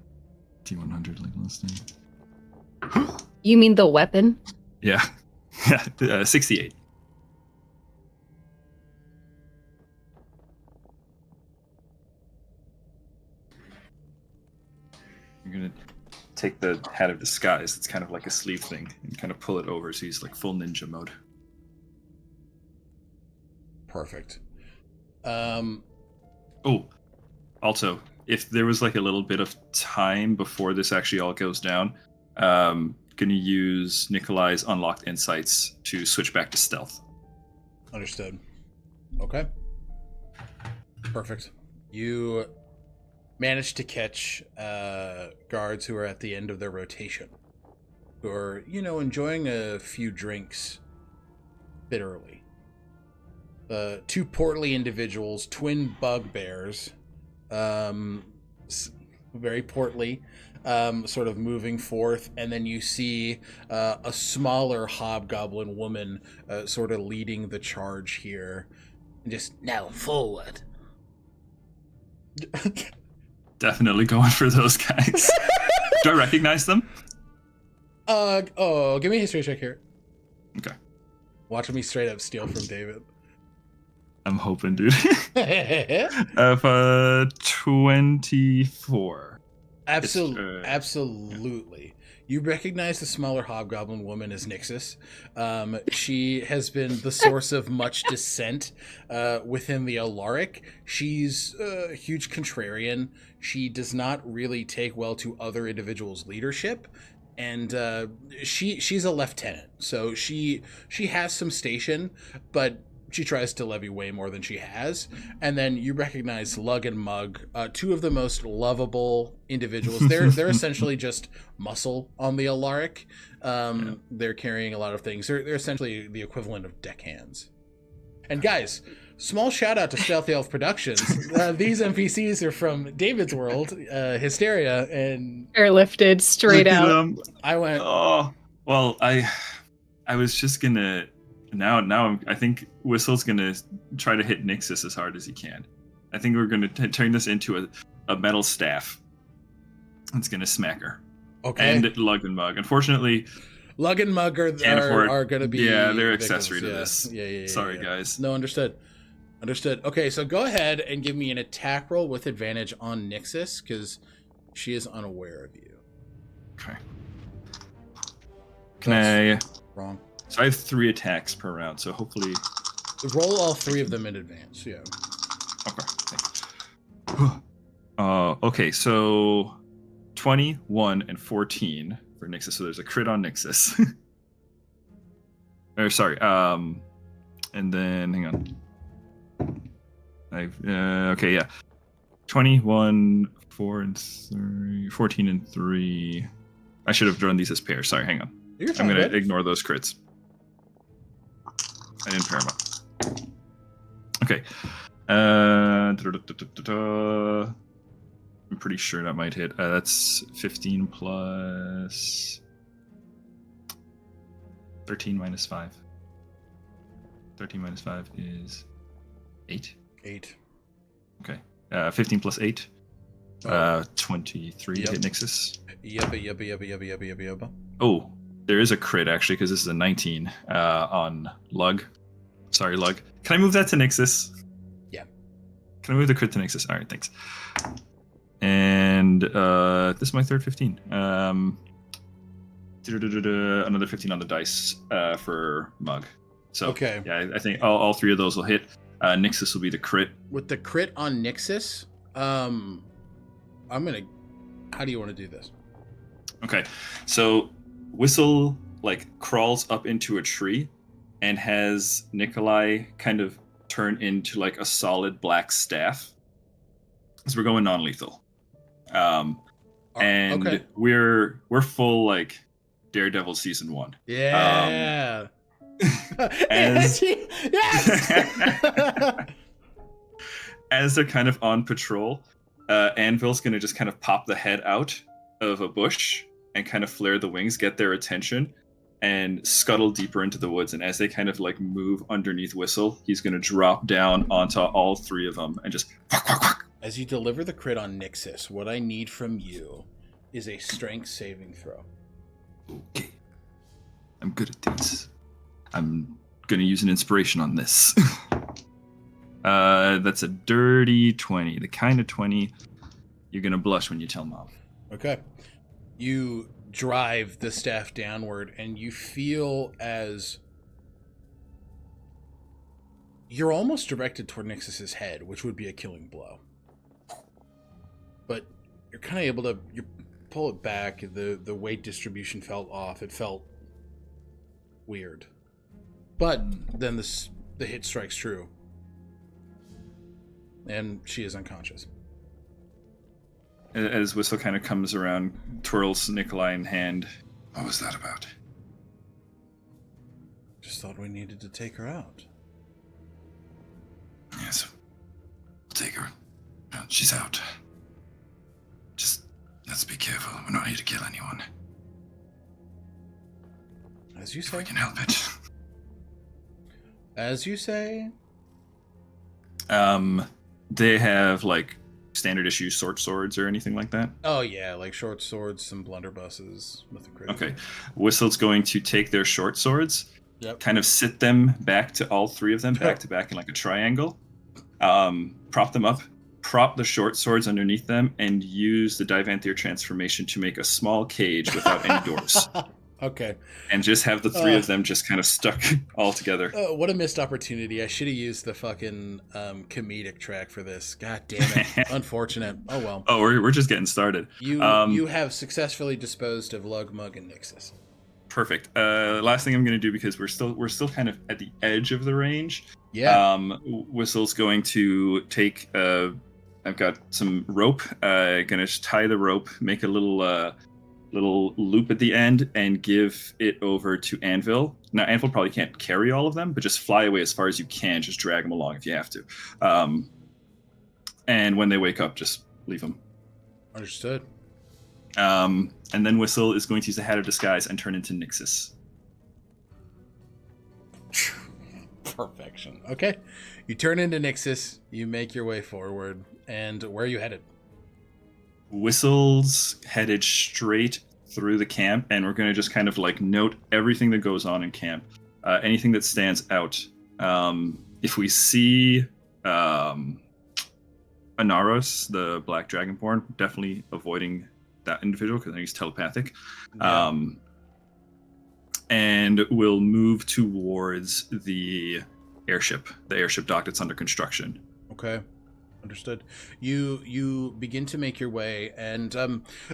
D100 like last time. You mean the weapon? Yeah. 68. I'm going to take the hat of disguise. It's kind of like a sleeve thing, and kind of pull it over so he's like full ninja mode. Perfect. Oh, also, if there was like a little bit of time before this actually all goes down, gonna use Nikolai's unlocked insights to switch back to stealth. Understood. Okay. Perfect. You managed to catch guards who are at the end of their rotation, who are, enjoying a few drinks a bit early. 2 portly individuals, twin bugbears, very portly, sort of moving forth, and then you see a smaller hobgoblin woman sort of leading the charge here. Just, now forward. Definitely going for those guys. Do I recognize them? Give me a history check here. Okay. Watching me straight up steal from David. I'm hoping, dude. Of 24. Absolutely. You recognize the smaller hobgoblin woman as Nixus. She has been the source of much dissent within the Alaric. She's a huge contrarian. She does not really take well to other individuals' leadership. And she's a lieutenant, so she has some station, but she tries to levy way more than she has. And then you recognize Lug and Mug, 2 of the most lovable individuals. They're essentially just muscle on the Alaric. They're carrying a lot of things. They're essentially the equivalent of deckhands. And guys, small shout out to Stealthy Elf Productions. These NPCs are from David's world, Hysteria, and Airlifted straight out. I went. Oh well, I was just gonna. Now I think Whistle's gonna try to hit Nixus as hard as he can. I think we're gonna turn this into a metal staff. It's gonna smack her. Okay. And Lug and Mug. Unfortunately, Lug and Mug are going to be... Yeah, they're victims. accessory to this. Yeah. Sorry, guys. No, understood. Okay, so go ahead and give me an attack roll with advantage on Nixus, because she is unaware of you. Okay. Can I Wrong. So I have 3 attacks per round, so hopefully... Roll all 3 of them in advance, yeah. Okay, thanks. Okay, so 21 and 14 for Nixus, so there's a crit on Nixus. Or sorry, and then, hang on. Okay, yeah. 21, 4 and 3, 14 and 3. I should have drawn these as pairs. Sorry, hang on. I'm going to ignore those crits. I didn't pair them up. Okay. I'm pretty sure that might hit. That's 15 plus 13 minus 5. 13 minus 5 is 8. 8. Okay. 15 plus 8. 23 to hit Nixus. Yep. Oh, there is a crit actually because this is a 19 on Lug. Sorry, Lug. Can I move that to Nixus? Yeah. Can I move the crit to Nixus? All right, thanks. And this is my third 15. Another 15 on the dice for Mug. So okay. Yeah, I think all 3 of those will hit. Nixus will be the crit. With the crit on Nixus, I'm gonna. How do you want to do this? Okay, so Whistle crawls up into a tree and has Nikolai kind of turn into a solid black staff. So we're going non-lethal. And okay. we're full Daredevil season 1. Yeah. As yes! as they're kind of on patrol, Anvil's gonna just kind of pop the head out of a bush and kind of flare the wings, get their attention, and scuttle deeper into the woods. And as they kind of move underneath Whistle, he's gonna drop down onto all 3 of them and just quack, quack, quack. As you deliver the crit on Nixus, what I need from you is a strength saving throw. Okay. I'm good at this. I'm gonna use an inspiration on this. That's a dirty 20. The kind of 20 you're gonna blush when you tell Mom. Okay. You drive the staff downward and you feel as you're almost directed toward Nixus's head, which would be a killing blow. But you're kind of able to you pull it back. The weight distribution felt off. It felt weird. But then the hit strikes true. And she is unconscious. As Whistle kind of comes around, twirls Nikolai in hand. What was that about? Just thought we needed to take her out. Yes. We'll take her. She's out. Just let's be careful. We're not here to kill anyone. As you If say. we can help it. As you say. They have standard issue short swords or anything like that? Oh yeah, short swords, some blunderbusses with a crit. Okay. Whistle's going to take their short swords, kind of sit them back to all 3 of them, back to back in a triangle, prop them up, prop the short swords underneath them, and use the Divanthir transformation to make a small cage without any doors. Okay. And just have the 3 of them just kind of stuck all together. What a missed opportunity. I should have used the fucking comedic track for this. God damn it. Unfortunate. Oh well. Oh, we're just getting started. You have successfully disposed of Lug, Mug, and Nixus. Perfect. Last thing I'm going to do, because we're still kind of at the edge of the range. Yeah. Whistle's going to take... I've got some rope. Going to tie the rope, make a little loop at the end, and give it over to Anvil. Now, Anvil probably can't carry all of them, but just fly away as far as you can. Just drag them along if you have to. And when they wake up, just leave them. Understood. And then Whistle is going to use the Hat of Disguise and turn into Nixus. Perfection. Okay. You turn into Nixus, you make your way forward, and where are you headed? Whistle's headed straight through the camp, and we're going to just kind of note everything that goes on in camp. Anything that stands out. If we see Anaros, the Black Dragonborn, definitely avoiding that individual because I think he's telepathic. Yeah. and will move towards the airship dock that's under construction. Okay. Understood. You begin to make your way, and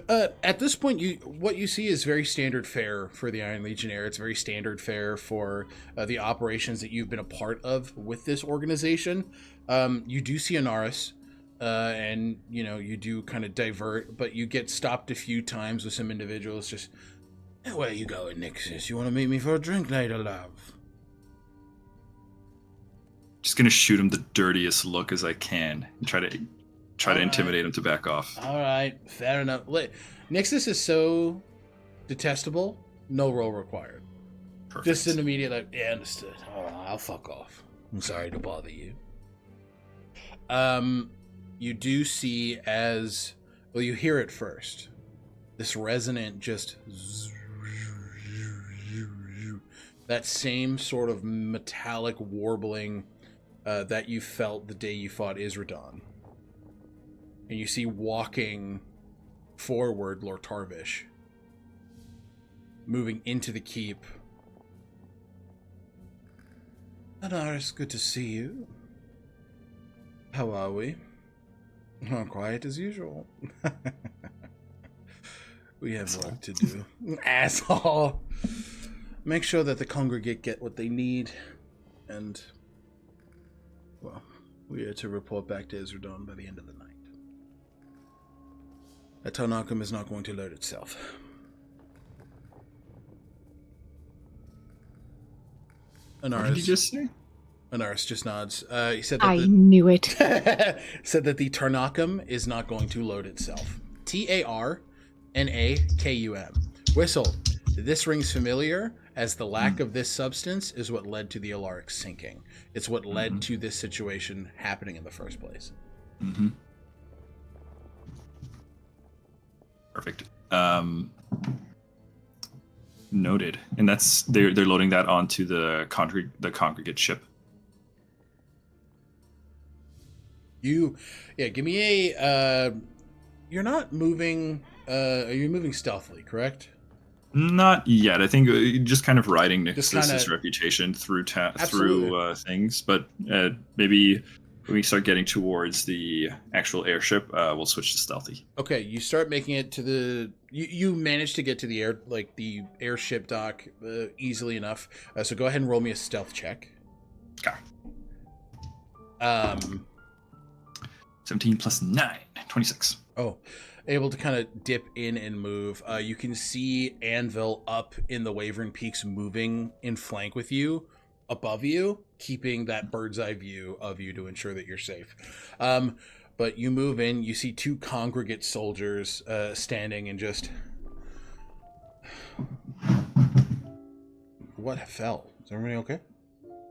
at this point, what you see is very standard fare for the Iron Legionnaire. It's very standard fare for the operations that you've been a part of with this organization. You do see Anaris, and you do kind of divert, but you get stopped a few times with some individuals. Just, hey, where you going, Nixus? You want to meet me for a drink later, love? Just gonna shoot him the dirtiest look as I can and try to intimidate him to back off. All right, fair enough. Nixus is so detestable, no roll required. Perfect. Just an immediate like, yeah, understood. I'll fuck off. I'm sorry to bother you. You do see you hear it first. This resonant that same sort of metallic warbling that you felt the day you fought Isradon. And you see walking forward Lord Tarvish, moving into the keep. Anaris, good to see you. How are we? Oh, quiet as usual. We have work to do. Asshole! Make sure that the congregate get what they need, and well, we are to report back to Isradon by the end of the night. ZenOkami is not going to load itself. Anaris, what did you just say? Anaris just nods. He said that I knew it. said that the ZenOkami is not going to load itself. TARNAKUM. Whistle. This rings familiar, as the lack of this substance is what led to the Alaric sinking. It's what led to this situation happening in the first place. Mm-hmm. Perfect. Noted. And they're loading that onto the congregate ship. Give me a. You're not moving. Are you moving stealthily? Correct. Not yet. I think just kind of riding Nixus's reputation through things, but maybe when we start getting towards the actual airship, we'll switch to stealthy. Okay, you start making it to the. You manage to get to the airship dock easily enough. So go ahead and roll me a stealth check. Okay. 17 plus 9, 26. Oh. Able to kind of dip in and move. You can see Anvil up in the Wavering Peaks moving in flank with you, above you, keeping that bird's eye view of you to ensure that you're safe. But you move in, you see two congregate soldiers standing and just... What fell? Is everybody okay?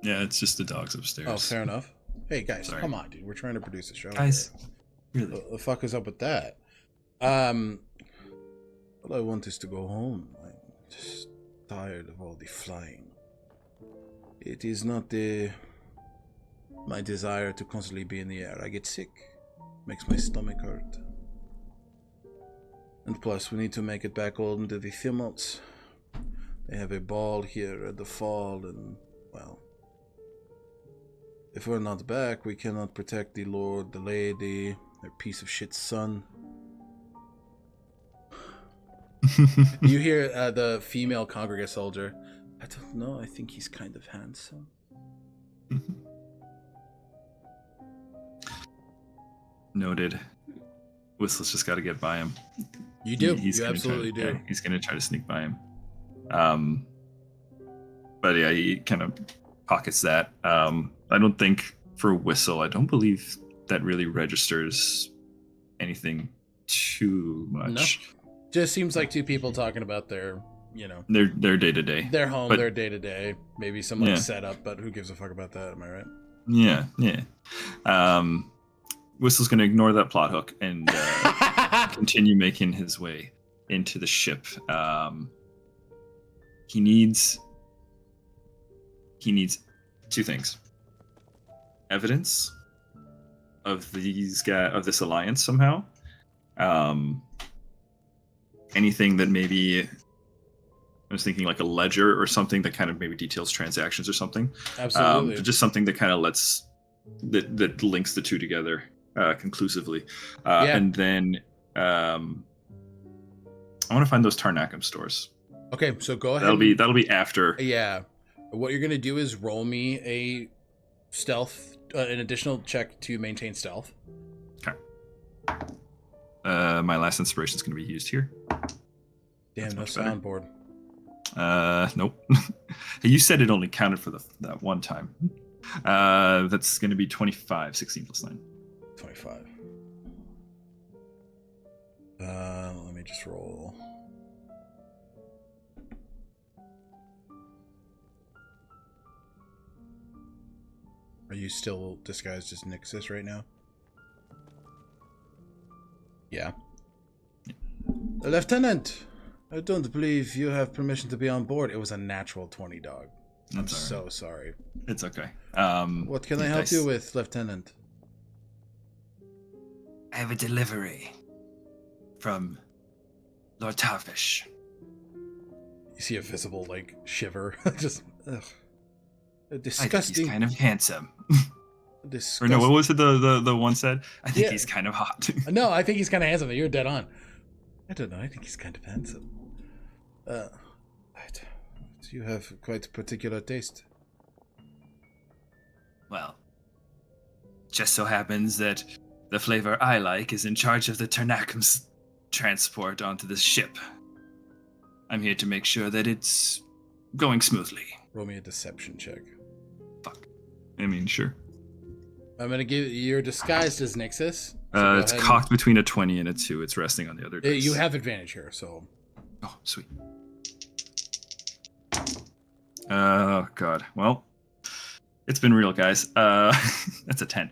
Yeah, it's just the dogs upstairs. Oh, fair enough. Hey, guys, Sorry. Come on, dude. We're trying to produce a show. Guys, really? What the fuck is up with that? All I want is to go home. I'm just tired of all the flying. It is not my desire to constantly be in the air. I get sick. Makes my stomach hurt. And plus, we need to make it back all into the Thimmelts. They have a ball here at the fall, and, well... If we're not back, we cannot protect the Lord, the Lady, their piece of shit son. You hear the female congregate soldier. I don't know, I think he's kind of handsome. Noted. Whistle's just got to get by him. You do. You absolutely do. Yeah, he's going to try to sneak by him. But yeah, he kind of pockets that. I don't think for Whistle, I don't believe that really registers anything too much. No. Just seems like two people talking about their their day to day, their home, their day to day. Maybe some setup, but who gives a fuck about that? Am I right? Yeah. Whistle's gonna ignore that plot hook and continue making his way into the ship. He needs two things: evidence of this alliance somehow. Anything that maybe I was thinking like a ledger or something that kind of maybe details transactions or something. Absolutely. Just something that kind of that links the two together conclusively. And then I want to find those Tarnakum stores. Okay, so go ahead. That'll be after. Yeah. What you're gonna do is roll me a stealth, an additional check to maintain stealth. Okay. My last inspiration is going to be used here. Damn, no soundboard. Nope. You said it only counted for that one time. That's going to be 25, 16 plus 9. 25. Let me just roll. Are you still disguised as Nixus right now? Yeah. Lieutenant, I don't believe you have permission to be on board. It was a natural 20, dog. I'm so sorry. It's okay. What can I help you with, Lieutenant? I have a delivery from Lord Tarfish. You see a visible, like, shiver. Just, ugh. Disgusting. I think he's kind of handsome. Or no, what was it the one said? I think he's kind of hot. No, I think he's kind of handsome. You're dead on. I don't know. I think he's kind of handsome. You have quite a particular taste. Well, just so happens that the flavor I like is in charge of the Tarnakum's transport onto the ship. I'm here to make sure that it's going smoothly. Roll me a deception check. Fuck. I mean, sure. I'm gonna give you're disguised as Nixus. So it's cocked between a 20 and a 2. It's resting on the other dice. You have advantage here, so. Oh, sweet. Oh, God. Well, it's been real, guys. That's a 10.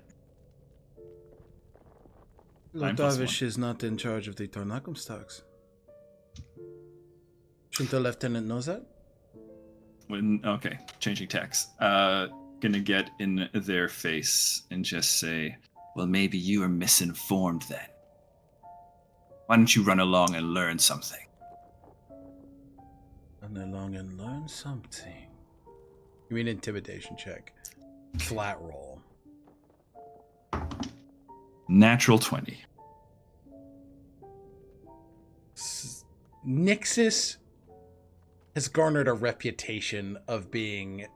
Lord Darvish is not in charge of the Tarnakum stocks. Shouldn't the lieutenant know that? Okay, changing tax. Gonna get in their face and just say, well, maybe you are misinformed then. Why don't you run along and learn something? Run along and learn something. You mean intimidation check. Flat roll. Natural 20. Nixus has garnered a reputation of being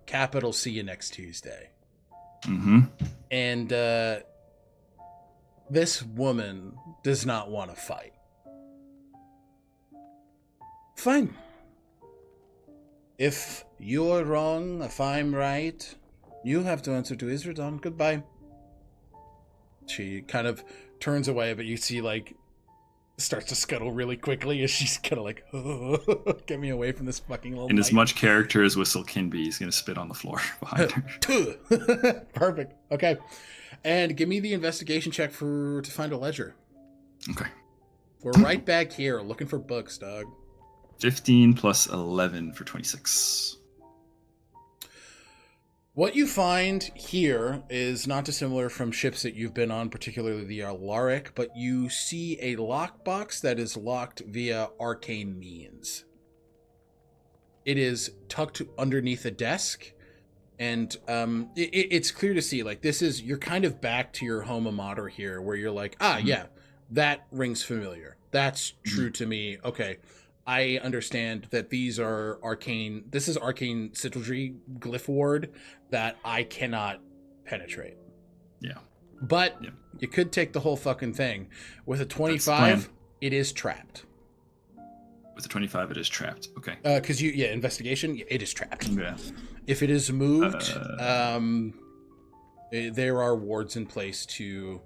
capital See you next Tuesday. Mm-hmm. And this woman does not want to fight. Fine. If you're wrong, if I'm right, you have to answer to Isradon. Goodbye. She kind of turns away, but you see, like, starts to scuttle really quickly as she's kind of like, oh, get me away from this fucking little In as much character as Whistle can be, he's going to spit on the floor behind her. Perfect. Okay. And give me the investigation check to find a ledger. Okay. We're right back here looking for books, dog. 15 plus 11 for 26. What you find here is not dissimilar from ships that you've been on, particularly the Alaric, but you see a lockbox that is locked via arcane means. It is tucked underneath a desk, and it's clear to see, like, you're kind of back to your alma mater here, where you're like, yeah, that rings familiar. That's true to me. Okay. I understand that these are arcane. This is arcane sigilry glyph ward that I cannot penetrate. Yeah. But you could take the whole fucking thing. With a 25, it is trapped. With a 25, it is trapped. Okay. Because investigation, it is trapped. Yeah. If it is moved, there are wards in place to.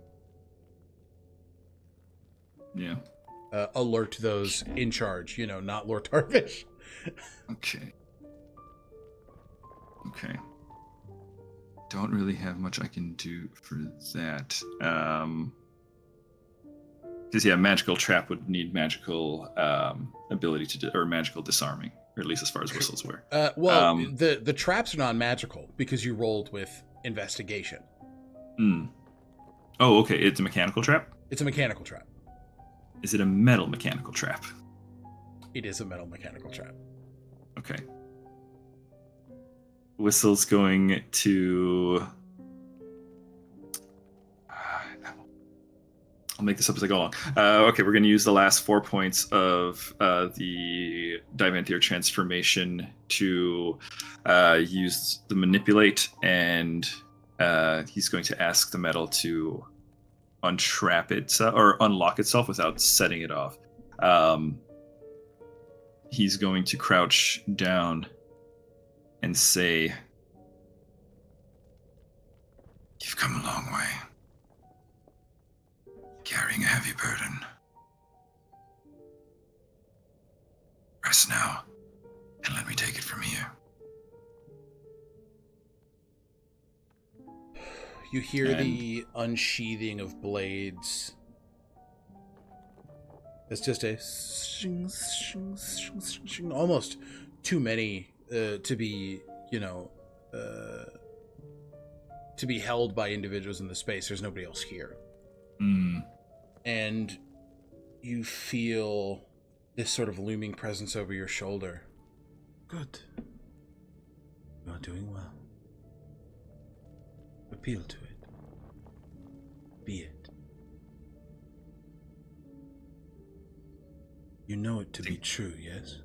Yeah. Alert those in charge, not Lord Tarvish. Okay. Don't really have much I can do for that. Because magical trap would need magical ability or magical disarming, or at least as far as whistles were. The traps are non-magical because you rolled with investigation. Oh, okay. It's a mechanical trap? It's a mechanical trap. Is it a metal mechanical trap? It is a metal mechanical trap. Okay. Whistle's going to... I'll make this up as I go along. Okay, we're going to use the last 4 points of the Divanthir transformation to use the manipulate, and he's going to ask the metal to untrap it or unlock itself without setting it off. He's going to crouch down and say, "You've come a long way, carrying a heavy burden. Rest now, and let me take it from here." You hear the unsheathing of blades. It's just a shing, shing, shing, shing, shing, almost too many to be, to be held by individuals in the space. There's nobody else here. And you feel this sort of looming presence over your shoulder. Good. You are doing well. Appeal to it. Be it. You know it to be true, yes?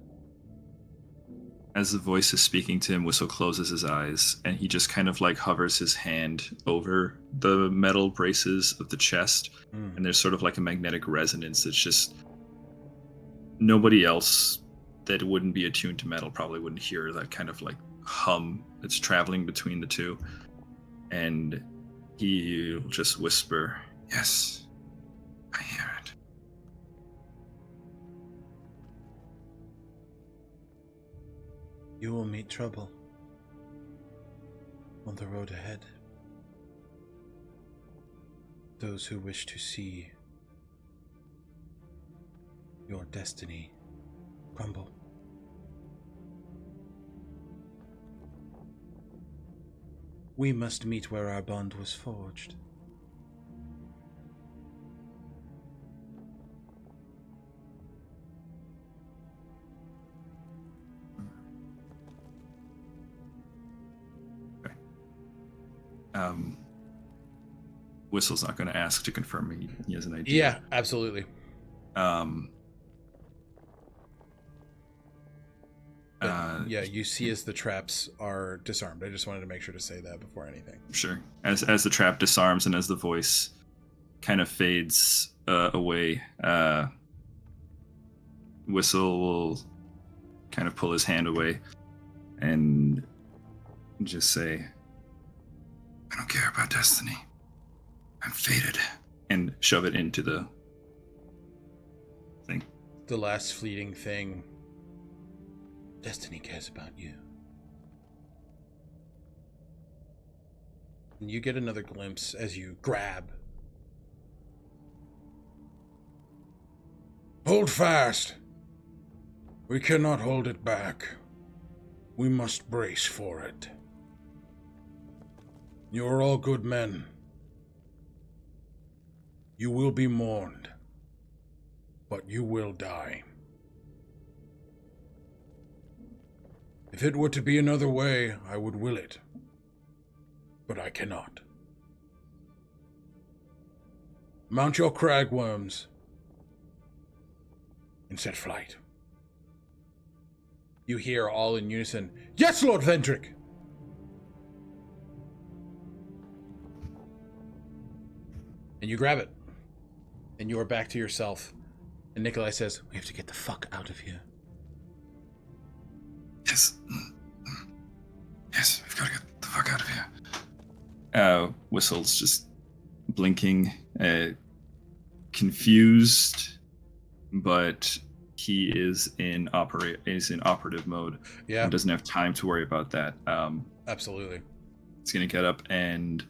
As the voice is speaking to him, Whistle closes his eyes, and he just kind of like hovers his hand over the metal braces of the chest, and there's sort of like a magnetic resonance that's just... Nobody else that wouldn't be attuned to metal probably wouldn't hear that kind of like hum that's traveling between the two. And he'll just whisper, "Yes, I hear it." You will meet trouble on the road ahead. Those who wish to see your destiny crumble. We must meet where our bond was forged. Whistle's not going to ask to confirm he has an idea. Yeah, absolutely. Yeah, you see as the traps are disarmed. I just wanted to make sure to say that before anything. Sure. As the trap disarms and as the voice kind of fades away, Whistle will kind of pull his hand away and just say, "I don't care about destiny. I'm fated," and shove it into the thing. The last fleeting thing. Destiny cares about you. And you get another glimpse as you grab. Hold fast. We cannot hold it back. We must brace for it. You are all good men. You will be mourned, but you will die. If it were to be another way, I would will it, but I cannot. Mount your cragworms and set flight. You hear all in unison, "Yes, Lord Vendrick!" And you grab it. And you are back to yourself. And Nikolai says, "We have to get the fuck out of here." Yes. Yes, we've got to get the fuck out of here. Whistle's just blinking, confused, but he is in operative mode. Yeah. And doesn't have time to worry about that. Absolutely. He's gonna get up and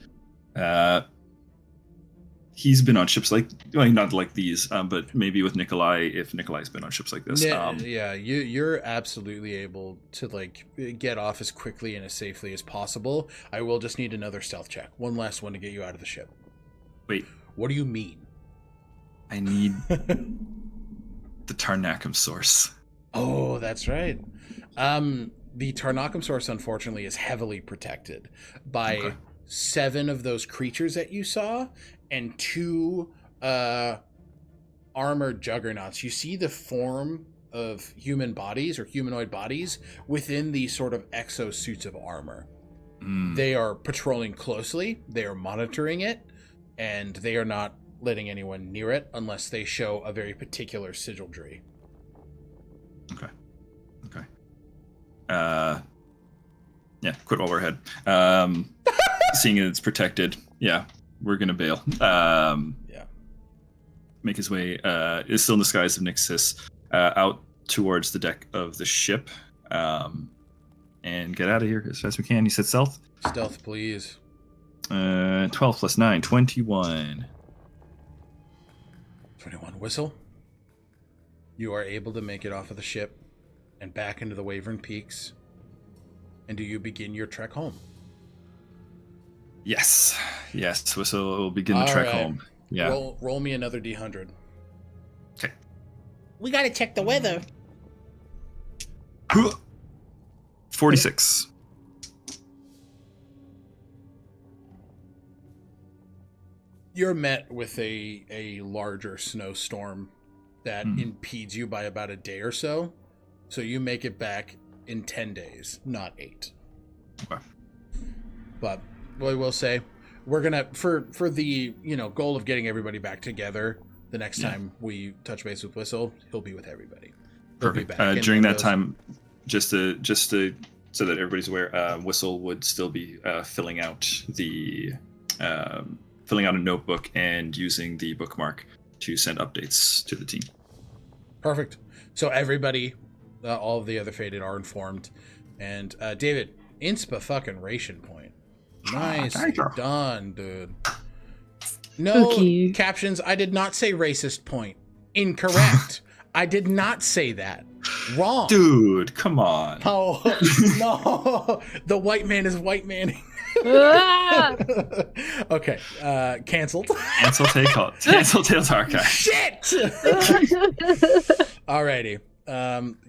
he's been on ships not like these, but maybe with Nikolai, if Nikolai's been on ships like this. Yeah, you're absolutely able to get off as quickly and as safely as possible. I will just need another stealth check. One last one to get you out of the ship. Wait. What do you mean? I need the Tarnakum source. that's right. The Tarnakum source, unfortunately, is heavily protected by 7 of those creatures that you saw and 2 armored juggernauts. You see the form of human bodies or humanoid bodies within these sort of exosuits of armor. They are patrolling closely, they are monitoring it, and they are not letting anyone near it unless they show a very particular sigildry. Okay. Yeah, quit while we're ahead. Seeing it's protected, yeah, we're gonna bail. Make his way, is still in the skies of Nixus, out towards the deck of the ship, and get out of here as fast as we can. You said stealth? Stealth, please. 12 plus 9, 21. 21. Whistle. You are able to make it off of the ship and back into the Wavering Peaks. And do you begin your trek home? Yes. Whistle will begin the trek home. Yeah. Roll me another D100. Okay. We gotta check the weather. 46. You're met with a larger snowstorm that impedes you by about a day or so. So you make it back in 10 days, not 8. Okay. But what I will say, we're gonna for the goal of getting everybody back together. The next time we touch base with Whistle, he'll be with everybody. Perfect. During that time, just to so that everybody's aware, Whistle would still be filling out a notebook and using the bookmark to send updates to the team. Perfect. So everybody, all of the other Fated are informed, and David, inspa fucking ration point. Nice done, dude. No captions. I did not say racist point. Incorrect. I did not say that. Wrong. Dude, come on. Oh, no. The white man is white manning. Okay. Canceled. Cancel Tales Archive. Shit! Alrighty.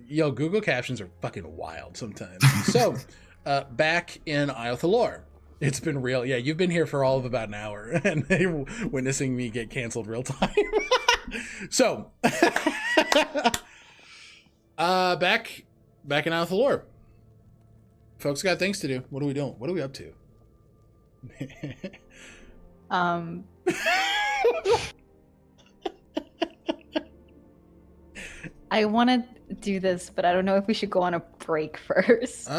Yo, Google captions are fucking wild sometimes. So, back in Isle Thalor. It's been real. Yeah, you've been here for all of about an hour and witnessing me get canceled real time. So, back in Isle Thalor. Folks got things to do. What are we doing? What are we up to? I want to do this, but I don't know if we should go on a break first.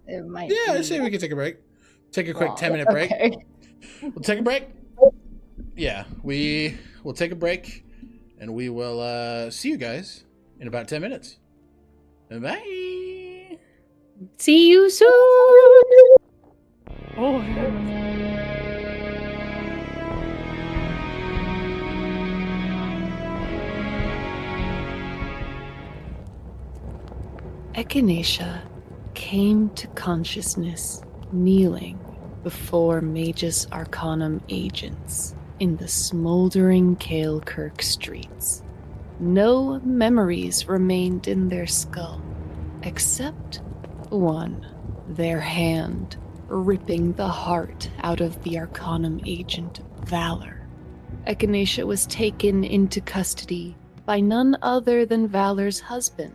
It might. Yeah, I say we can take a break. Take a quick 10-minute break. Okay. We'll take a break. Yeah, we'll take a break, and we will see you guys in about 10 minutes. Bye. See you soon. Oh. Echinacea came to consciousness kneeling before Magus Arcanum agents in the smoldering Kaelkirk streets. No memories remained in their skull, except one, their hand ripping the heart out of the Arcanum agent Valor. Echinacea was taken into custody by none other than Valor's husband,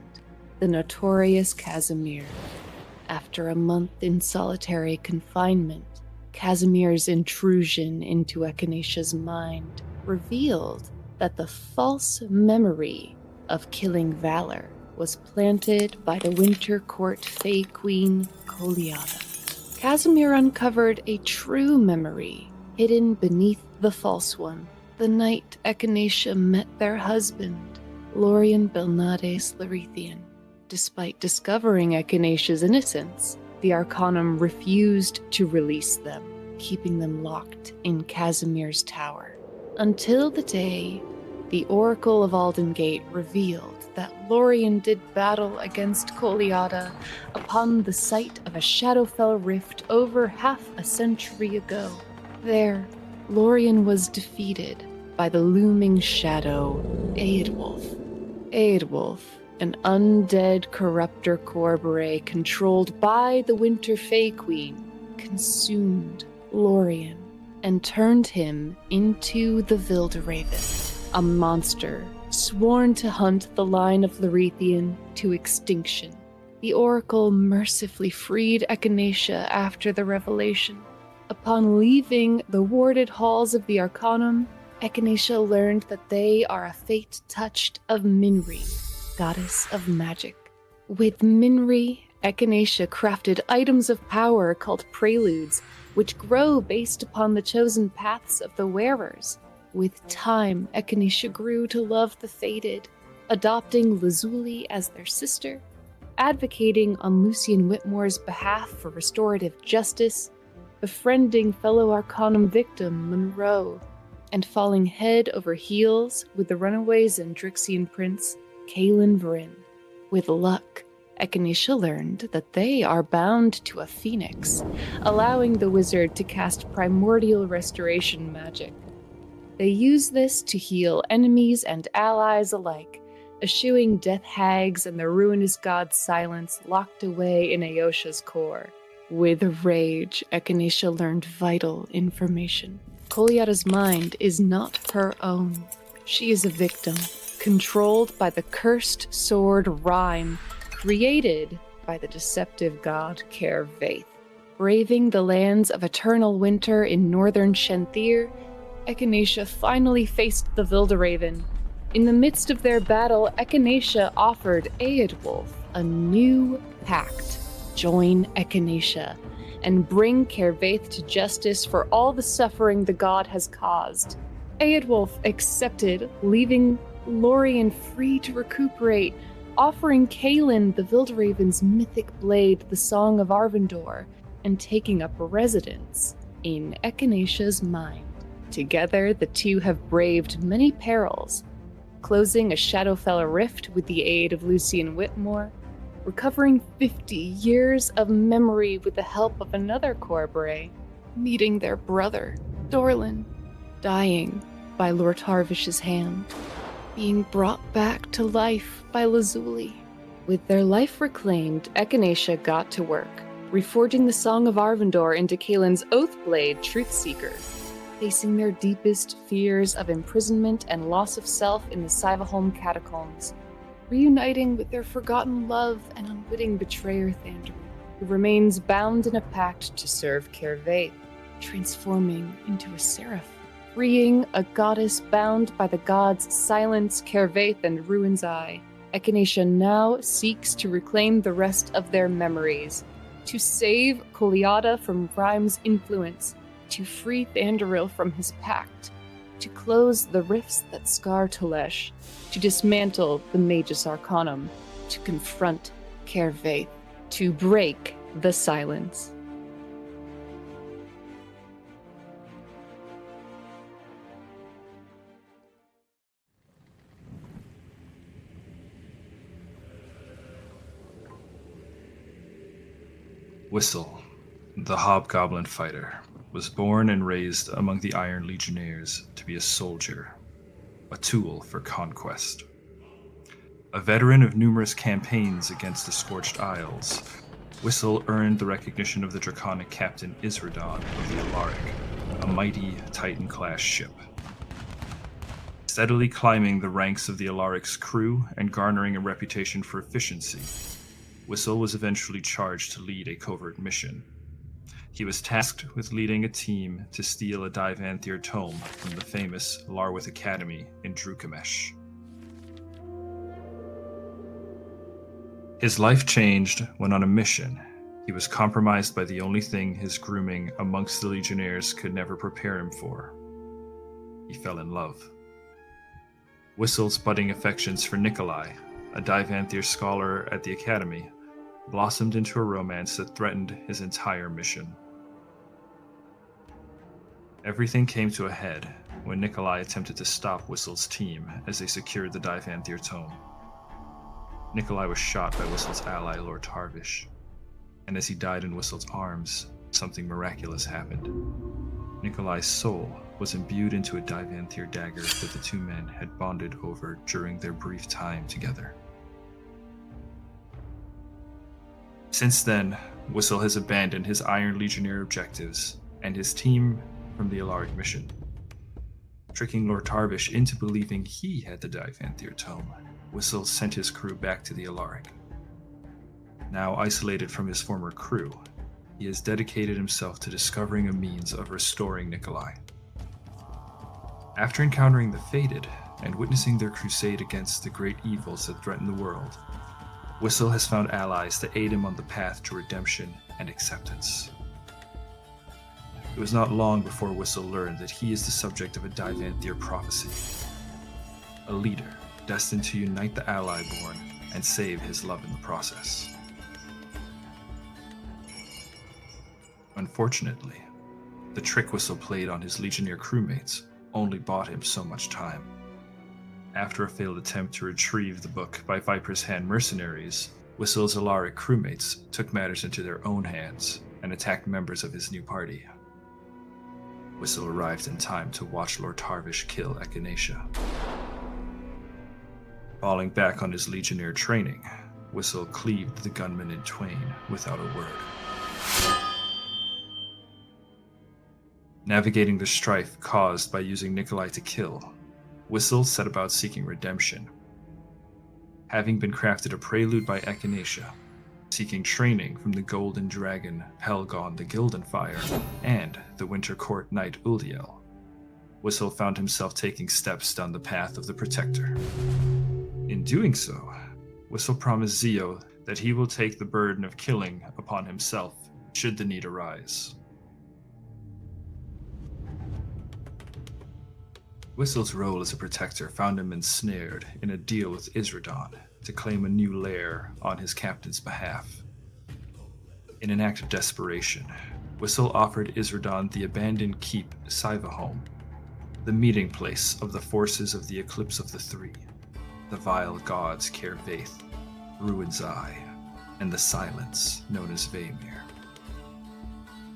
the notorious Casimir. After a month in solitary confinement, Casimir's intrusion into Echinacea's mind revealed that the false memory of killing Valor was planted by the Winter Court Fey Queen Coliata. Casimir uncovered a true memory hidden beneath the false one the night Echinacea met their husband, Lorien Belnades Larethian. Despite discovering Echinacea's innocence, the Arcanum refused to release them, keeping them locked in Casimir's tower. Until the day the Oracle of Aldengate revealed that Lorien did battle against Coliata upon the site of a Shadowfell rift over half a century ago. There, Lorien was defeated by the looming shadow Eadwulf. Eadwulf an undead corruptor Corberay controlled by the Winter Fae Queen consumed Lorien and turned him into the Vildraven, a monster sworn to hunt the line of Lorethian to extinction. The Oracle mercifully freed Echinacea after the revelation. Upon leaving the warded halls of the Arcanum, Echinacea learned that they are a fate touched of Minri, goddess of magic. With Minri, Echinacea crafted items of power called preludes, which grow based upon the chosen paths of the wearers. With time, Echinacea grew to love the fated, adopting Lazuli as their sister, advocating on Lucian Whitmore's behalf for restorative justice, befriending fellow Arcanum victim Monroe, and falling head over heels with the runaway Zendrixian prince, Kaelin Vryn. With luck, Echinacea learned that they are bound to a phoenix, allowing the wizard to cast primordial restoration magic. They use this to heal enemies and allies alike, eschewing death hags and the ruinous god Silence locked away in Aosha's core. With rage, Echinacea learned vital information. Koliada's mind is not her own. She is a victim, controlled by the cursed sword Rhyme, created by the deceptive god Kervaith. Braving the lands of eternal winter in northern Shenthir, Echinacea finally faced the Vildraven. In the midst of their battle, Echinacea offered Eadwulf a new pact. Join Echinacea and bring Kervaith to justice for all the suffering the god has caused. Eadwulf accepted, leaving Lorien free to recuperate, offering Kaelin the Vildraven's mythic blade, the Song of Arvindor, and taking up residence in Echinacea's mind. Together, the two have braved many perils, closing a Shadowfell rift with the aid of Lucian Whitmore, recovering 50 years of memory with the help of another Corberay, meeting their brother, Dorlin, dying by Lord Harvish's hand, being brought back to life by Lazuli. With their life reclaimed, Echinacea got to work, reforging the Song of Arvindor into Kaelin's Oathblade Truthseeker, facing their deepest fears of imprisonment and loss of self in the Cyvaholm catacombs, reuniting with their forgotten love and unwitting betrayer Thandrin, who remains bound in a pact to serve Kervaith, transforming into a seraph, freeing a goddess bound by the gods Silence, Kervaith, and Ruin's Eye. Echinacea now seeks to reclaim the rest of their memories, to save Koliada from Rhyme's influence, to free Thandoril from his pact, to close the rifts that scar Tolesh, to dismantle the Magus Arcanum, to confront Kervaith, to break the silence. Whistle, the Hobgoblin fighter, was born and raised among the Iron Legionnaires to be a soldier, a tool for conquest. A veteran of numerous campaigns against the Scorched Isles, Whistle earned the recognition of the draconic captain Isradon of the Alaric, a mighty Titan-class ship. Steadily climbing the ranks of the Alaric's crew and garnering a reputation for efficiency, Whistle was eventually charged to lead a covert mission. He was tasked with leading a team to steal a Divanthyr tome from the famous Larwith Academy in Drukamesh. His life changed when on a mission, he was compromised by the only thing his grooming amongst the Legionnaires could never prepare him for. He fell in love. Whistle's budding affections for Nikolai, a Divanthyr scholar at the Academy, blossomed into a romance that threatened his entire mission. Everything came to a head when Nikolai attempted to stop Whistle's team as they secured the Divanthyr tome. Nikolai was shot by Whistle's ally, Lord Tarvish, and as he died in Whistle's arms, something miraculous happened. Nikolai's soul was imbued into a Divanthyr dagger that the two men had bonded over during their brief time together. Since then, Whistle has abandoned his Iron Legionnaire objectives and his team from the Alaric mission. Tricking Lord Tarvish into believing he had the Divanthier tome, Whistle sent his crew back to the Alaric. Now isolated from his former crew, he has dedicated himself to discovering a means of restoring Nikolai. After encountering the Fated and witnessing their crusade against the great evils that threaten the world, Whistle has found allies to aid him on the path to redemption and acceptance. It was not long before Whistle learned that he is the subject of a Divanthier prophecy, a leader destined to unite the Ally-born and save his love in the process. Unfortunately, the trick Whistle played on his Legionnaire crewmates only bought him so much time. After a failed attempt to retrieve the book by Viper's Hand mercenaries, Whistle's Alaric crewmates took matters into their own hands and attacked members of his new party. Whistle arrived in time to watch Lord Tarvish kill Echinacea. Falling back on his Legionnaire training, Whistle cleaved the gunman in twain without a word. Navigating the strife caused by using Nikolai to kill, Whistle set about seeking redemption. Having been crafted a prelude by Echinacea, seeking training from the Golden Dragon Helgon the Gildenfire and the Winter Court Knight Uldiel, Whistle found himself taking steps down the path of the Protector. In doing so, Whistle promised Xio that he will take the burden of killing upon himself should the need arise. Whistle's role as a protector found him ensnared in a deal with Isradon to claim a new lair on his captain's behalf. In an act of desperation, Whistle offered Isradon the abandoned keep Cyvaholm, the meeting place of the forces of the Eclipse of the Three, the vile gods Kervaith, Ruin's Eye, and the Silence known as Vaemir.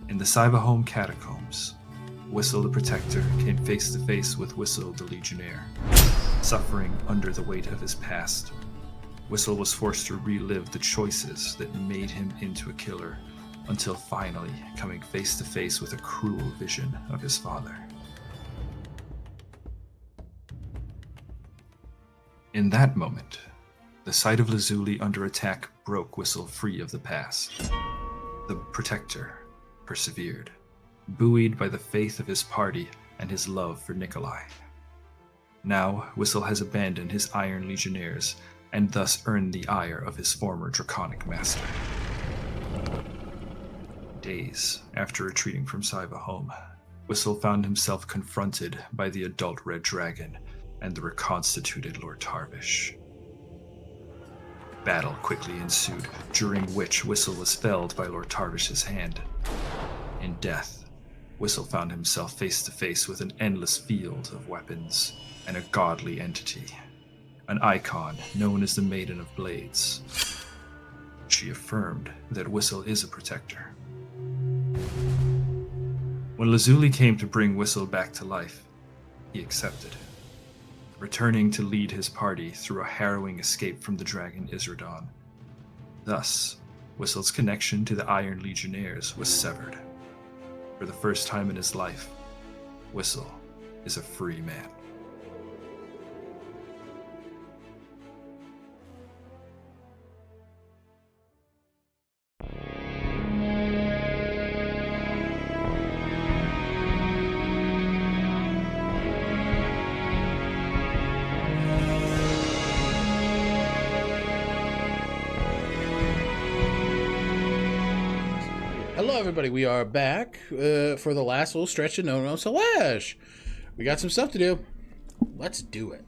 In the Cyvaholm catacombs, Whistle the Protector came face to face with Whistle the Legionnaire. Suffering under the weight of his past, Whistle was forced to relive the choices that made him into a killer, until finally coming face to face with a cruel vision of his father. In that moment, the sight of Lazuli under attack broke Whistle free of the past. The Protector persevered, buoyed by the faith of his party and his love for Nikolai. Now, Whistle has abandoned his Iron Legionnaires and thus earned the ire of his former Draconic master. Days after retreating from Cyvaholm, Whistle found himself confronted by the adult Red Dragon and the reconstituted Lord Tarvish. Battle quickly ensued, during which Whistle was felled by Lord Tarvish's hand. In death, Whistle found himself face to face with an endless field of weapons and a godly entity, an icon known as the Maiden of Blades. She affirmed that Whistle is a protector. When Lazuli came to bring Whistle back to life, he accepted, returning to lead his party through a harrowing escape from the dragon Isradon. Thus, Whistle's connection to the Iron Legionnaires was severed. For the first time in his life, Whistle is a free man. Hello, everybody. We are back for the last little stretch of No No Tolesh. We got some stuff to do. Let's do it.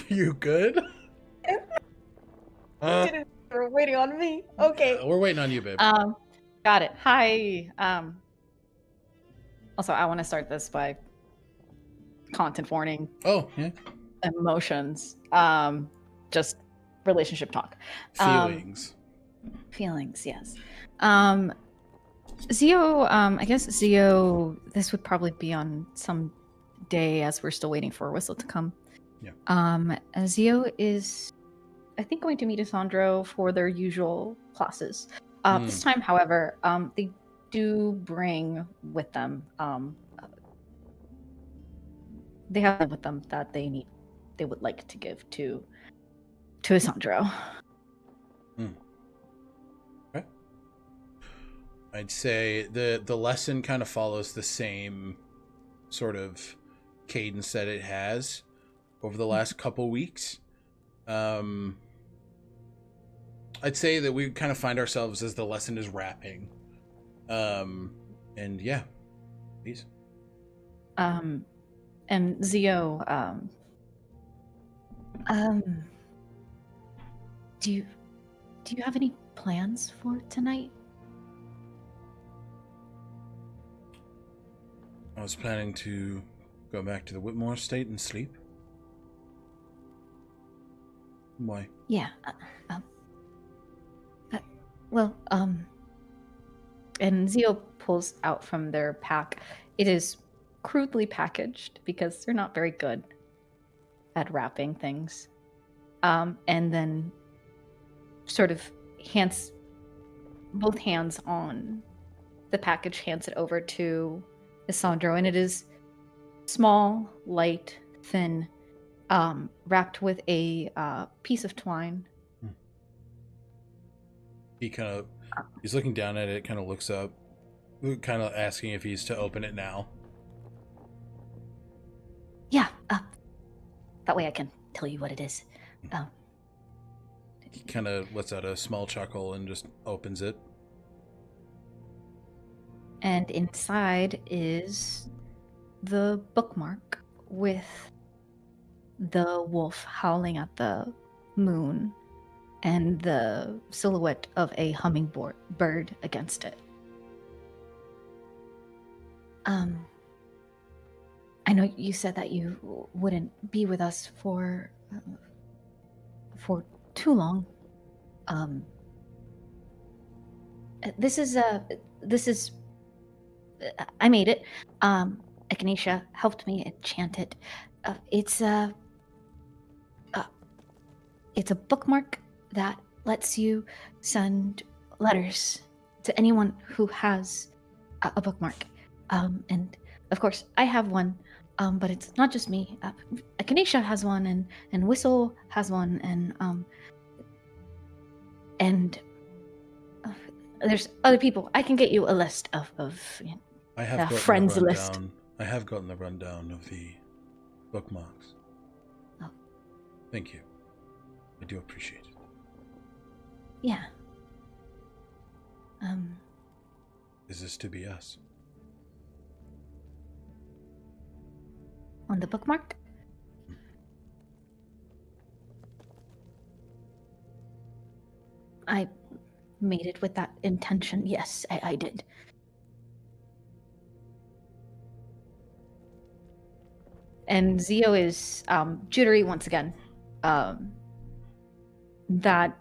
You good? You're waiting on me. Okay. We're waiting on you, babe. Got it. Hi. Also, I want to start this by content warning. Oh, yeah. Emotions. Just relationship talk. Feelings. Feelings, yes. Xio, I guess Xio, this would probably be on some day as we're still waiting for Whistle to come. Yeah. Xio is, I think, going to meet Isandro for their usual classes. This time, however, they do bring with them. They have with them that they would like to give to Isandro. Okay. I'd say the lesson kind of follows the same sort of cadence that it has over the last couple weeks. I'd say that we kind of find ourselves as the lesson is wrapping. And yeah, please. And Xio, do you have any plans for tonight? I was planning to go back to the Whitmore estate and sleep. Why? Yeah. And Xio pulls out from their pack. It is crudely packaged because they're not very good at wrapping things. And then sort of both hands on the package, hands it over to Isandro, and it is small, light, thin, wrapped with a piece of twine. He's looking down at it, kind of looks up, kind of asking if he's to open it now. Yeah, that way I can tell you what it is. He kind of lets out a small chuckle and just opens it. And inside is the bookmark with the wolf howling at the moon and the silhouette of a hummingbird against it. I know you said that you wouldn't be with us for too long. This is I made it. Echinacea helped me enchant it. It's a bookmark that lets you send letters to anyone who has a bookmark. And of course, I have one, but it's not just me. Echinacea has one, and Whistle has one, and there's other people. I can get you a list of I have gotten friends list. I have gotten the rundown of the bookmarks. Oh. Thank you. I do appreciate it. Yeah. Is this to be us? On the bookmark? I made it with that intention. Yes, I did. And Xio is jittery once again. That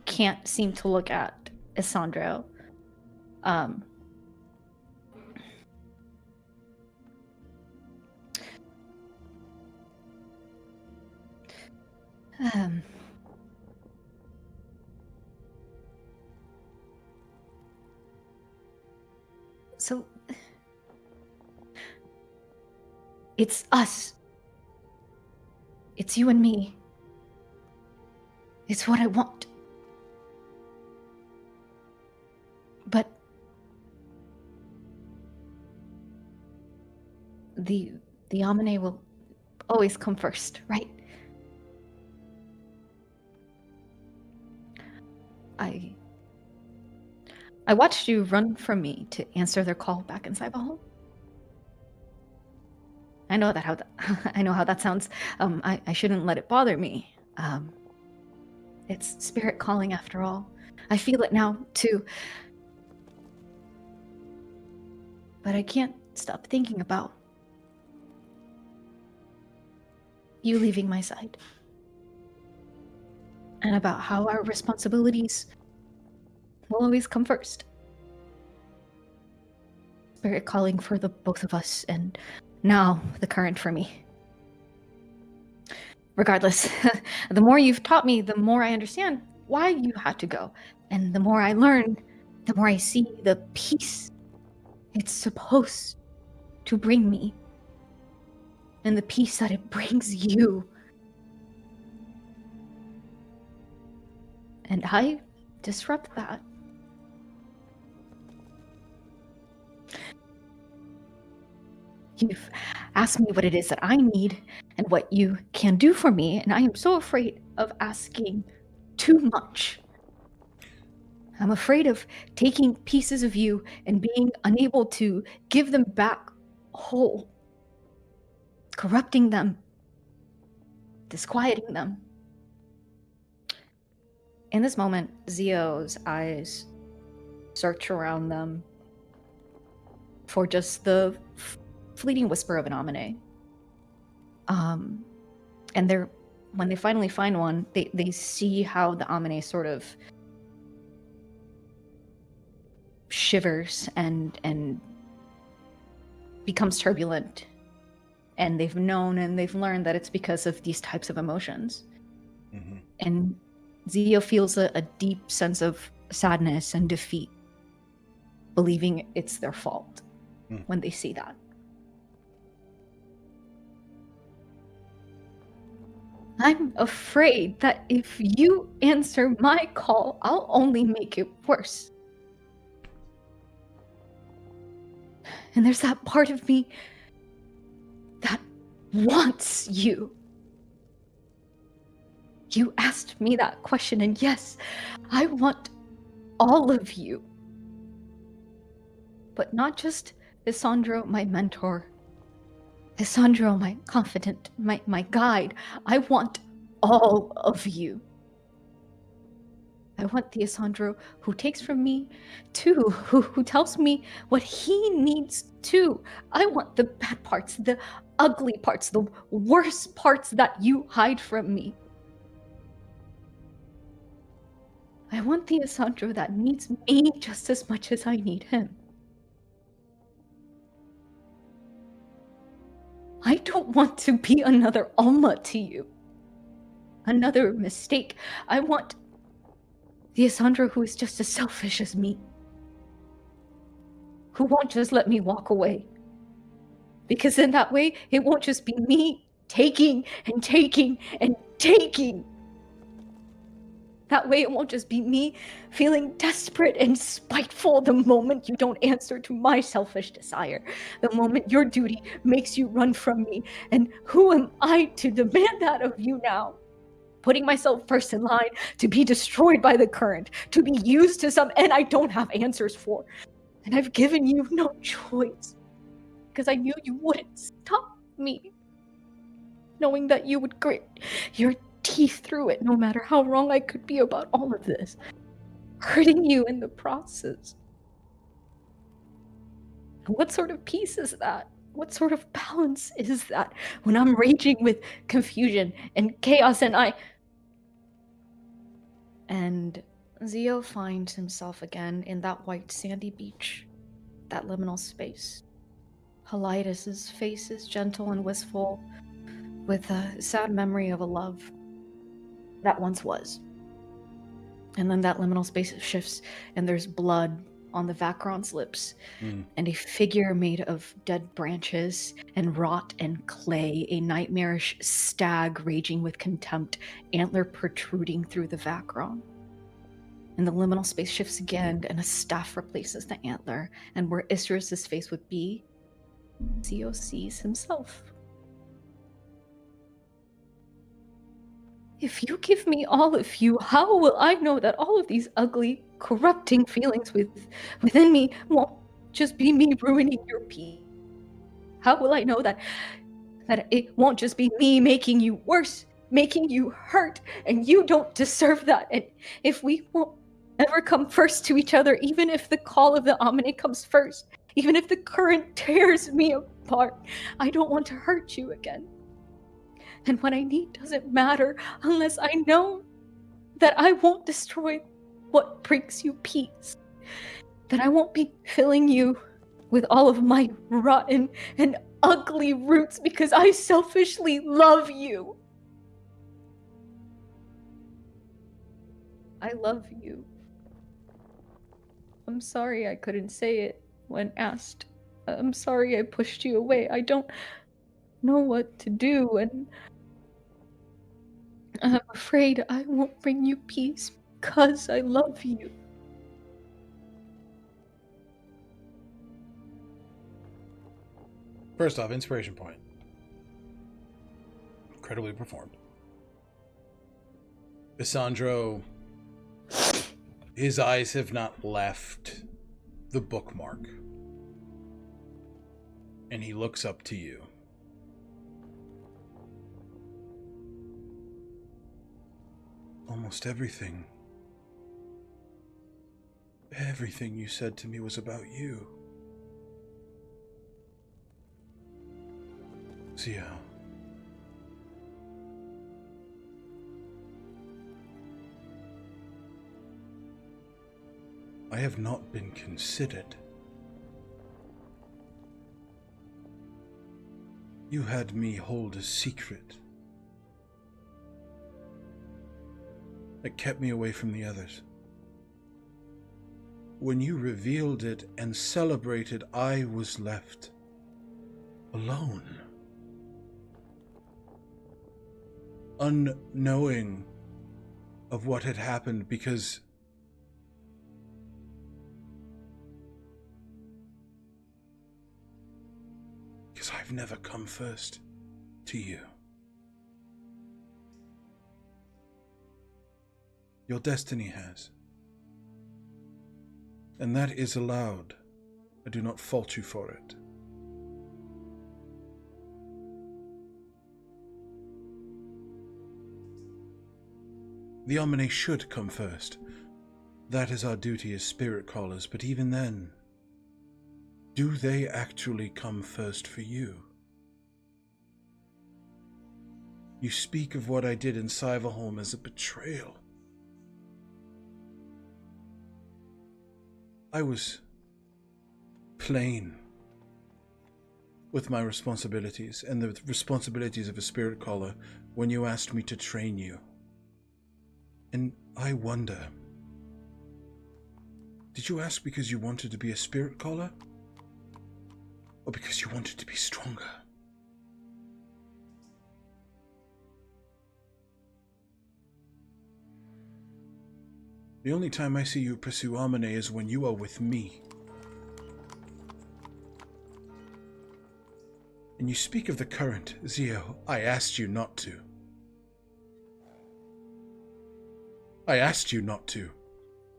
can't seem to look at Isandro. So it's us. It's you and me. It's what I want. But the Amine will always come first, right? I watched you run from me to answer their call back in Cyvaholm. I know how that sounds. I shouldn't let it bother me. It's spirit calling after all. I feel it now too. But I can't stop thinking about you leaving my side. And about how our responsibilities will always come first. Spirit calling for the both of us, and now the current for me. Regardless, the more you've taught me, the more I understand why you had to go. And the more I learn, the more I see the peace it's supposed to bring me. And the peace that it brings you. And I disrupt that. You've asked me what it is that I need and what you can do for me, and I am so afraid of asking too much. I'm afraid of taking pieces of you and being unable to give them back whole, corrupting them, disquieting them. In this moment, Xio's eyes search around them for just the fleeting whisper of an Amine. And when they finally find one, they see how the Amine sort of shivers and becomes turbulent. And they've known and they've learned that it's because of these types of emotions. Mm-hmm. And Xio feels a deep sense of sadness and defeat, believing it's their fault when they see that. I'm afraid that if you answer my call, I'll only make it worse. And there's that part of me that wants you. You asked me that question, and yes, I want all of you. But not just Isandro, my mentor. Isandro, my confidant, my guide. I want all of you. I want the Isandro who takes from me too, who tells me what he needs too. I want the bad parts, the ugly parts, the worst parts that you hide from me. I want the Isandro that needs me just as much as I need him. I don't want to be another Alma to you. Another mistake. I want the Isandro who is just as selfish as me. Who won't just let me walk away. Because in that way, it won't just be me taking and taking and taking. That way, it won't just be me feeling desperate and spiteful the moment you don't answer to my selfish desire. The moment your duty makes you run from me. And who am I to demand that of you now? Putting myself first in line to be destroyed by the current, to be used to some end I don't have answers for. And I've given you no choice. Because I knew you wouldn't stop me. Knowing that you would grit your teeth through it, no matter how wrong I could be about all of this, hurting you in the process. What sort of peace is that? What sort of balance is that when I'm raging with confusion and chaos and Xio finds himself again in that white sandy beach, that liminal space. Helias's face is gentle and wistful, with a sad memory of a love that once was. And then that liminal space shifts, and there's blood on the Vakron's lips, and a figure made of dead branches and rot and clay, a nightmarish stag raging with contempt, antler protruding through the Vakron. And the liminal space shifts again, and a staff replaces the antler, and where Isris's face would be, Xio sees himself. If you give me all of you, how will I know that all of these ugly, corrupting feelings within me won't just be me ruining your peace? How will I know that it won't just be me making you worse, making you hurt, and you don't deserve that? And if we won't ever come first to each other, even if the call of the Amine comes first, even if the current tears me apart, I don't want to hurt you again. And what I need doesn't matter unless I know that I won't destroy what brings you peace. That I won't be filling you with all of my rotten and ugly roots because I selfishly love you. I love you. I'm sorry I couldn't say it when asked. I'm sorry I pushed you away. I don't know what to do, and I'm afraid I won't bring you peace because I love you. First off, inspiration point. Incredibly performed. Isandro, his eyes have not left the bookmark. And he looks up to you. Almost everything you said to me was about you. Xio. I have not been considered. You had me hold a secret that kept me away from the others. When you revealed it and celebrated, I was left alone, unknowing of what had happened because I've never come first to you. Your destiny has. And that is allowed. I do not fault you for it. The Omine should come first. That is our duty as spirit callers, but even then, do they actually come first for you? You speak of what I did in Cyvaholm as a betrayal. I was plain with my responsibilities and the responsibilities of a spirit caller when you asked me to train you. And I wonder, did you ask because you wanted to be a spirit caller? Or because you wanted to be stronger? The only time I see you pursue Omine is when you are with me. And you speak of the current, Xio. I asked you not to. I asked you not to,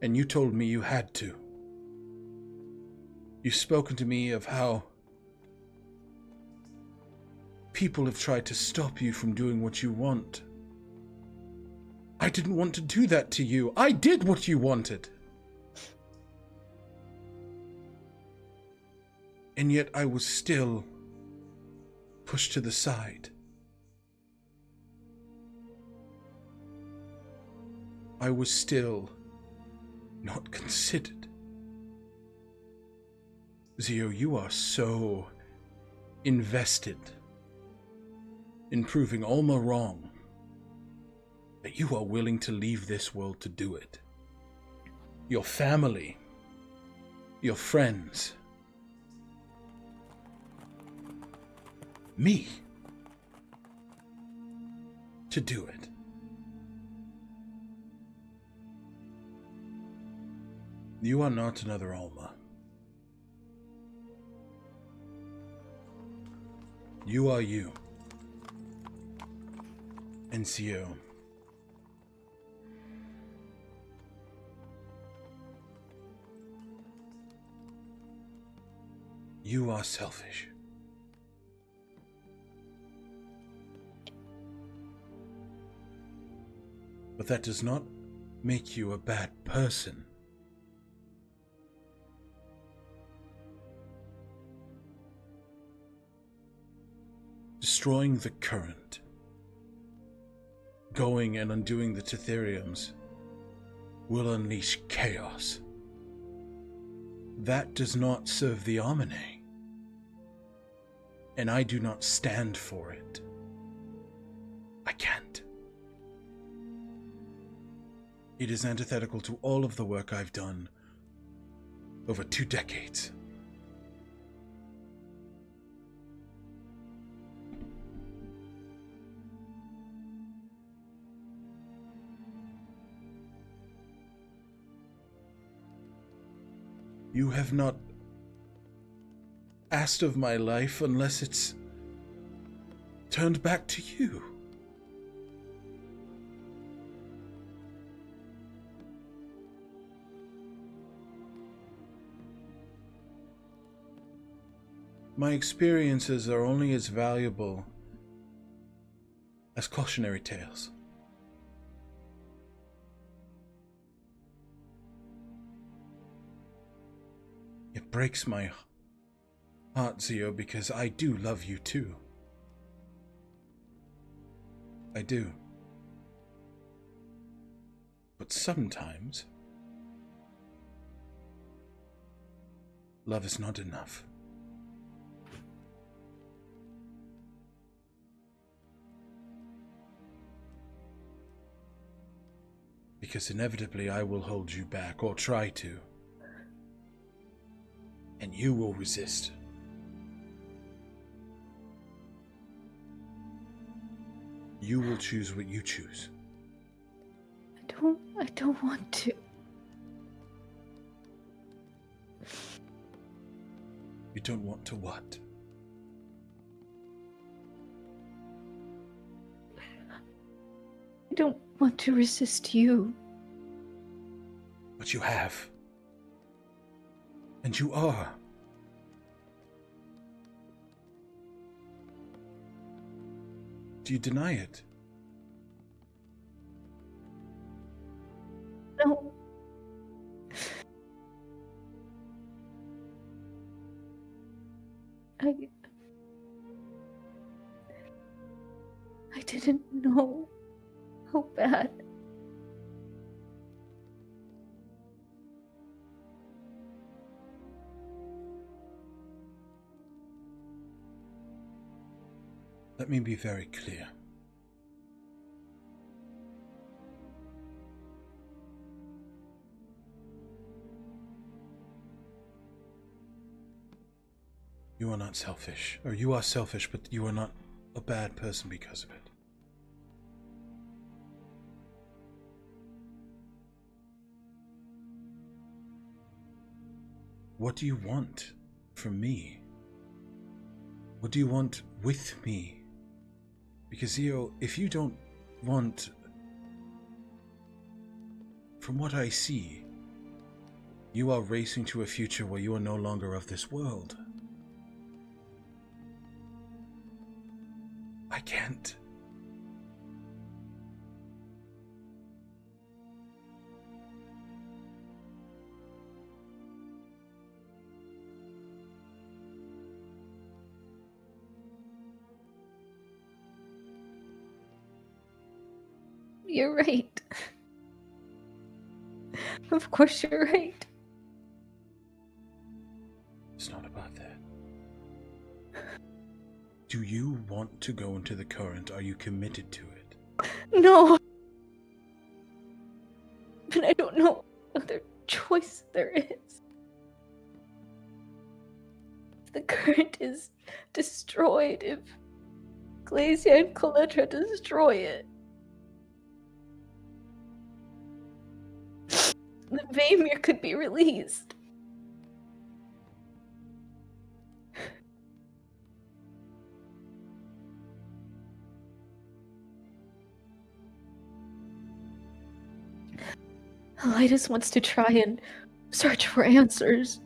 and you told me you had to. You've spoken to me of how people have tried to stop you from doing what you want. I didn't want to do that to you. I did what you wanted. And yet I was still pushed to the side. I was still not considered. Xio, you are so invested in proving Alma wrong that you are willing to leave this world to do it. Your family, your friends, me, to do it. You are not another Alma. You are you. And Xio, you are selfish. But that does not make you a bad person. Destroying the current, going and undoing the Tetheriums, will unleash chaos. That does not serve the Omine. and I do not stand for it. I can't. It is antithetical to all of the work I've done over 2 decades. You have not asked of my life unless it's turned back to you. My experiences are only as valuable as cautionary tales. It breaks my heart, Xio, because I do love you too. I do. But sometimes, love is not enough. Because inevitably I will hold you back, or try to. And you will resist. You will choose what you choose. I don't want to. You don't want to what? I don't want to resist you. But you have. And you are. Do you deny it? No. I didn't know how bad. Let me be very clear. You are not selfish. Or you are selfish, but you are not a bad person because of it. What do you want from me? What do you want with me? Because, Xio, if you don't want... From what I see, you are racing to a future where you are no longer of this world. I can't. You're right. Of course you're right. It's not about that. Do you want to go into the current? Are you committed to it? No. But I don't know what other choice there is. If the current is destroyed, if Glacia and Coletra destroy it, the Vaemir could be released. Elidas wants to try and search for answers,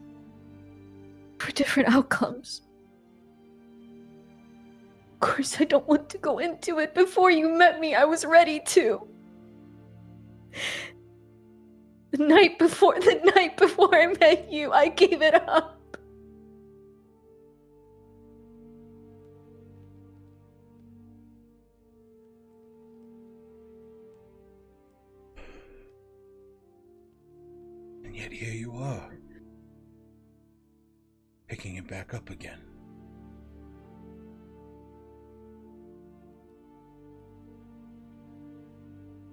for different outcomes. Of course, I don't want to go into it. Before you met me, I was ready to. The night before I met you, I gave it up. And yet here you are, picking it back up again.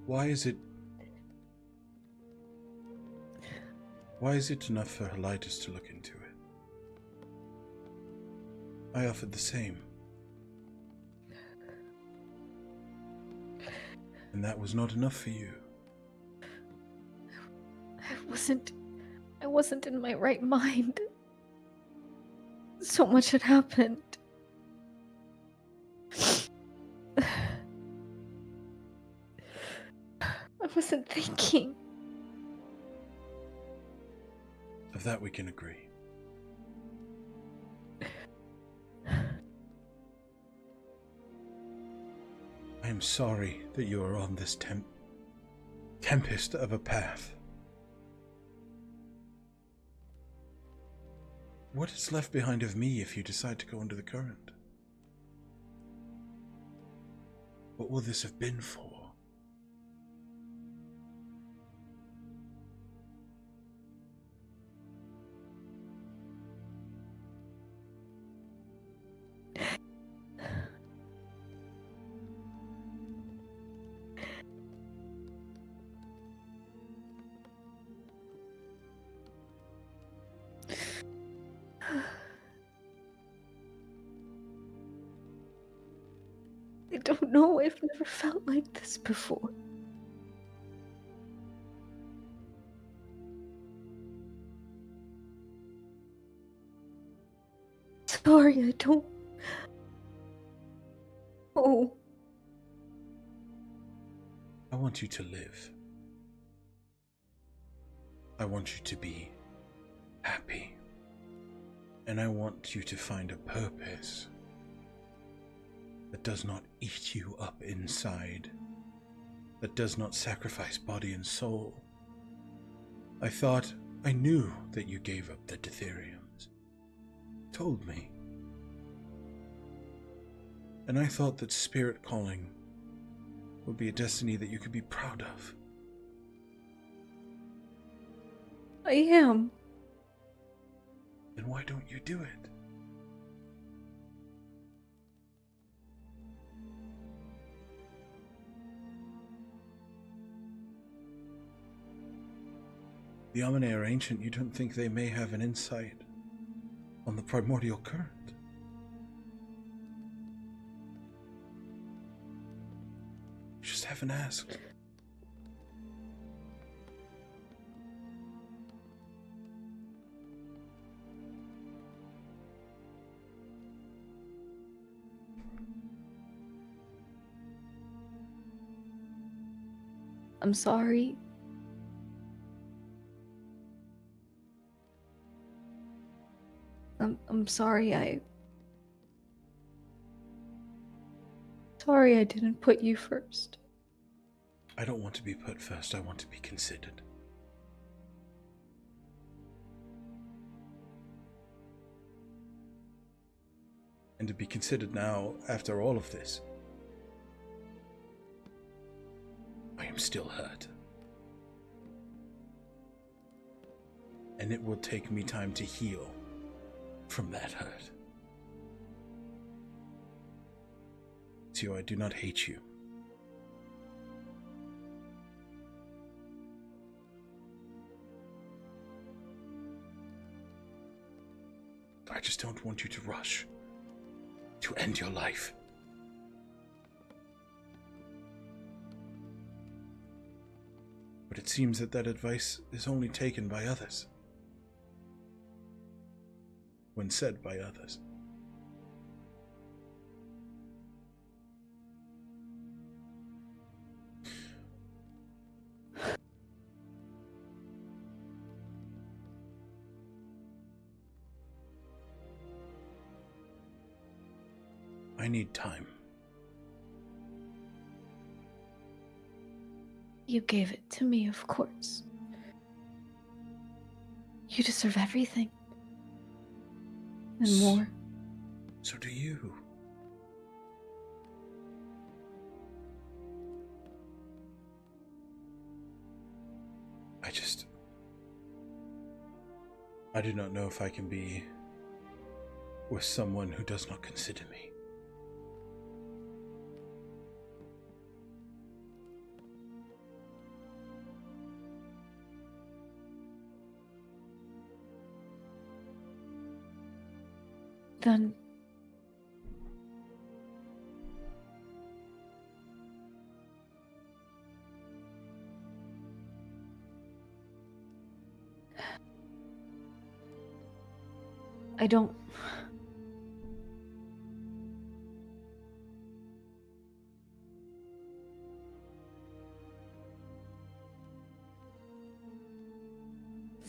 Why is it enough for Helitis to look into it? I offered the same. And that was not enough for you. I wasn't in my right mind. So much had happened. I wasn't thinking. Of that we can agree. I am sorry that you are on this tempest of a path. What is left behind of me if you decide to go into the current? What will this have been for? I don't know. I've never felt like this before. Sorry, I don't. Oh. I want you to live. I want you to be happy. And I want you to find a purpose that does not eat you up inside, that does not sacrifice body and soul. I thought I knew that you gave up the Ditheriums. Told me. And I thought that spirit calling would be a destiny that you could be proud of. I am. Then why don't you do it? The Amane are ancient. You don't think they may have an insight on the primordial current? You just haven't asked. I'm sorry. I'm sorry. Sorry I didn't put you first. I don't want to be put first. I want to be considered. And to be considered now, after all of this, I am still hurt. And it will take me time to heal from that hurt. So I do not hate you. I just don't want you to rush to end your life. But it seems that advice is only taken by others. When said by others. I need time. You gave it to me, of course. You deserve everything. And more. So do you. I do not know if I can be with someone who does not consider me. Then I don't...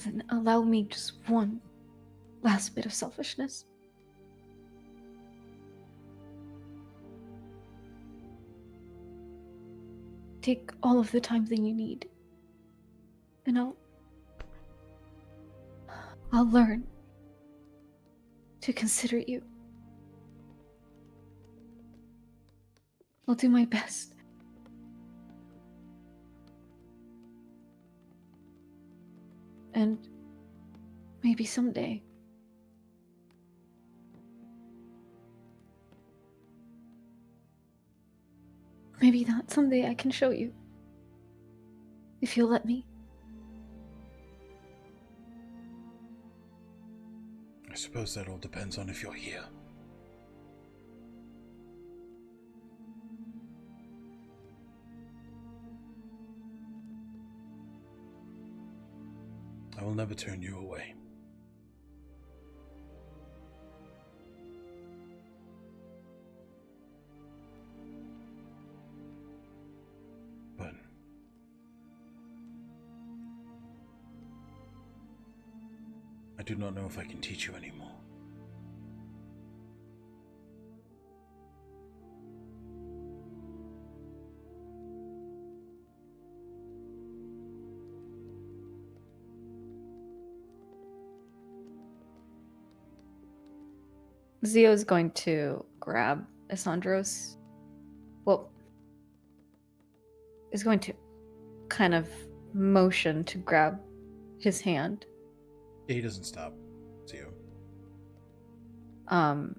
Then allow me just one last bit of selfishness. Take all of the time that you need, and I'll learn to consider you. I'll do my best. And maybe someday that someday I can show you. If you'll let me. I suppose that all depends on if you're here. I will never turn you away. But I do not know if I can teach you anymore. Zio's going to grab Isandro's... Well, is going to kind of motion to grab his hand. He doesn't stop, Zio.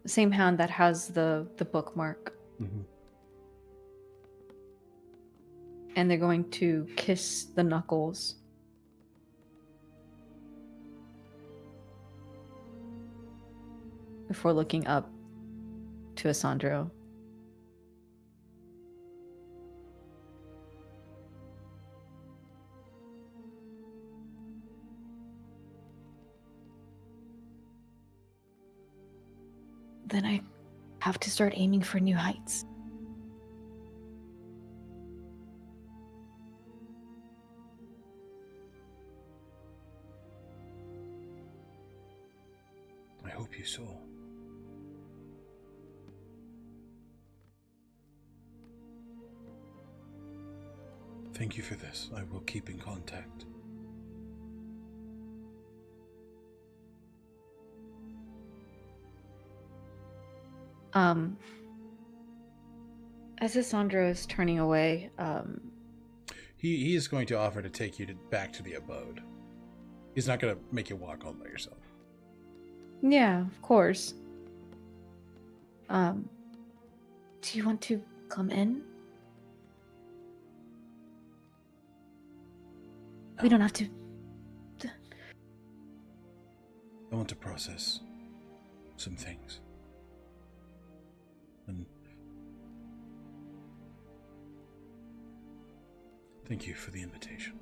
Same hand that has the bookmark. Mm-hmm. And they're going to kiss the knuckles. Before looking up to Isandro. Then I have to start aiming for new heights. I hope you saw. Thank you for this. I will keep in contact. As Isandro is turning away, He is going to offer to take you back to the abode. He's not going to make you walk all by yourself. yeah, of course. Do you want to come in? We don't have to. I want to process some things. And thank you for the invitation.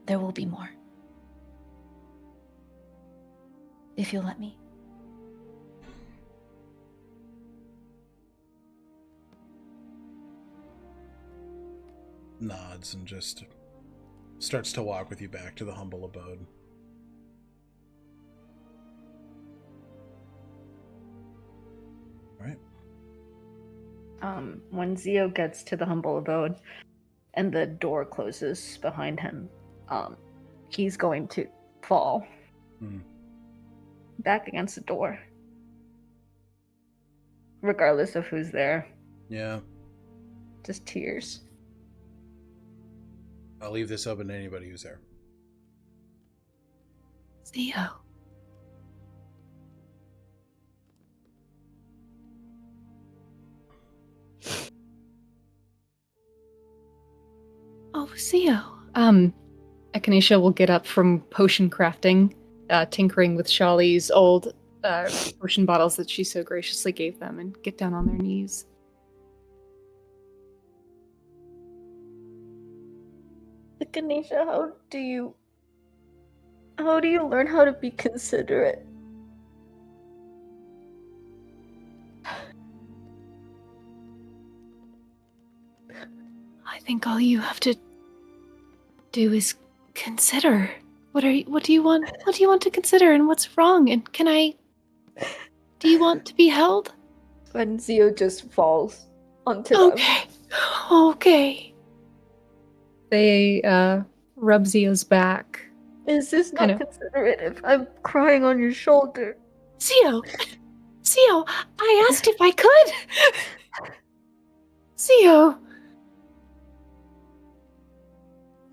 There will be more. If you'll let me. Nods and just starts to walk with you back to the humble abode. All right. When Zio gets to the humble abode and the door closes behind him, he's going to fall back against the door, regardless of who's there. Yeah. Just tears. I'll leave this open to anybody who's there. Zio. Xio. Echinacea will get up from potion crafting, tinkering with Shali's old potion bottles that she so graciously gave them, and get down on their knees. Echinacea, how do you learn how to be considerate? I think all you have to do is consider. What do you want to consider, and what's wrong? And do you want to be held? And Xio just falls onto them. Okay. They rub Xio's back. Is this not considerate if I'm crying on your shoulder? Xio, I asked if I could. Xio.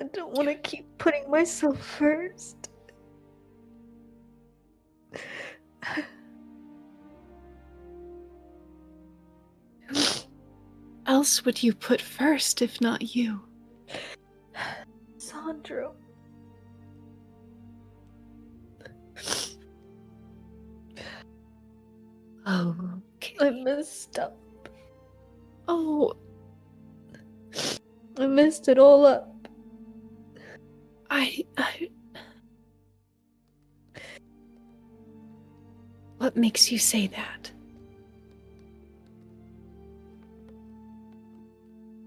I don't want to keep putting myself first. Who else would you put first if not you? Sandro. Oh, okay. I messed up. Oh. I messed it all up. What makes you say that?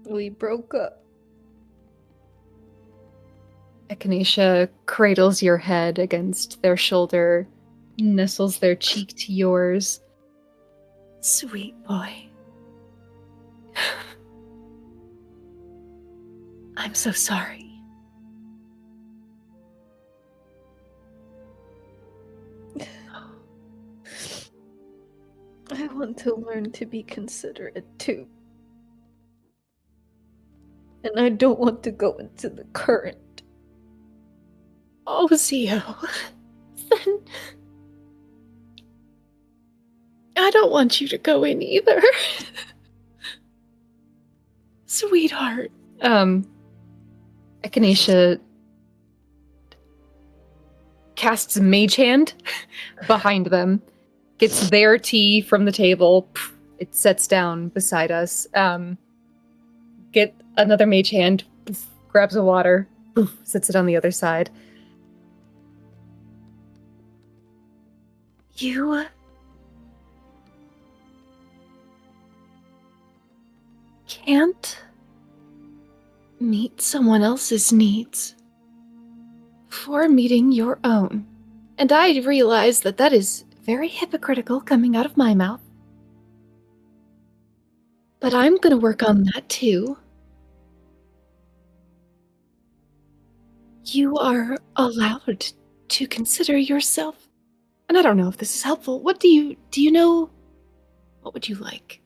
We broke up. Echinacea cradles your head against their shoulder, nestles their cheek to yours. Sweet boy. I'm so sorry. I want to learn to be considerate too. And I don't want to go into the current. Oh, Xio. Then I don't want you to go in either. Sweetheart. Echinacea casts Mage Hand behind them, gets their tea from the table. It sets down beside us. Get another Mage Hand, grabs a water, sits it on the other side. You can't meet someone else's needs before meeting your own. And I realize that is very hypocritical coming out of my mouth. But I'm gonna work on that too. You are allowed to consider yourself. And I don't know if this is helpful. Do you know? What would you like?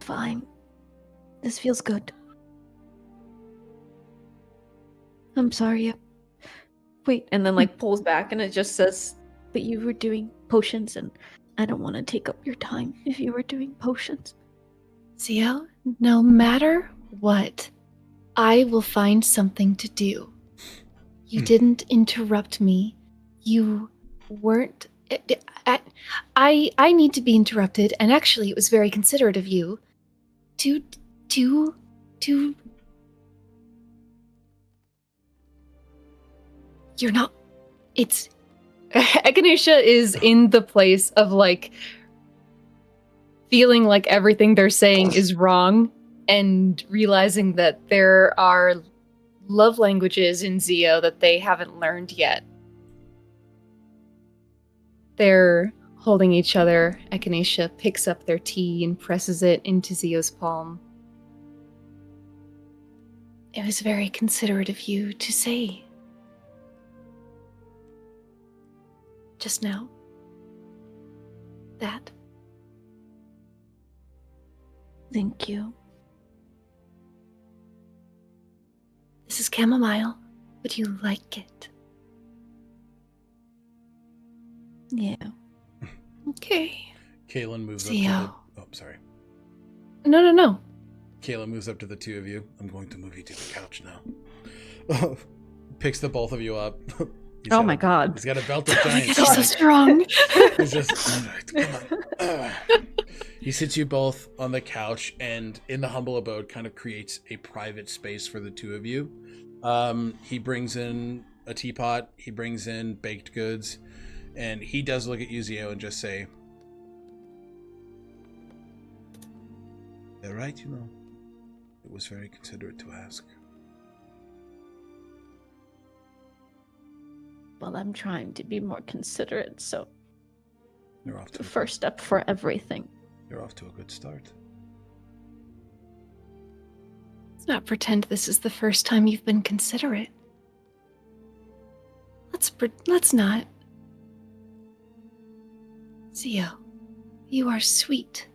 Fine. This feels good. I'm sorry. Wait, and then pulls back and it just says, but you were doing potions and I don't want to take up your time if you were doing potions. Xio, no matter what, I will find something to do. You didn't interrupt me. You weren't... I need to be interrupted, and actually it was very considerate of you to... You're not... It's... Echinacea is in the place of, feeling like everything they're saying is wrong, and realizing that there are love languages in Xio that they haven't learned yet. They're holding each other. Echinacea picks up their tea and presses it into Xio's palm. It was very considerate of you to say. Just now. That. Thank you. This is chamomile. Would you like it? Yeah. Okay. Kaylin moves Zio. up to the... Oh, sorry. No. Kaylin moves up to the two of you. I'm going to move you to the couch now. Picks the both of you up. Oh my god. He's got a belt of giant He's so strength. strong. He's just... All right, come on. He sits you both on the couch, and in the humble abode kind of creates a private space for the two of you. He brings in a teapot. He brings in baked goods. And he does look at you, Zio, and just say, "They're right, you know. It was very considerate to ask." Well, I'm trying to be more considerate, so You're off to the first step for everything. You're off to a good start. Let's not pretend this is the first time you've been considerate. Let's not. Zio, you are sweet.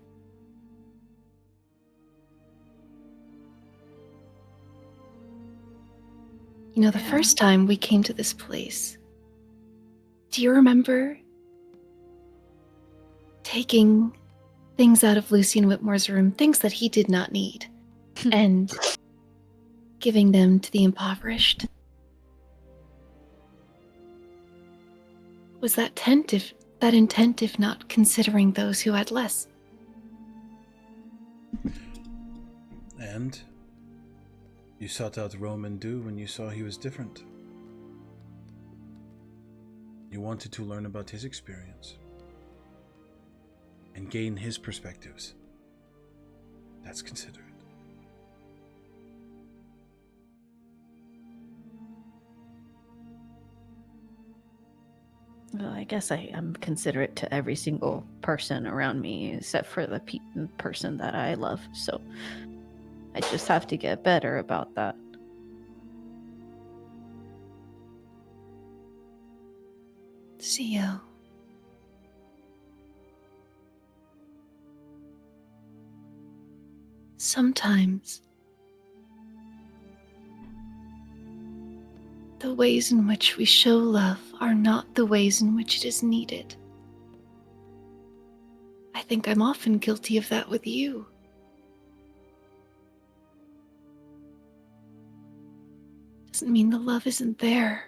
You know, the first time we came to this place, do you remember taking things out of Lucian Whitmore's room, things that he did not need, and giving them to the impoverished? Was that intent if not considering those who had less? And you sought out Roman Dew when you saw he was different. You wanted to learn about his experience and gain his perspectives. That's considerate. Well, I guess I am considerate to every single person around me, except for the person that I love. So I just have to get better about that. Zio. Sometimes the ways in which we show love are not the ways in which it is needed. I think I'm often guilty of that with you. Doesn't mean the love isn't there.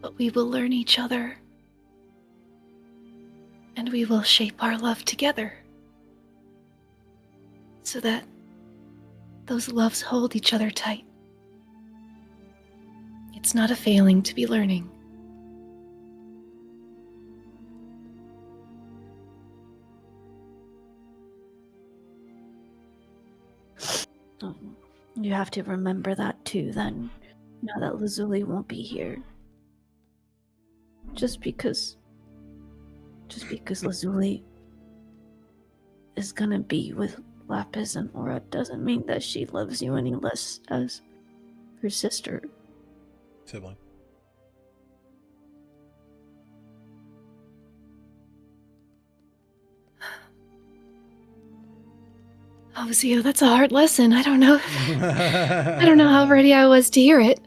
But we will learn each other, and we will shape our love together, so that those loves hold each other tight. It's not a failing to be learning. You have to remember that too, then, now that Lazuli won't be here. Just because Lazuli is gonna be with Lapis and Aura doesn't mean that she loves you any less as her sister. Sibling. Oh, Zio, that's a hard lesson. I don't know. I don't know how ready I was to hear it.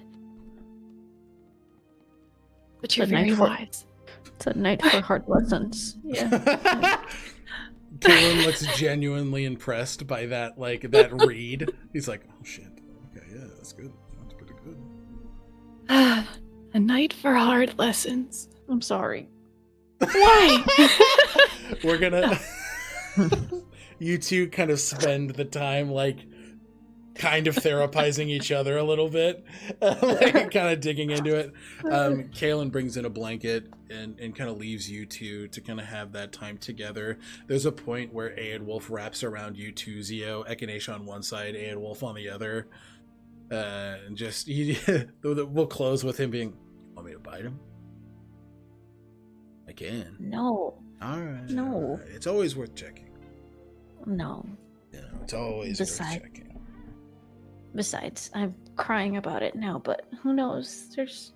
But you're very wise. It's a night for hard lessons. Yeah. Kaylin looks genuinely impressed by that read. He's like, oh shit. Okay, yeah, that's good. That's pretty good. A night for hard lessons. I'm sorry. Why? We're gonna... You two kind of spend the time, kind of therapizing each other a little bit, kind of digging into it. Kaylin brings in a blanket and kind of leaves you two to kind of have that time together. There's a point where Aedwulf wraps around you two, Zio, Echinacea on one side, Aedwulf on the other. And just, we'll close with him being, want me to bite him? I can. No. All right. No. All right. It's always worth checking. No. Yeah, it's always worth checking. Besides, I'm crying about it now, but who knows? There's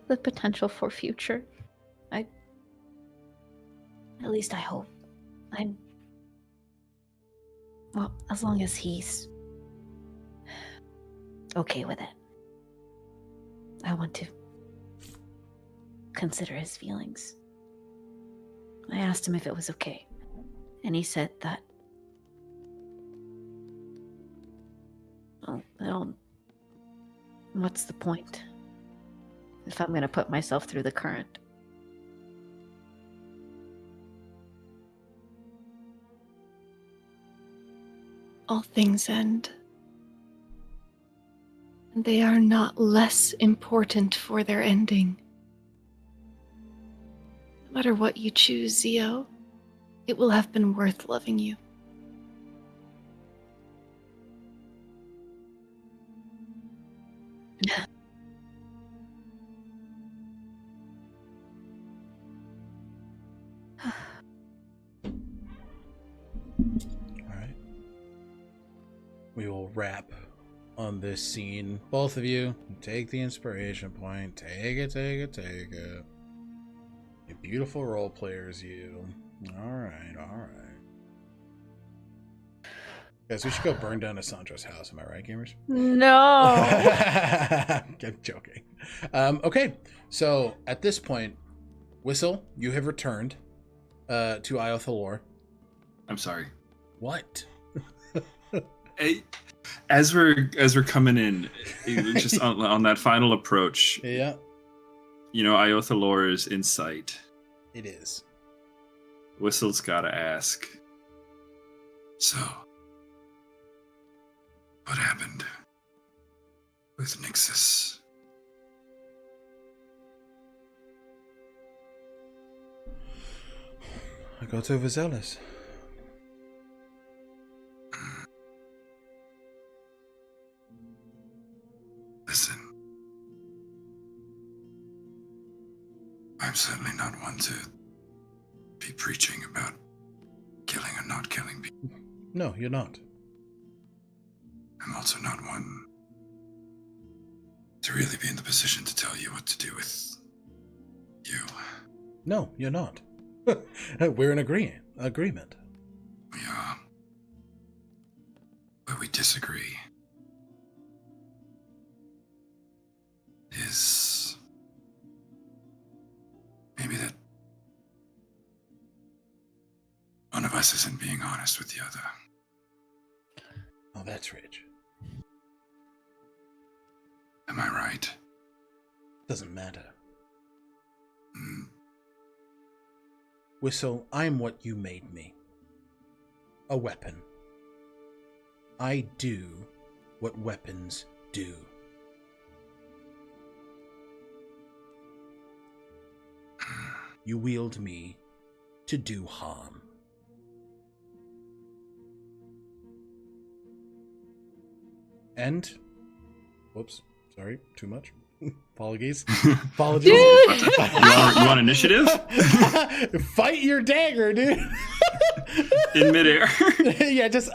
the potential for future. At least I hope. Well, as long as he's okay with it. I want to consider his feelings. I asked him if it was okay, and he said that, well, what's the point if I'm going to put myself through the current? All things end. And they are not less important for their ending. No matter what you choose, Xio, it will have been worth loving you. Alright. We will wrap on this scene. Both of you, take the inspiration point. Take it. You beautiful role players, you. Alright. Guys, we should go burn down Isandro's house. Am I right, gamers? No. I'm joking. Okay, so at this point, Whistle, you have returned to Iothalor. I'm sorry. What? Hey, as we're coming in, just on that final approach, Yeah, Iothalor is in sight. it is. Whistle's gotta ask. So, what happened with Nixus? I got overzealous. Listen, I'm certainly not one to be preaching about killing or not killing people. No, you're not. I'm also not one to really be in the position to tell you what to do with you. No, you're not. We're in agreement. We are. Where we disagree is maybe that one of us isn't being honest with the other. Oh, that's rich. Am I right? Doesn't matter. Hmm. Whistle, I'm what you made me. A weapon. I do what weapons do. You wield me to do harm. And, whoops, sorry, too much. Apologies. Apologies. You want initiative? Fight your dagger, dude. In midair. Yeah, just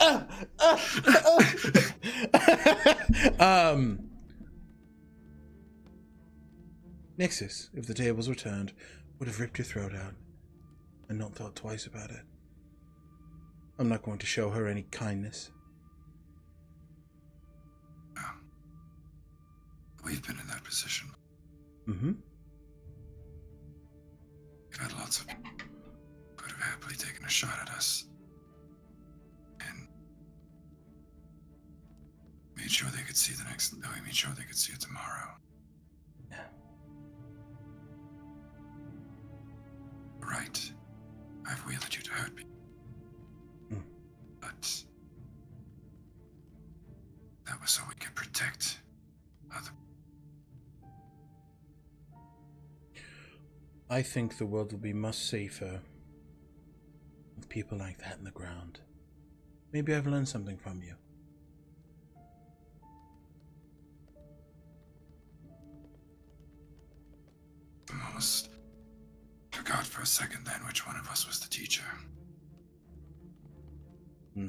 Nixus, if the tables were turned, would have ripped your throat out and not thought twice about it. I'm not going to show her any kindness. We've been in that position. Mm-hmm. We've had lots of people who could have happily taken a shot at us and made sure they could see made sure they could see it tomorrow. Yeah. Right. I've wielded you to hurt me. But that was so we could protect other. I think the world will be much safer with people like that in the ground. Maybe I've learned something from you. I almost forgot for a second then which one of us was the teacher. Hmm.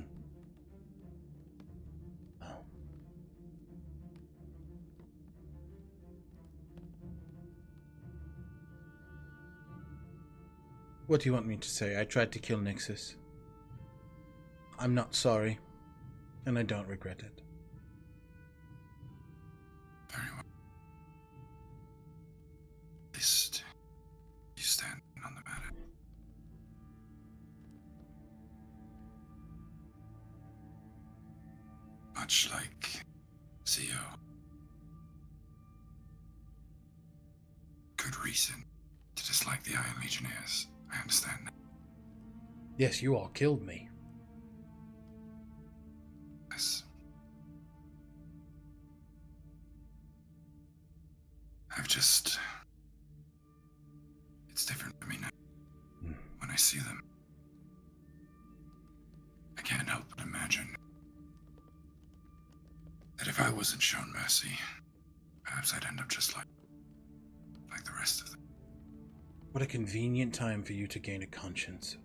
Oh. What do you want me to say? I tried to kill Nixus. I'm not sorry, and I don't regret it. Very well. much like Xio. Good reason to dislike the Iron Legionnaires. I understand that. Yes, you all killed me. Yes. It's different for me now. When I see them, I can't help but imagine that if I wasn't shown mercy, perhaps I'd end up just like the rest of them. What a convenient time for you to gain a conscience.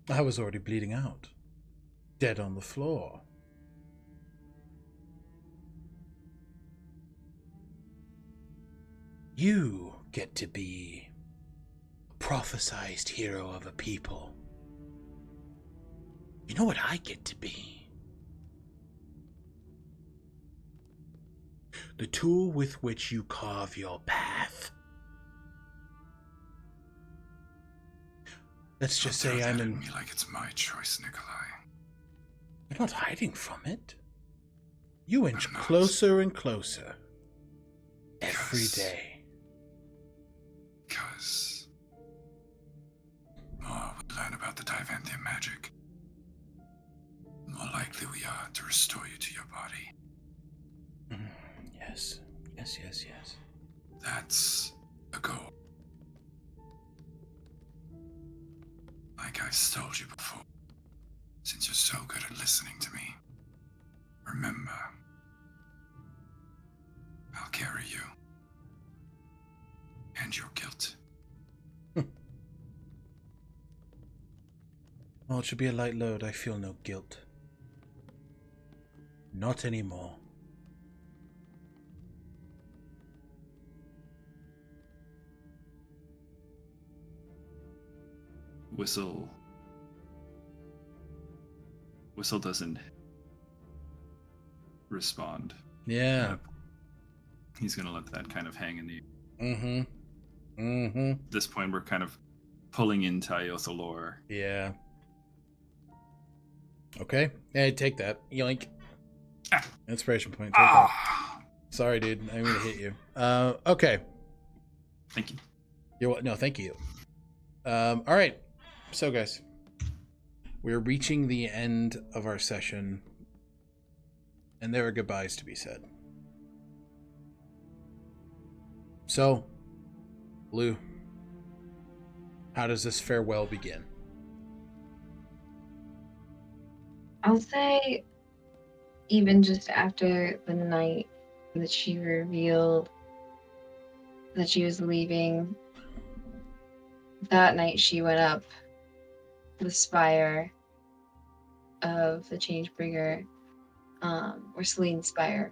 I was already bleeding out. Dead on the floor. You get to be a prophesized hero of a people. You know what I get to be? The tool with which you carve your path. Let's just say I'm in... me like it's my choice, Nikolai. You're not hiding from it. You inch closer and closer. Every day. Because more we learn about the Divanthian magic, the more likely we are to restore you to your body. Yes. Yes. That's a goal. Like I've told you before, since you're so good at listening to me, remember, I'll carry you. And your guilt. Well, it should be a light load. I feel no guilt. Not anymore. Whistle doesn't respond. Yeah. He's gonna let that kind of hang in the Mm-hmm. At this point, we're kind of pulling into Iothalor. Yeah. Okay. Hey, take that. Yoink. Inspiration point. Take that. Sorry, dude. I'm gonna hit you. Okay. Thank you. You're what? No, thank you. All right. So, guys, we're reaching the end of our session, and there are goodbyes to be said. So, Lou, how does this farewell begin? I'll say, even just after the night that she revealed that she was leaving, that night she went up the spire of the Changebringer, or Celine's spire,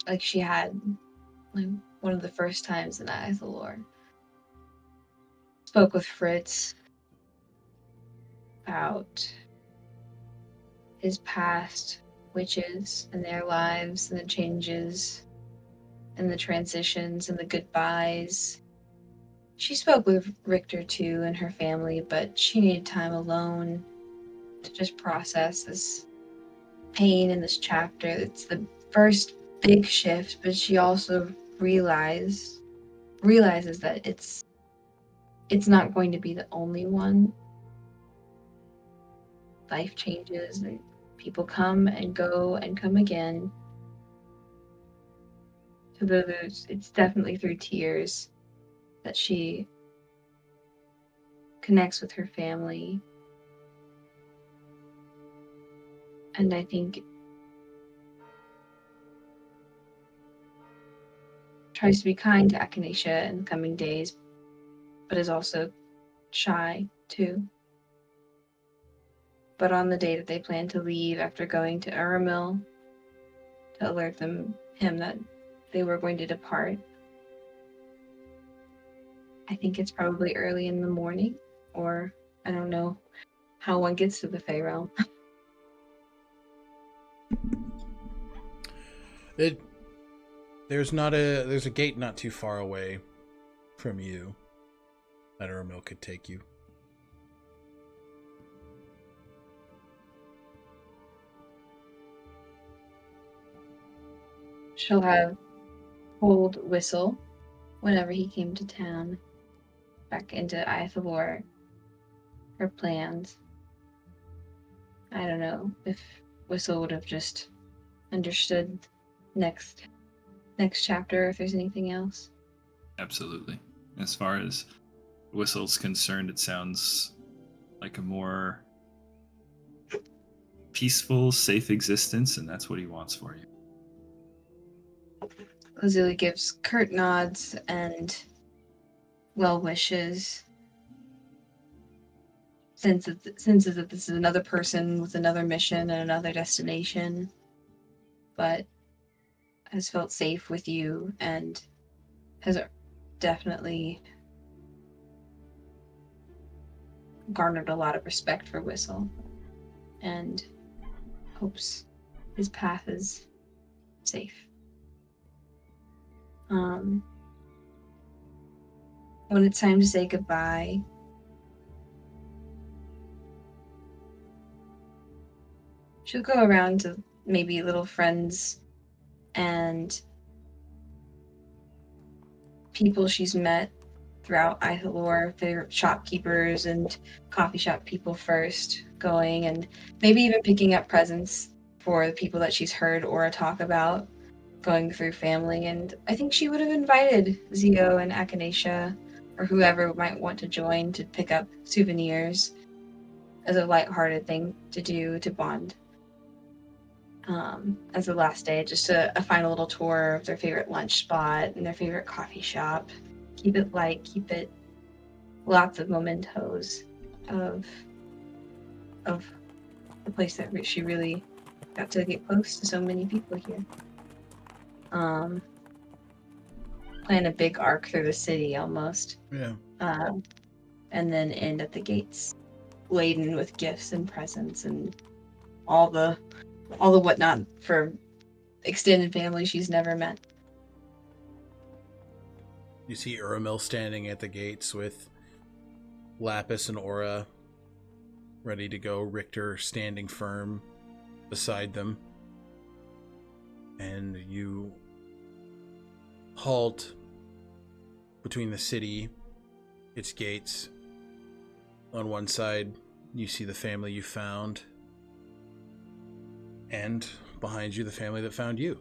like she had like one of the first times in Iothalor. Spoke with Fritz about his past witches and their lives and the changes and the transitions and the goodbyes. She spoke with Richter too and her family, but she needed time alone to just process this pain in this chapter. It's the first big shift, but she also realizes that it's not going to be the only one. Life changes and people come and go and come again. So it's definitely through tears that she connects with her family. And I think tries to be kind to Echinacea in the coming days, but is also shy too. But on the day that they plan to leave after going to Uramil to alert him that they were going to depart, I think it's probably early in the morning, or I don't know how one gets to the Fey Realm. There's a gate not too far away from you that Uramil could take you. she'll have told Whistle whenever he came to town back into Iathalor her plans. I don't know if Whistle would have just understood next chapter, if there's anything else. Absolutely. As far as Whistle's concerned, it sounds like a more peaceful, safe existence, and that's what he wants for you. Lazuli gives curt nods and well wishes. Senses that this is another person with another mission and another destination, but has felt safe with you and has definitely garnered a lot of respect for Whistle and hopes his path is safe. When it's time to say goodbye, she'll go around to maybe little friends and people she's met throughout Iathalor, favorite shopkeepers and coffee shop people first, going and maybe even picking up presents for the people that she's heard Aura talk about, going through family. And I think she would have invited Xio and Echinacea or whoever might want to join to pick up souvenirs as a lighthearted thing to do to bond. As the last day, just a final little tour of their favorite lunch spot and their favorite coffee shop. Keep it light, keep it lots of mementos of the place that she really got to get close to so many people here. Plan a big arc through the city almost. Yeah. And then end at the gates, laden with gifts and presents and all the whatnot for extended family she's never met. You see Uramil standing at the gates with Lapis and Aura ready to go, Richter standing firm beside them. And you halt between the city, its gates. On one side, you see the family you found, and behind you, the family that found you.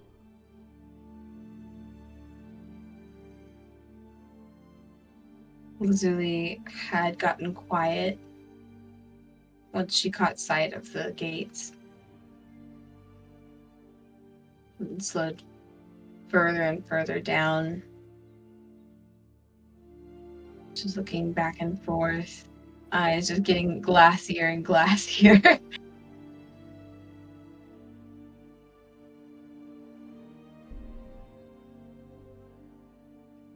Lazuli had gotten quiet once she caught sight of the gates and slowed further and further down. She's looking back and forth, eyes just getting glassier and glassier.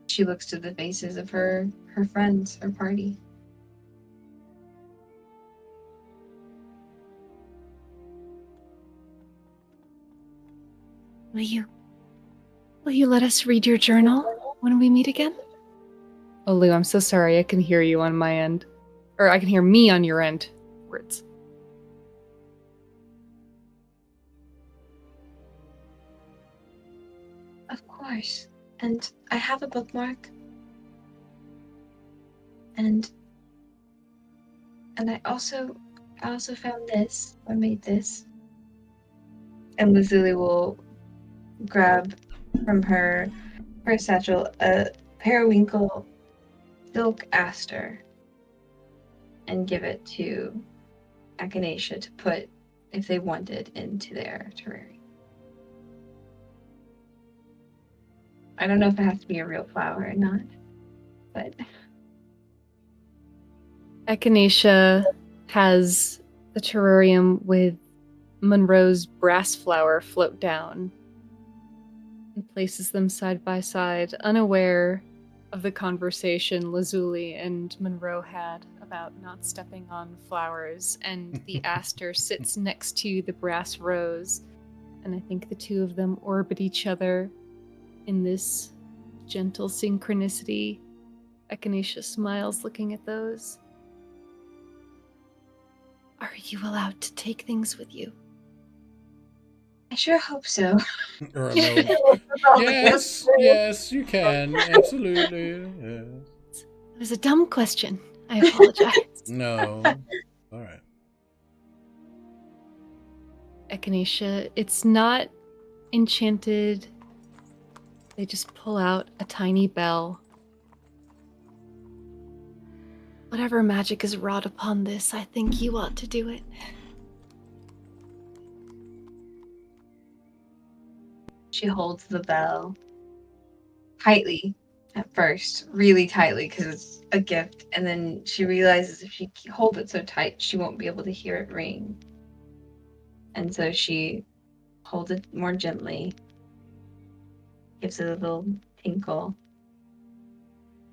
She looks to the faces of her friends, her party. Will you let us read your journal when we meet again? Oh, Lou, I'm so sorry. I can hear you on my end. Or I can hear me on your end. Words. Of course. And I have a bookmark. And I also found this, or made this. And Lazuli will grab from her satchel a periwinkle silk aster and give it to Echinacea to put, if they wanted, into their terrarium. I don't know if it has to be a real flower or not, but Echinacea has the terrarium with Monroe's brass flower float down and places them side by side, unaware of the conversation Lazuli and Monroe had about not stepping on flowers, and the aster sits next to the brass rose, and I think the two of them orbit each other in this gentle synchronicity. Echinacea smiles looking at those. Are you allowed to take things with you? I sure hope so. Or a mode. Yes, you can. Absolutely. Yes. It was a dumb question. I apologize. No. All right. Echinacea, it's not enchanted. They just pull out a tiny bell. Whatever magic is wrought upon this, I think you ought to do it. She holds the bell tightly at first, really tightly because it's a gift, and then she realizes if she holds it so tight, she won't be able to hear it ring. And so she holds it more gently, gives it a little tinkle,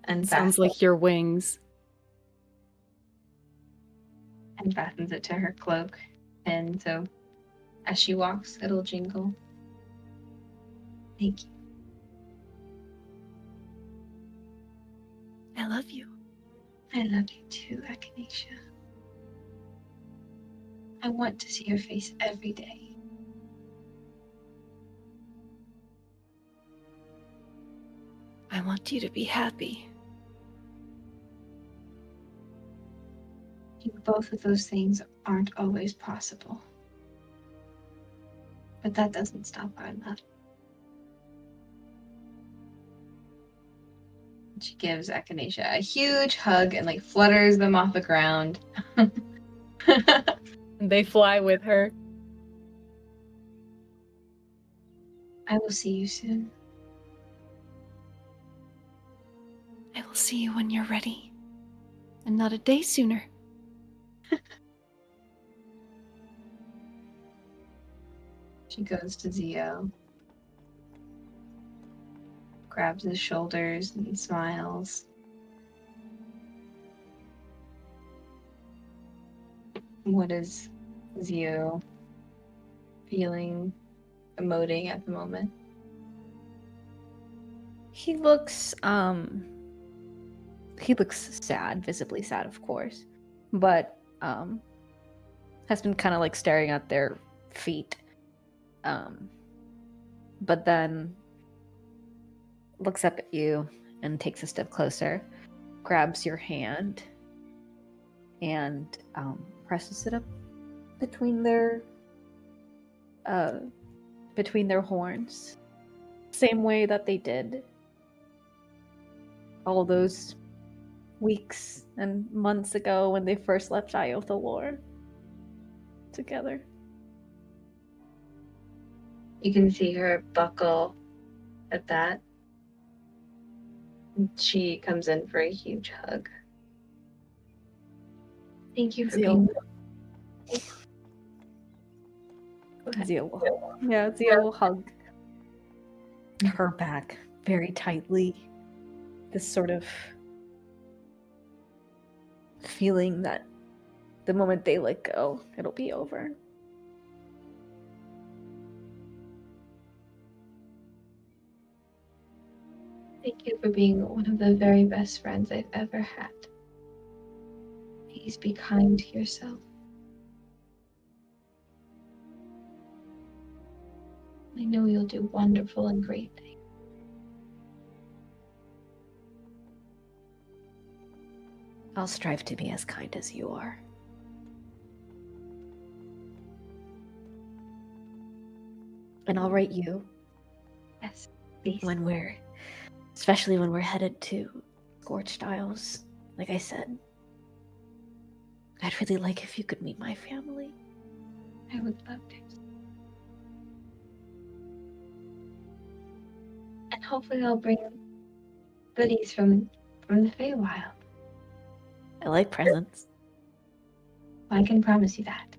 and Sounds like your wings. and fastens it to her cloak. And so as she walks, it'll jingle. Thank you. I love you. I love you too, Echinacea. I want to see your face every day. I want you to be happy. I think both of those things aren't always possible. But that doesn't stop our love. She gives Echinacea a huge hug and like flutters them off the ground. They fly with her. I will see you soon. I will see you when you're ready. And not a day sooner. She goes to Xio, grabs his shoulders and smiles. What is Xio feeling, emoting at the moment? He looks sad, visibly sad, of course, but has been kind of like staring at their feet. But then looks up at you and takes a step closer, grabs your hand, and presses it up between their horns, same way that they did all those weeks and months ago when they first left Iothalor together. You can see her buckle at that. She comes in for a huge hug. Thank you for being. Xio will hug her back very tightly. This sort of feeling that the moment they let go, it'll be over. Thank you for being one of the very best friends I've ever had. Please be kind to yourself. I know you'll do wonderful and great things. I'll strive to be as kind as you are. And I'll write you. Yes, please. Especially when we're headed to Scorched Isles. Like I said, I'd really like if you could meet my family. I would love to. And hopefully I'll bring goodies from the Feywild. I like presents. I can promise you that.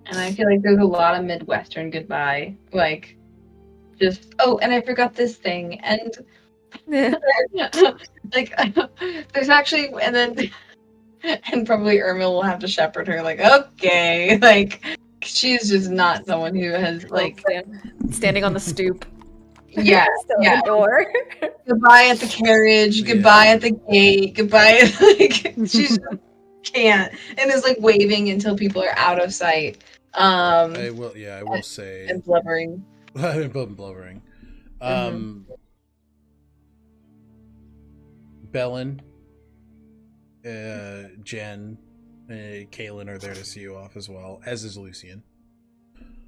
And I feel like there's a lot of Midwestern goodbye. Like, just, oh, and I forgot this thing. And, like, there's actually, and then, and probably Irma will have to shepherd her, like, okay. Like, she's just not someone who has, like, standing on the stoop. Yeah, yeah. The door. Goodbye at the carriage, goodbye at the gate, goodbye, like, she's can't, and is like waving until people are out of sight. I will say. And blubbering. Blubbering. Bellin, Jen, Kaylin are there to see you off as well, as is Lucian.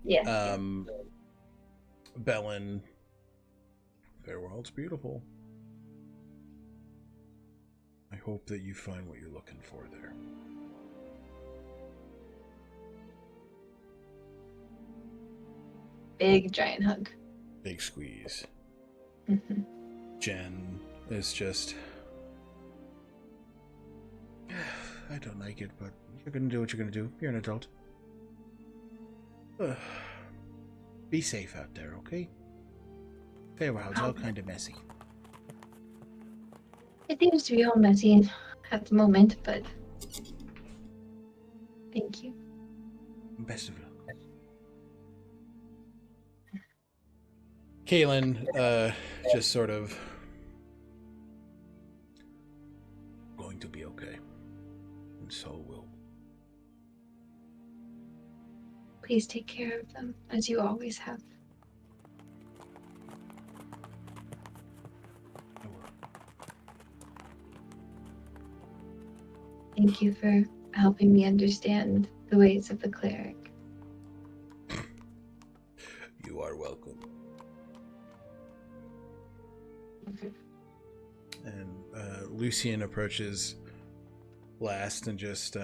Yeah. Bellin, their world's beautiful. I hope that you find what you're looking for there. Big giant hug. Big squeeze. Mm-hmm. Jen is just... I don't like it, but you're gonna do what you're gonna do. You're an adult. Be safe out there, okay? Feywild, all kind of messy. It seems to be all messy at the moment, but thank you. Best of luck. Kaylin, just sort of going to be okay. And so will. Please take care of them, as you always have. I will. Thank you for helping me understand the ways of the cleric. You are welcome. And Lucian approaches last and just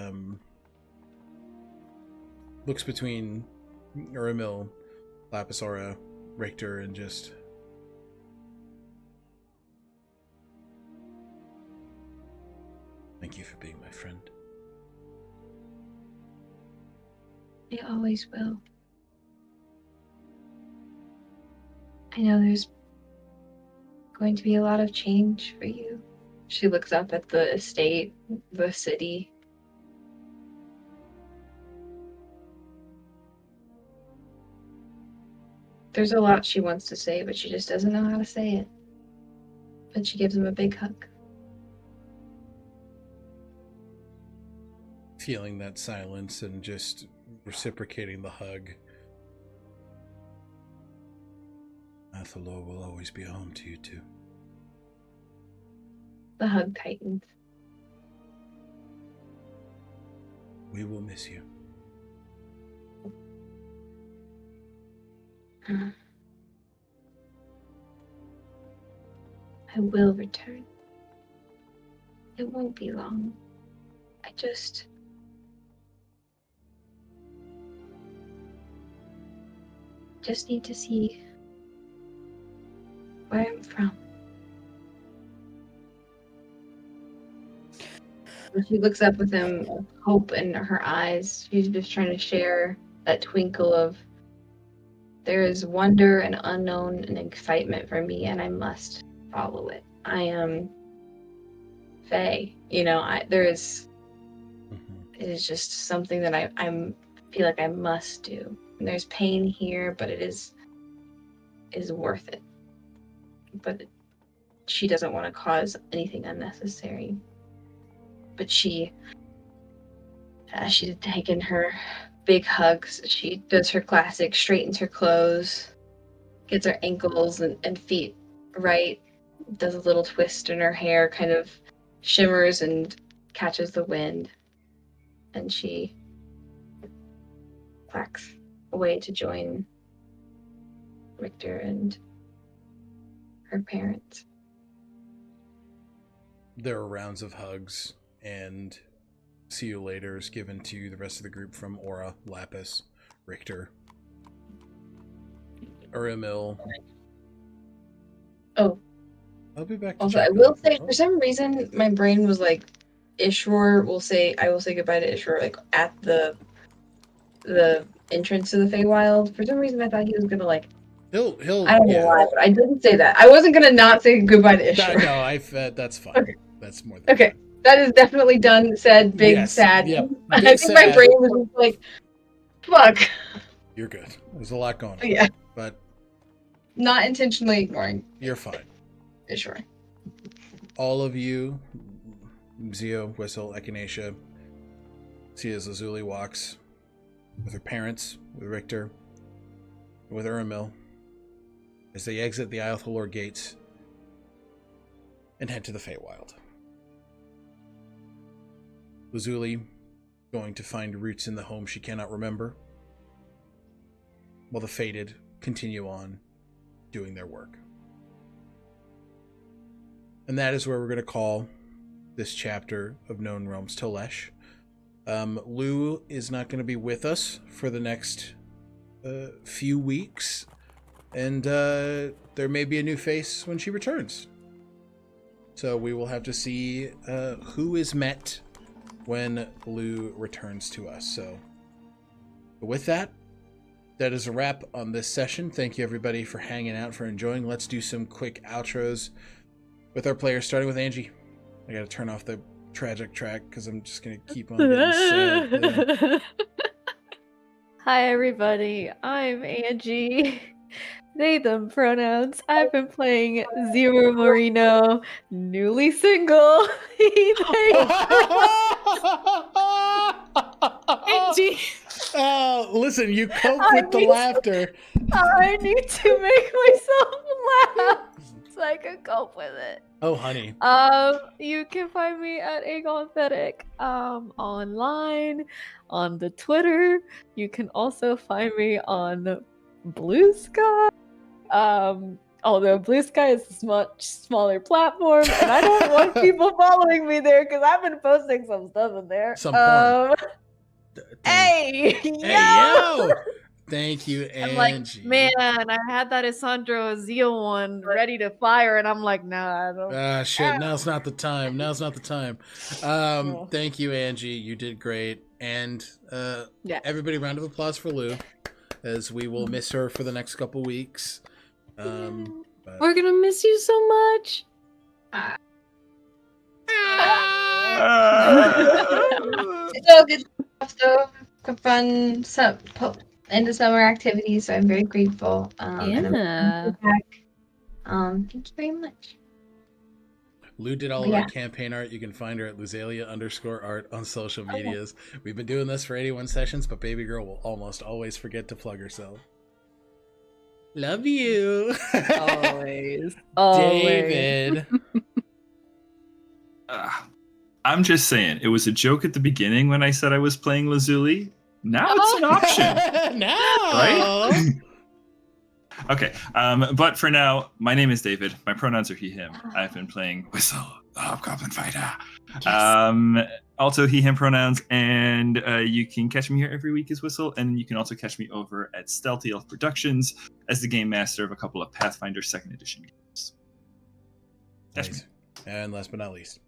looks between Uramil, Lapisora, Richter, and just... Thank you for being my friend. I always will. I know there's going to be a lot of change for you. She looks up at the estate, the city. There's a lot she wants to say, but she just doesn't know how to say it. But she gives him a big hug. Feeling that silence and just reciprocating the hug. Athalor will always be home to you two. The hug tightens. We will miss you. I will return. It won't be long. I just need to see where I'm from. She looks up with him, hope in her eyes. She's just trying to share that twinkle of there is wonder and unknown and excitement for me, and I must follow it. I am Fae. You know, there is. It is just something that I feel like I must do. And there's pain here, but it is worth it. But she doesn't want to cause anything unnecessary. But she's taken her big hugs. She does her classic, straightens her clothes, gets her ankles and feet right, does a little twist in her hair, kind of shimmers and catches the wind. And she clacks away to join Richter and her parents. There are rounds of hugs and see you later is given to the rest of the group from Aura, Lapis, Richter, Uramil. Oh. I'll be back to also, I will say, for some reason, my brain was like, Ishwar will say, I will say goodbye to Ishwar, like, at the entrance to the Feywild. For some reason, I thought he was gonna, like, He'll I don't know why, but I didn't say that. I wasn't gonna not say goodbye to Ishwar. No, that's fine. Okay. That's more than okay. fine. That is definitely done, said, big, Yes, sad. yep, I big think my sad. brain was just like, fuck. You're good. There's a lot going on. Yeah. But Not intentionally ignoring you're fine. Ishwar. All of you, Xio, Whistle, Echinacea, See as Lazuli walks with her parents, with Richter, with Uramil, as they exit the Iothulor gates and head to the Feywild. Lazuli going to find roots in the home she cannot remember, while the Fated continue on doing their work. And that is where we're going to call this chapter of Known Realms Tolesh. Lou is not going to be with us for the next few weeks, and there may be a new face when she returns. So we will have to see who is met when Lou returns to us. So with that, that is a wrap on this session. Thank you everybody for hanging out, for enjoying. Let's do some quick outros with our players, starting with Angie. I gotta turn off the tragic track because I'm just gonna keep on getting sad. Yeah. Hi everybody, I'm Angie. They, them pronouns. I've been playing Xio Marino, newly single. Angie. Oh, listen, you cope with the laughter. I need to make myself laugh so I can cope with it. Oh, honey. You can find me at Agonethetic online, on the Twitter. You can also find me on Blue Sky. Although Blue Sky is a much smaller platform, and I don't want people following me there because I've been posting some stuff in there. Some porn. Hey, yo! Thank you, Angie. I'm like, man, I had that Isandro Xio one ready to fire, and I'm like, nah, I don't. Shit, now's not the time. Now's not the time. Thank you, Angie. You did great. And everybody, round of applause for Lou, as we will miss her for the next couple weeks. We're gonna miss you so much. It's all good stuff, though. Fun end of summer activities, so I'm very grateful. And I'm back. Thank you very much. Lou did all of our campaign art. You can find her at Luzalia_art on social medias. We've been doing this for 81 sessions, but baby girl will almost always forget to plug herself. Love you. Always. David. I'm just saying, it was a joke at the beginning when I said I was playing Lazuli. Now it's an option. No. Right? Okay. But for now, my name is David. My pronouns are he, him. I've been playing Whistle, the Hobgoblin Fighter. Yes. Also he, him pronouns. And you can catch me here every week as Whistle. And you can also catch me over at Stealthy Elf Productions as the game master of a couple of Pathfinder 2nd Edition games. That's nice. And last but not least.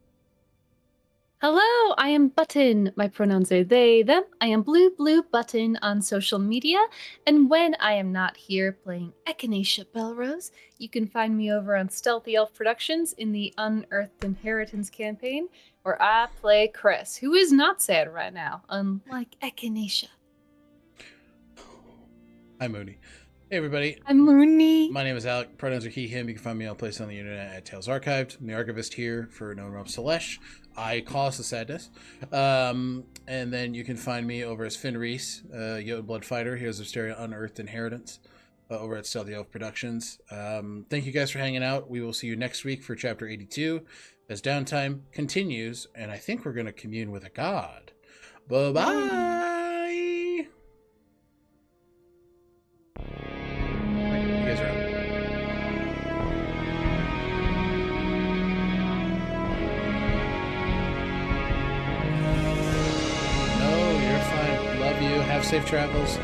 Hello, I am Button. My pronouns are they, them. I am Bluebluebutton on social media. And when I am not here playing Echinacea Belrose, you can find me over on Stealthy Elf Productions in the Unearthed Inheritance campaign, where I play Chris, who is not sad right now, unlike Echinacea. Hi, Mooney. Hey, everybody. I'm Mooney. My name is Alec. Pronouns are he, him. You can find me all places on the internet at Tales Archived. I'm the Archivist here for Known Realms Tolesh. I cause the sadness. And then you can find me over as Finn Reese, Yod Blood Fighter. Here's the Stereo Unearthed Inheritance over at Stealthy Elf Productions. Thank you guys for hanging out. We will see you next week for Chapter 82 as downtime continues. And I think we're going to commune with a god. Bye-bye. You guys are out. No, you're fine. Love you. Have safe travels.